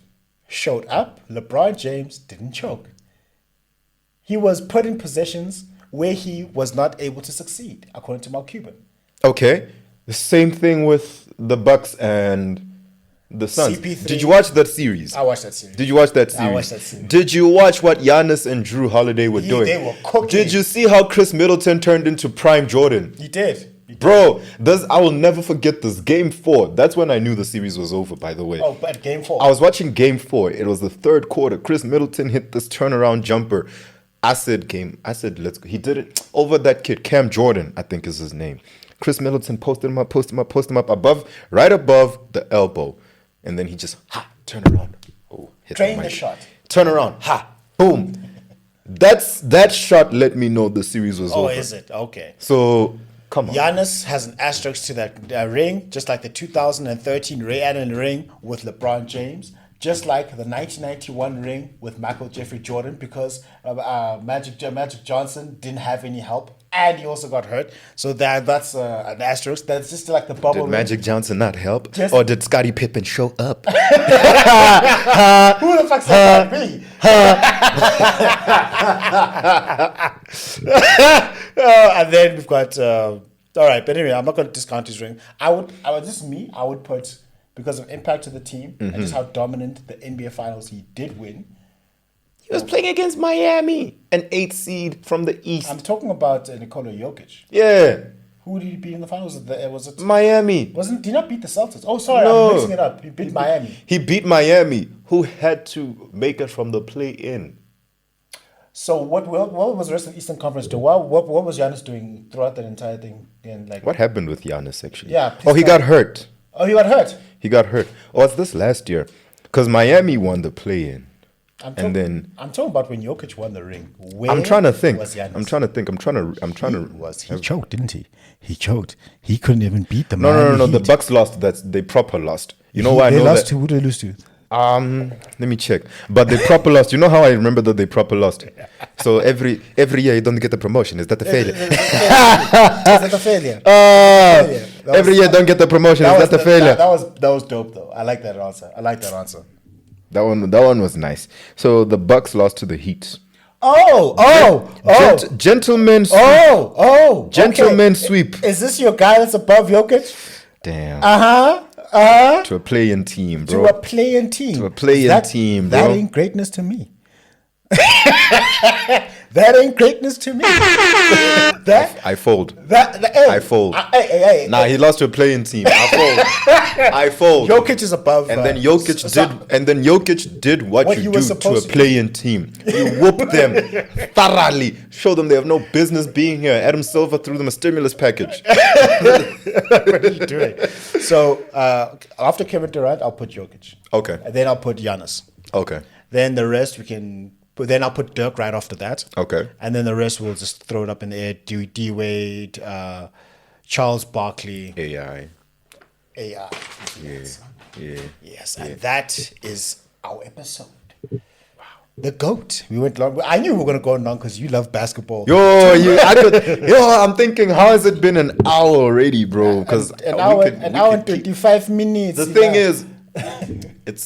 Speaker 2: Showed up. LeBron James didn't choke. He was put in positions where he was not able to succeed, according to Mark Cuban.
Speaker 3: Okay, the same thing with the Bucks and the Suns.
Speaker 2: CP3.
Speaker 3: Did you watch that series?
Speaker 2: I watched that series.
Speaker 3: Did you watch that series?
Speaker 2: I watched that series.
Speaker 3: Did you watch what Giannis and Drew Holiday were doing?
Speaker 2: They were cooking.
Speaker 3: Did you see how Chris Middleton turned into prime Jordan?
Speaker 2: He did.
Speaker 3: Bro, I will never forget this. Game 4. That's when I knew the series was over, by the way.
Speaker 2: Oh, but game 4.
Speaker 3: I was watching Game 4. It was the 3rd quarter. Chris Middleton hit this turnaround jumper. I said, let's go. He did it over that kid, Cam Jordan, I think is his name. Chris Middleton posted him up, right above the elbow. And then he just, turn around. Oh, hit
Speaker 2: Train
Speaker 3: the
Speaker 2: the
Speaker 3: mic.
Speaker 2: shot.
Speaker 3: Turn around, boom. That shot let me know the series was over.
Speaker 2: Oh, is it? Okay.
Speaker 3: So, come on.
Speaker 2: Giannis has an asterisk to that ring, just like the 2013 Ray Allen ring with LeBron James, just like the 1991 ring with Michael Jeffrey Jordan, because Magic Johnson didn't have any help, and he also got hurt. So that's an asterisk. That's just like the bubble
Speaker 3: Did
Speaker 2: ring.
Speaker 3: Magic Johnson not help?
Speaker 2: Just-
Speaker 3: Or did Scottie Pippen show up?
Speaker 2: Who the fuck's that me? And then we've got all right, but anyway, I'm not going to discount his ring. I would put, because of impact to the team and just how dominant the NBA Finals he did win.
Speaker 3: He was playing against Miami, an 8th seed from the East.
Speaker 2: I'm talking about Nikola Jokic.
Speaker 3: Yeah,
Speaker 2: Who did he beat in the finals? Was it
Speaker 3: Miami.
Speaker 2: Did he not beat the Celtics? Oh, sorry,
Speaker 3: No.
Speaker 2: I'm mixing it up. He beat Miami.
Speaker 3: He beat Miami, who had to make it from the play-in.
Speaker 2: So what was the rest of the Eastern Conference doing? What was Giannis doing throughout that entire thing? And
Speaker 3: What happened with Giannis, actually?
Speaker 2: Yeah,
Speaker 3: Oh, he
Speaker 2: please
Speaker 3: got
Speaker 2: tell
Speaker 3: hurt.
Speaker 2: Oh, he got hurt.
Speaker 3: He got hurt. Oh, it's this last year. Because Miami won the play-in.
Speaker 2: I'm talking about when Jokic won the ring. Where
Speaker 3: I'm trying to think.
Speaker 2: was Giannis?
Speaker 3: I'm trying to think. I'm trying to.
Speaker 2: He choked, didn't he? He choked. He couldn't even beat the
Speaker 3: No.
Speaker 2: Miami
Speaker 3: The
Speaker 2: Heat.
Speaker 3: Bucks lost. They proper lost. You know why I
Speaker 2: They
Speaker 3: know
Speaker 2: lost
Speaker 3: that?
Speaker 2: to who did they lose to?
Speaker 3: Let me check. But they proper lost. You know how I remember that they proper lost? So every year you don't get the promotion. Is that a failure?
Speaker 2: Is that a failure?
Speaker 3: Every year don't get the promotion. Is that a failure?
Speaker 2: That was dope though. I like that answer.
Speaker 3: That one was nice. So the Bucks lost to the Heat. Gentleman sweep. Gentleman sweep.
Speaker 2: Is this your guy that's above Jokic?
Speaker 3: Damn.
Speaker 2: Uh-huh.
Speaker 3: To a playing team, bro.
Speaker 2: To a playing team,
Speaker 3: bro.
Speaker 2: That ain't greatness to me. That ain't greatness to me.
Speaker 3: I fold. I fold. He lost to a playing team. I fold.
Speaker 2: Jokic is above.
Speaker 3: And then Jokic did what you do to a playing team. You whoop them thoroughly. Show them they have no business being here. Adam Silver threw them a stimulus package.
Speaker 2: What are you doing? So after Kevin Durant, I'll put Jokic.
Speaker 3: Okay.
Speaker 2: And then I'll put Giannis.
Speaker 3: Okay.
Speaker 2: Then the rest we can. But then I'll put Dirk right after that.
Speaker 3: Okay.
Speaker 2: And then the rest we'll just throw it up in the air. D Wade, Charles Barkley.
Speaker 3: AI.
Speaker 2: Yeah. Yes. And that is our episode. Wow. The GOAT. We went long. I knew we were going to go long because you love basketball.
Speaker 3: I'm thinking, how has it been an hour already, bro? Because
Speaker 2: an hour and 25 minutes.
Speaker 3: The thing is,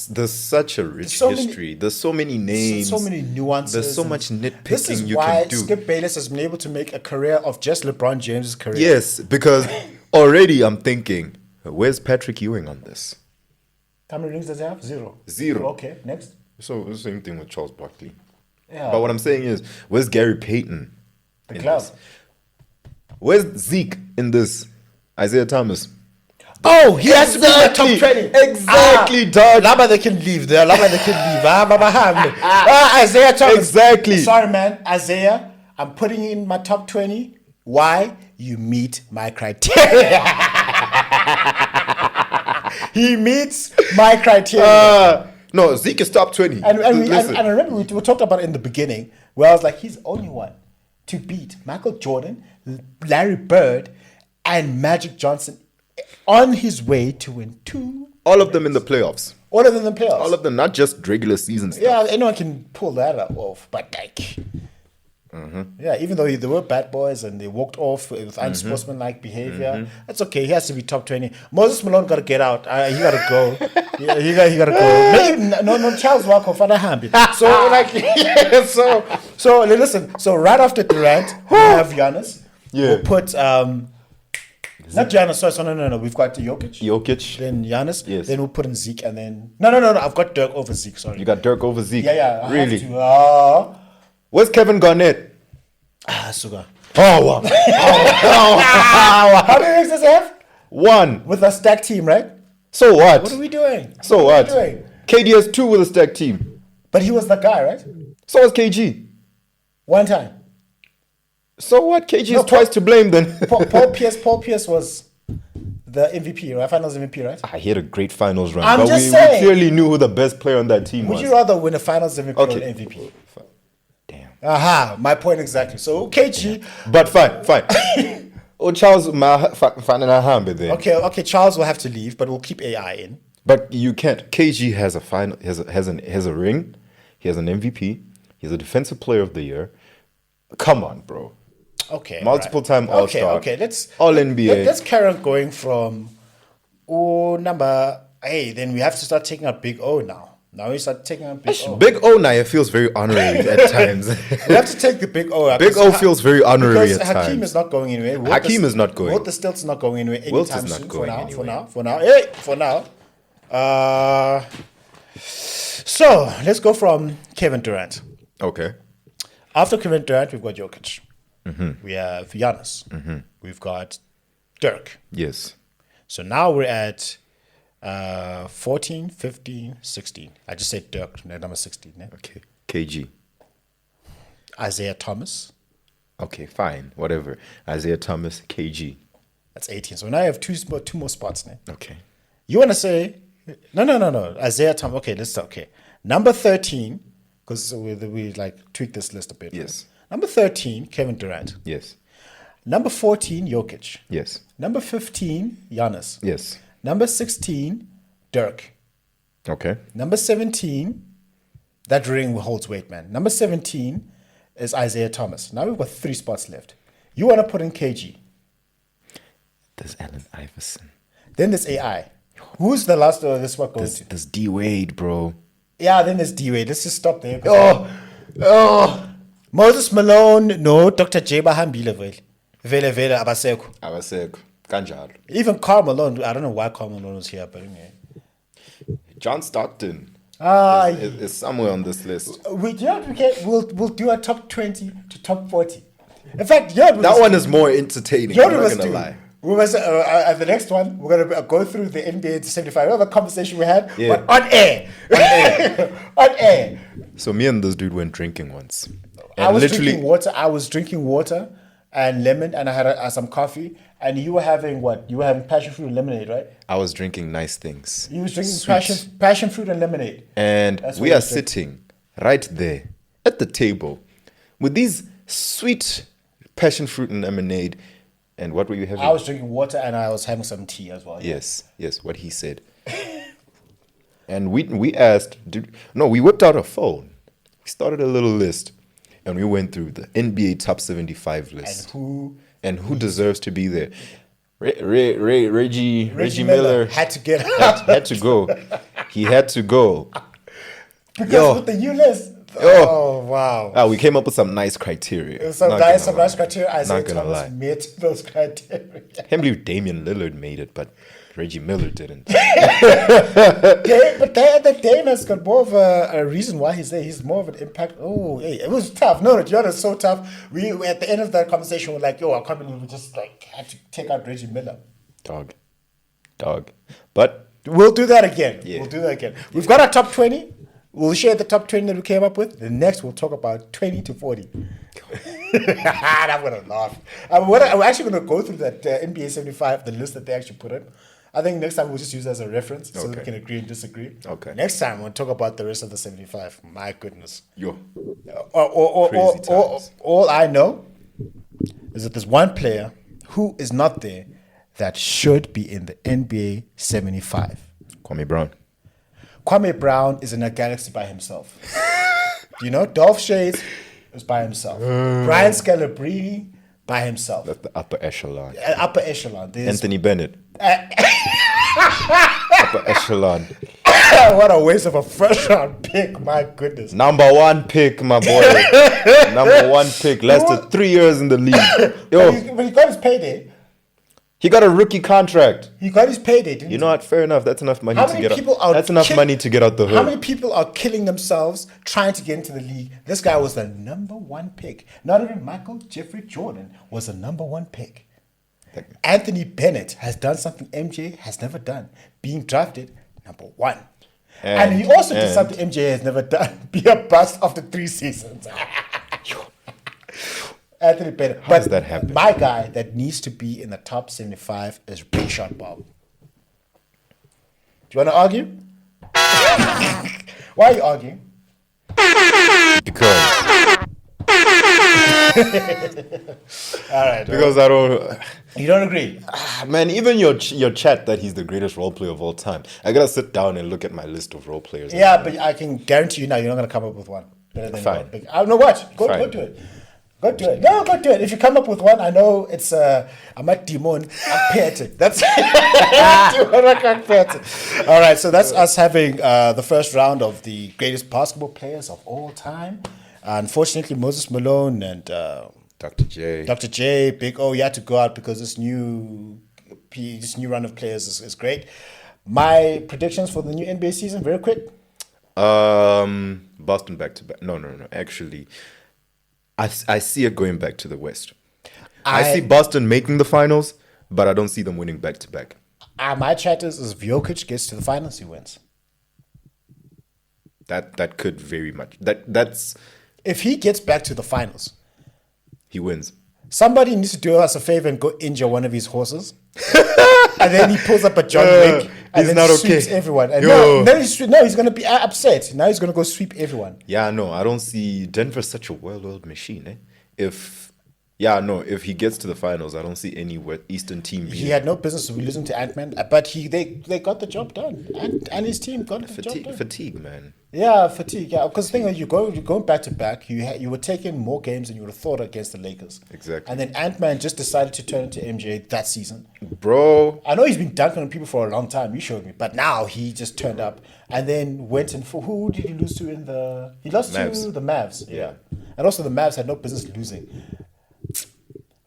Speaker 3: there's such a rich history. There's so many names.
Speaker 2: So many nuances.
Speaker 3: There's so much nitpicking
Speaker 2: this is
Speaker 3: you
Speaker 2: why
Speaker 3: can do.
Speaker 2: Skip Bayless has been able to make a career of just LeBron James' career.
Speaker 3: Yes, because already I'm thinking, where's Patrick Ewing on this?
Speaker 2: How many rings does he have? Zero. Okay, next.
Speaker 3: So the same thing with Charles Barkley.
Speaker 2: Yeah.
Speaker 3: But what I'm saying is, where's Gary Payton?
Speaker 2: The club.
Speaker 3: Where's Zeke in this? Isaiah Thomas.
Speaker 2: Oh, he has to be in the top 20.
Speaker 3: Exactly, dog.
Speaker 2: Laba they can leave there. Isaiah Thomas.
Speaker 3: Exactly.
Speaker 2: Sorry, man. Isaiah, I'm putting you in my top 20. Why? You meet my criteria. He meets my criteria.
Speaker 3: No, Zeke is top 20.
Speaker 2: And I remember we talked about it in the beginning, where I was like, he's the only one to beat Michael Jordan, Larry Bird, and Magic Johnson on his way to win 2.
Speaker 3: All of them in the playoffs.
Speaker 2: All of them in the playoffs.
Speaker 3: All of them, not just regular season stuff.
Speaker 2: Yeah, anyone can pull that off, but like, yeah, even though they were bad boys and they walked off with unsportsmanlike behavior, that's okay. He has to be top 20. Moses Malone got to get out. He got to go. He got to go. Maybe, no, Charles Walker, Father Hamby. So like, so listen. So right after Durant, we have Giannis.
Speaker 3: Yeah.
Speaker 2: We'll put not Giannis. Sorry, no. We've got
Speaker 3: Jokic.
Speaker 2: Then Giannis.
Speaker 3: Yes.
Speaker 2: Then we'll put in Zeke, and then no. I've got Dirk over Zeke. Sorry.
Speaker 3: You got Dirk over Zeke.
Speaker 2: Yeah. I
Speaker 3: really?
Speaker 2: have to.
Speaker 3: Where's Kevin Garnett?
Speaker 2: Sugar.
Speaker 3: Oh, wow.
Speaker 2: How many rings does he have?
Speaker 3: 1.
Speaker 2: With a stack team, right?
Speaker 3: So what?
Speaker 2: What are we doing?
Speaker 3: So what? KD has 2 with a stack team.
Speaker 2: But he was the guy, right?
Speaker 3: So was KG.
Speaker 2: One time.
Speaker 3: So what? KG is twice to blame then.
Speaker 2: Paul Pierce was the MVP, right? Finals MVP, right?
Speaker 3: He had a great finals run.
Speaker 2: I'm
Speaker 3: but
Speaker 2: just
Speaker 3: we
Speaker 2: saying.
Speaker 3: clearly knew who the best player on that team was.
Speaker 2: Would you rather win a finals MVP or an MVP?
Speaker 3: Damn.
Speaker 2: My point exactly. So KG.
Speaker 3: But fine. Oh, Charles, there.
Speaker 2: Okay. Charles will have to leave, but we'll keep AI in.
Speaker 3: But you can't. KG has a final, has a ring. He has an MVP. He's a defensive player of the year. Come on, bro.
Speaker 2: Okay.
Speaker 3: Multiple time All-Star.
Speaker 2: Okay. Let's
Speaker 3: All NBA.
Speaker 2: Let's carry on going from number. Hey, then we have to start taking out Big O now. Now we start taking out Big O.
Speaker 3: Big O now feels very honorary at times.
Speaker 2: We have to take the Big O out.
Speaker 3: Big O feels very honorary at
Speaker 2: Hakeem
Speaker 3: times.
Speaker 2: is not going anywhere.
Speaker 3: Hakeem is not going.
Speaker 2: Wilt the Stilt's not going anywhere anytime soon. For now. So let's go from Kevin Durant.
Speaker 3: Okay.
Speaker 2: After Kevin Durant, we've got Jokic. We have Giannis. We've got Dirk.
Speaker 3: Yes.
Speaker 2: So now we're at 14, 15, 16. I just said Dirk, number 16. Yeah?
Speaker 3: Okay. KG.
Speaker 2: Isaiah Thomas.
Speaker 3: Okay, fine. Whatever. Isaiah Thomas, KG.
Speaker 2: That's 18. So now I have two more spots. Né?
Speaker 3: Okay.
Speaker 2: You want to say... No. Isaiah Thomas. Okay, let's start. Okay. Number 13, because we like tweak this list a bit.
Speaker 3: Yes.
Speaker 2: Right? Number 13, Kevin Durant.
Speaker 3: Yes.
Speaker 2: Number 14, Jokic.
Speaker 3: Yes.
Speaker 2: Number 15, Giannis.
Speaker 3: Yes.
Speaker 2: Number 16, Dirk.
Speaker 3: Okay.
Speaker 2: Number 17, that ring holds weight, man. Number 17 is Isaiah Thomas. Now we've got 3 spots left. You want to put in KG.
Speaker 3: There's Allen Iverson.
Speaker 2: Then there's AI. Who's the last of this spot going to?
Speaker 3: There's D Wade, bro.
Speaker 2: Yeah, then there's D Wade. Let's just stop there. Moses Malone, no, Dr. J bahambile vele. Vele abasekho.
Speaker 3: Abasekho. Kanjalo.
Speaker 2: Even Karl Malone, I don't know why Karl Malone was here, but anyway.
Speaker 3: John Stockton is somewhere on this list.
Speaker 2: We'll do a top 20 to top 40. In fact,
Speaker 3: that one is more entertaining. I'm not gonna lie.
Speaker 2: We must, the next one, we're going to go through the NBA 75. Remember the conversation we had?
Speaker 3: Yeah.
Speaker 2: But on air. On air.
Speaker 3: So me and this dude went drinking once. And
Speaker 2: I was drinking water and lemon, and I had some coffee. And you were having what? You were having passion fruit and lemonade, right?
Speaker 3: I was drinking nice things.
Speaker 2: You was drinking passion fruit and lemonade.
Speaker 3: And we are sitting right there at the table with these sweet passion fruit and lemonade. And what were you having?
Speaker 2: I was drinking water and I was having some tea as well.
Speaker 3: Yes, what he said. And we asked, we whipped out a phone. We started a little list. And we went through the NBA top 75 list. And who deserves to be there? Reggie Miller
Speaker 2: had to get
Speaker 3: had to go. He had to go.
Speaker 2: Because with the U list. Oh wow!
Speaker 3: We came up with some nice criteria.
Speaker 2: Some nice criteria.
Speaker 3: Not gonna lie.
Speaker 2: Met those criteria.
Speaker 3: I can't believe Damian Lillard made it, but Reggie Miller didn't.
Speaker 2: But the Dame has got more of a reason why he's there. He's more of an impact. Oh, hey, it was tough. No, it's so tough. We at the end of that conversation, we're like, I can't believe we just had to take out Reggie Miller.
Speaker 3: Dog. But
Speaker 2: we'll do that again.
Speaker 3: Yeah.
Speaker 2: We'll do that again. We've got our top 20. We'll share the top 20 that we came up with. The next, we'll talk about 20 to 40. I'm going to laugh. I'm actually going to go through that NBA 75, the list that they actually put in. I think next time we'll just use it as a reference so we can agree and disagree.
Speaker 3: Okay.
Speaker 2: Next time we'll talk about the rest of the 75. My goodness.
Speaker 3: Crazy times.
Speaker 2: All I know is that there's one player who is not there that should be in the NBA 75.
Speaker 3: Kwame Brown.
Speaker 2: Kwame Brown is in a galaxy by himself. Dolph Shades is by himself. Brian Scalabrine by himself.
Speaker 3: That's the upper echelon.
Speaker 2: Upper echelon.
Speaker 3: Anthony Bennett. Upper echelon.
Speaker 2: What a waste of a first round pick, my goodness.
Speaker 3: Number one pick, my boy. Number one pick. Lasted 3 years in the league.
Speaker 2: But he got his payday.
Speaker 3: He got a rookie contract.
Speaker 2: He got his payday, didn't he?
Speaker 3: You know what? Fair enough. That's enough money
Speaker 2: How
Speaker 3: to
Speaker 2: many
Speaker 3: get
Speaker 2: people
Speaker 3: out.
Speaker 2: are
Speaker 3: That's enough money to get out the hood.
Speaker 2: How many people are killing themselves trying to get into the league? This guy was the number one pick. Not even Michael Jeffrey Jordan was the number one pick. Anthony Bennett has done something MJ has never done. Being drafted number one. And he also did something MJ has never done. Be a bust after 3 seasons. Anthony Bennett.
Speaker 3: How does that happen?
Speaker 2: My guy that needs to be in the top 75 is Big Shot Bob. Do you want to argue? Why are you arguing?
Speaker 3: Because.
Speaker 2: All right.
Speaker 3: Because I don't.
Speaker 2: You don't agree?
Speaker 3: Man, even your chat that he's the greatest role player of all time. I gotta sit down and look at my list of role players.
Speaker 2: Yeah, but I can guarantee you now you're not gonna come up with one better than
Speaker 3: Fine.
Speaker 2: I know what. Go do it. Go do it. No, go do it. If you come up with one, I know it's I'm at Dimon Akpete. That's Dimon Akpete. All right, so that's us having the first round of the greatest basketball players of all time. Unfortunately, Moses Malone and
Speaker 3: Dr. J,
Speaker 2: Big O, you had to go out because this new run of players is great. My predictions for the new NBA season, very quick.
Speaker 3: Boston back to back. No. Actually, I see it going back to the West. I see Boston making the finals, but I don't see them winning back to back.
Speaker 2: My chat is if Jokic gets to the finals, he wins.
Speaker 3: That could very much. That's
Speaker 2: if he gets back to the finals,
Speaker 3: he wins.
Speaker 2: Somebody needs to do us a favor and go injure one of his horses. And then he pulls up a John Wick and
Speaker 3: he's
Speaker 2: then
Speaker 3: not
Speaker 2: sweeps
Speaker 3: okay.
Speaker 2: everyone. And he's going to be upset. Now he's going to go sweep everyone.
Speaker 3: Yeah, no, I don't see Denver's such a well-oiled machine. If he gets to the finals, I don't see any Eastern team.
Speaker 2: He had no business losing to Ant-Man, but they got the job done, and his team got the job done.
Speaker 3: Fatigue, man.
Speaker 2: Yeah, fatigue. Yeah, because the thing is, you're going back to back. You were taking more games than you would have thought against the Lakers.
Speaker 3: Exactly.
Speaker 2: And then Ant-Man just decided to turn into MJ that season.
Speaker 3: Bro,
Speaker 2: I know he's been dunking on people for a long time. You showed me, but now he just turned up and then went and for who did he lose to in the? He lost
Speaker 3: Mavs.
Speaker 2: to the Mavs.
Speaker 3: Yeah.
Speaker 2: And also the Mavs had no business losing.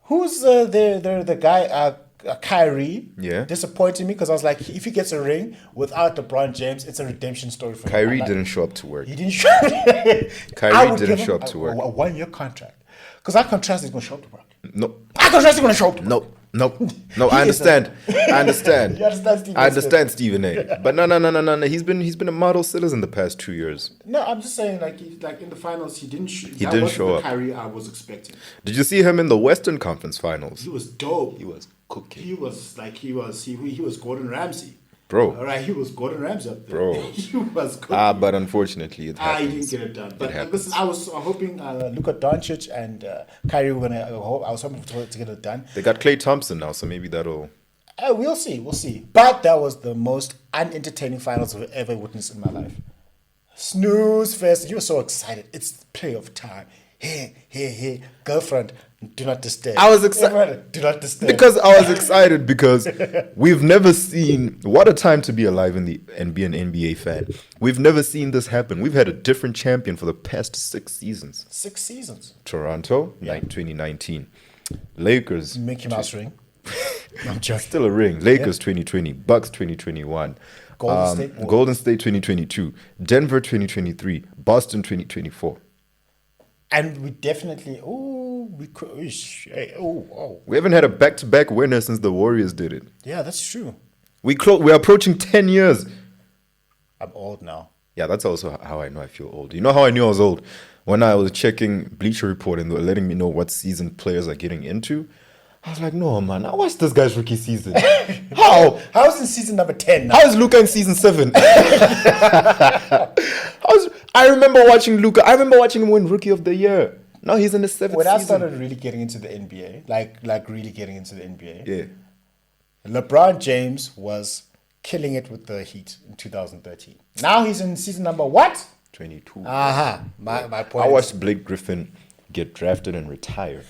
Speaker 2: Who's the guy, Kyrie?
Speaker 3: Yeah.
Speaker 2: Disappointed me because I was like, if he gets a ring without LeBron James, it's a redemption story for him.
Speaker 3: Kyrie didn't show up to work.
Speaker 2: He didn't show
Speaker 3: Kyrie didn't show up to work.
Speaker 2: A 1-year contract. Because I contrast he's going to show up to work.
Speaker 3: No.
Speaker 2: I contrast he's going to show up to work.
Speaker 3: No, I understand. I understand.
Speaker 2: You understand Stephen
Speaker 3: I understand Stephen A. But no. He's been a model citizen the past 2 years.
Speaker 2: No, I'm just saying, like in the finals, he didn't show up. Kyrie I was expecting.
Speaker 3: Did you see him in the Western Conference Finals?
Speaker 2: He was dope.
Speaker 3: He was cooking.
Speaker 2: He was Gordon Ramsay.
Speaker 3: Bro.
Speaker 2: All right, he was Gordon Ramsay up there.
Speaker 3: Bro.
Speaker 2: He was cooking.
Speaker 3: But unfortunately, it happens.
Speaker 2: He didn't get it done. But listen, I was hoping Luka Doncic and Kyrie were I was hoping to get it done.
Speaker 3: They got Klay Thompson now, so maybe that'll...
Speaker 2: We'll see. But that was the most unentertaining finals I've ever witnessed in my life. Snooze fest. You were so excited. It's playoff time. Hey, girlfriend, do not disturb.
Speaker 3: I was excited.
Speaker 2: Do not disturb.
Speaker 3: Because I was excited because we've never seen... What a time to be alive and be an NBA fan. We've never seen this happen. We've had a different champion for the past 6 seasons.
Speaker 2: 6 seasons.
Speaker 3: Toronto, 2019. Lakers.
Speaker 2: Mickey Mouse ring. I'm joking.
Speaker 3: Still a ring. Lakers 2020. Bucks 2021. Golden State 2022. Denver 2023. Boston 2024.
Speaker 2: And we definitely,
Speaker 3: we haven't had a back-to-back winner since the Warriors did it.
Speaker 2: Yeah, that's true.
Speaker 3: We're approaching 10 years.
Speaker 2: I'm old now.
Speaker 3: Yeah, that's also how I know I feel old. You know how I knew I was old? When I was checking Bleacher Report and they were letting me know what season players are getting into. I was like, no, man, I watched this guy's rookie season. How?
Speaker 2: How's in season number 10 now?
Speaker 3: How is Luka in season 7? I remember watching Luka. I remember watching him win Rookie of the Year. Now he's in the 7th season.
Speaker 2: When I started really getting into the NBA, like really getting into the NBA,
Speaker 3: yeah,
Speaker 2: LeBron James was killing it with the Heat in 2013. Now he's in season number what?
Speaker 3: 22.
Speaker 2: Aha, my point.
Speaker 3: I watched Blake Griffin get drafted and retire.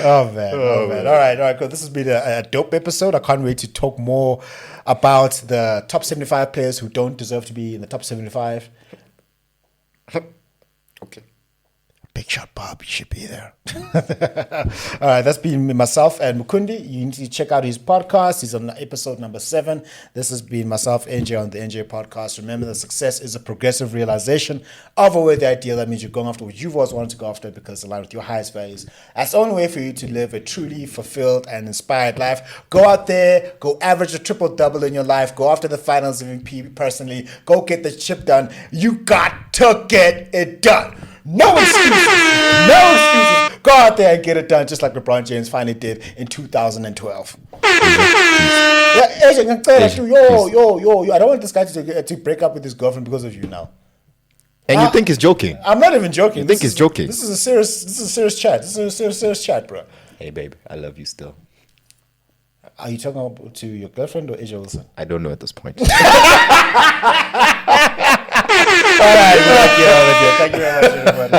Speaker 2: Oh man. All right, cool. This has been a dope episode. I can't wait to talk more about the top 75 players who don't deserve to be in the top 75.
Speaker 3: Okay.
Speaker 2: Big shot Bob, you should be there. All right, that's been myself and Mukundi. You need to check out his podcast. He's on episode number 7. This has been myself, NJ, on the NJ podcast. Remember that success is a progressive realization of a worthy ideal. That means you're going after what you've always wanted to go after because it's aligned with your highest values. That's the only way for you to live a truly fulfilled and inspired life. Go out there, go average a triple-double in your life. Go after the finals MVP personally. Go get the chip done. You got to get it done. No excuses. Go out there and get it done just like LeBron James finally did in 2012. I don't want this guy to break up with his girlfriend because of you now.
Speaker 3: And you think he's joking?
Speaker 2: I'm not even joking.
Speaker 3: You think he's joking?
Speaker 2: This is a serious chat. This is a serious chat, bro.
Speaker 3: Hey, babe, I love you still.
Speaker 2: Are you talking to your girlfriend or Asia Wilson?
Speaker 3: I don't know at this point.
Speaker 2: All right, thank you very much, everybody.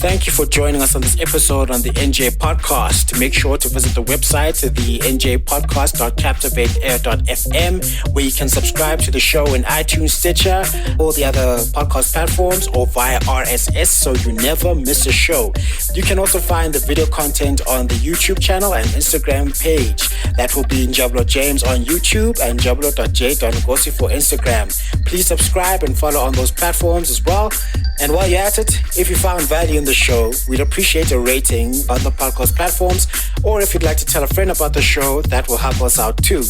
Speaker 1: Thank you for joining us on this episode on the NJ Podcast. Make sure to visit the website, the njpodcast.captivateair.fm, where you can subscribe to the show in iTunes, Stitcher, all the other podcast platforms, or via RSS so you never miss a show. You can also find the video content on the YouTube channel and Instagram page. That will be Njablo James on YouTube and njablo.j.ngosi for Instagram. Please subscribe and follow on those platforms as well. And while you're at it, if you found value in the show, we'd appreciate a rating on the podcast platforms, or if you'd like to tell a friend about the show, that will help us out too.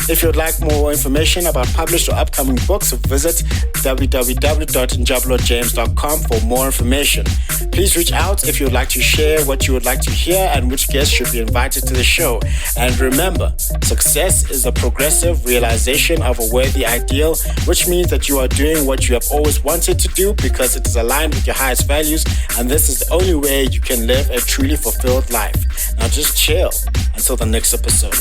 Speaker 1: If you'd like more information about published or upcoming books, visit www.njablojames.com for more information. Please reach out if you'd like to share what you would like to hear and which guests should be invited to the show. And remember, success is a progressive realization of a worthy ideal, which means that you are doing what you have always wanted to do because it is aligned with your highest values, and this is the only way you can live a truly fulfilled life. Now just chill until the next episode.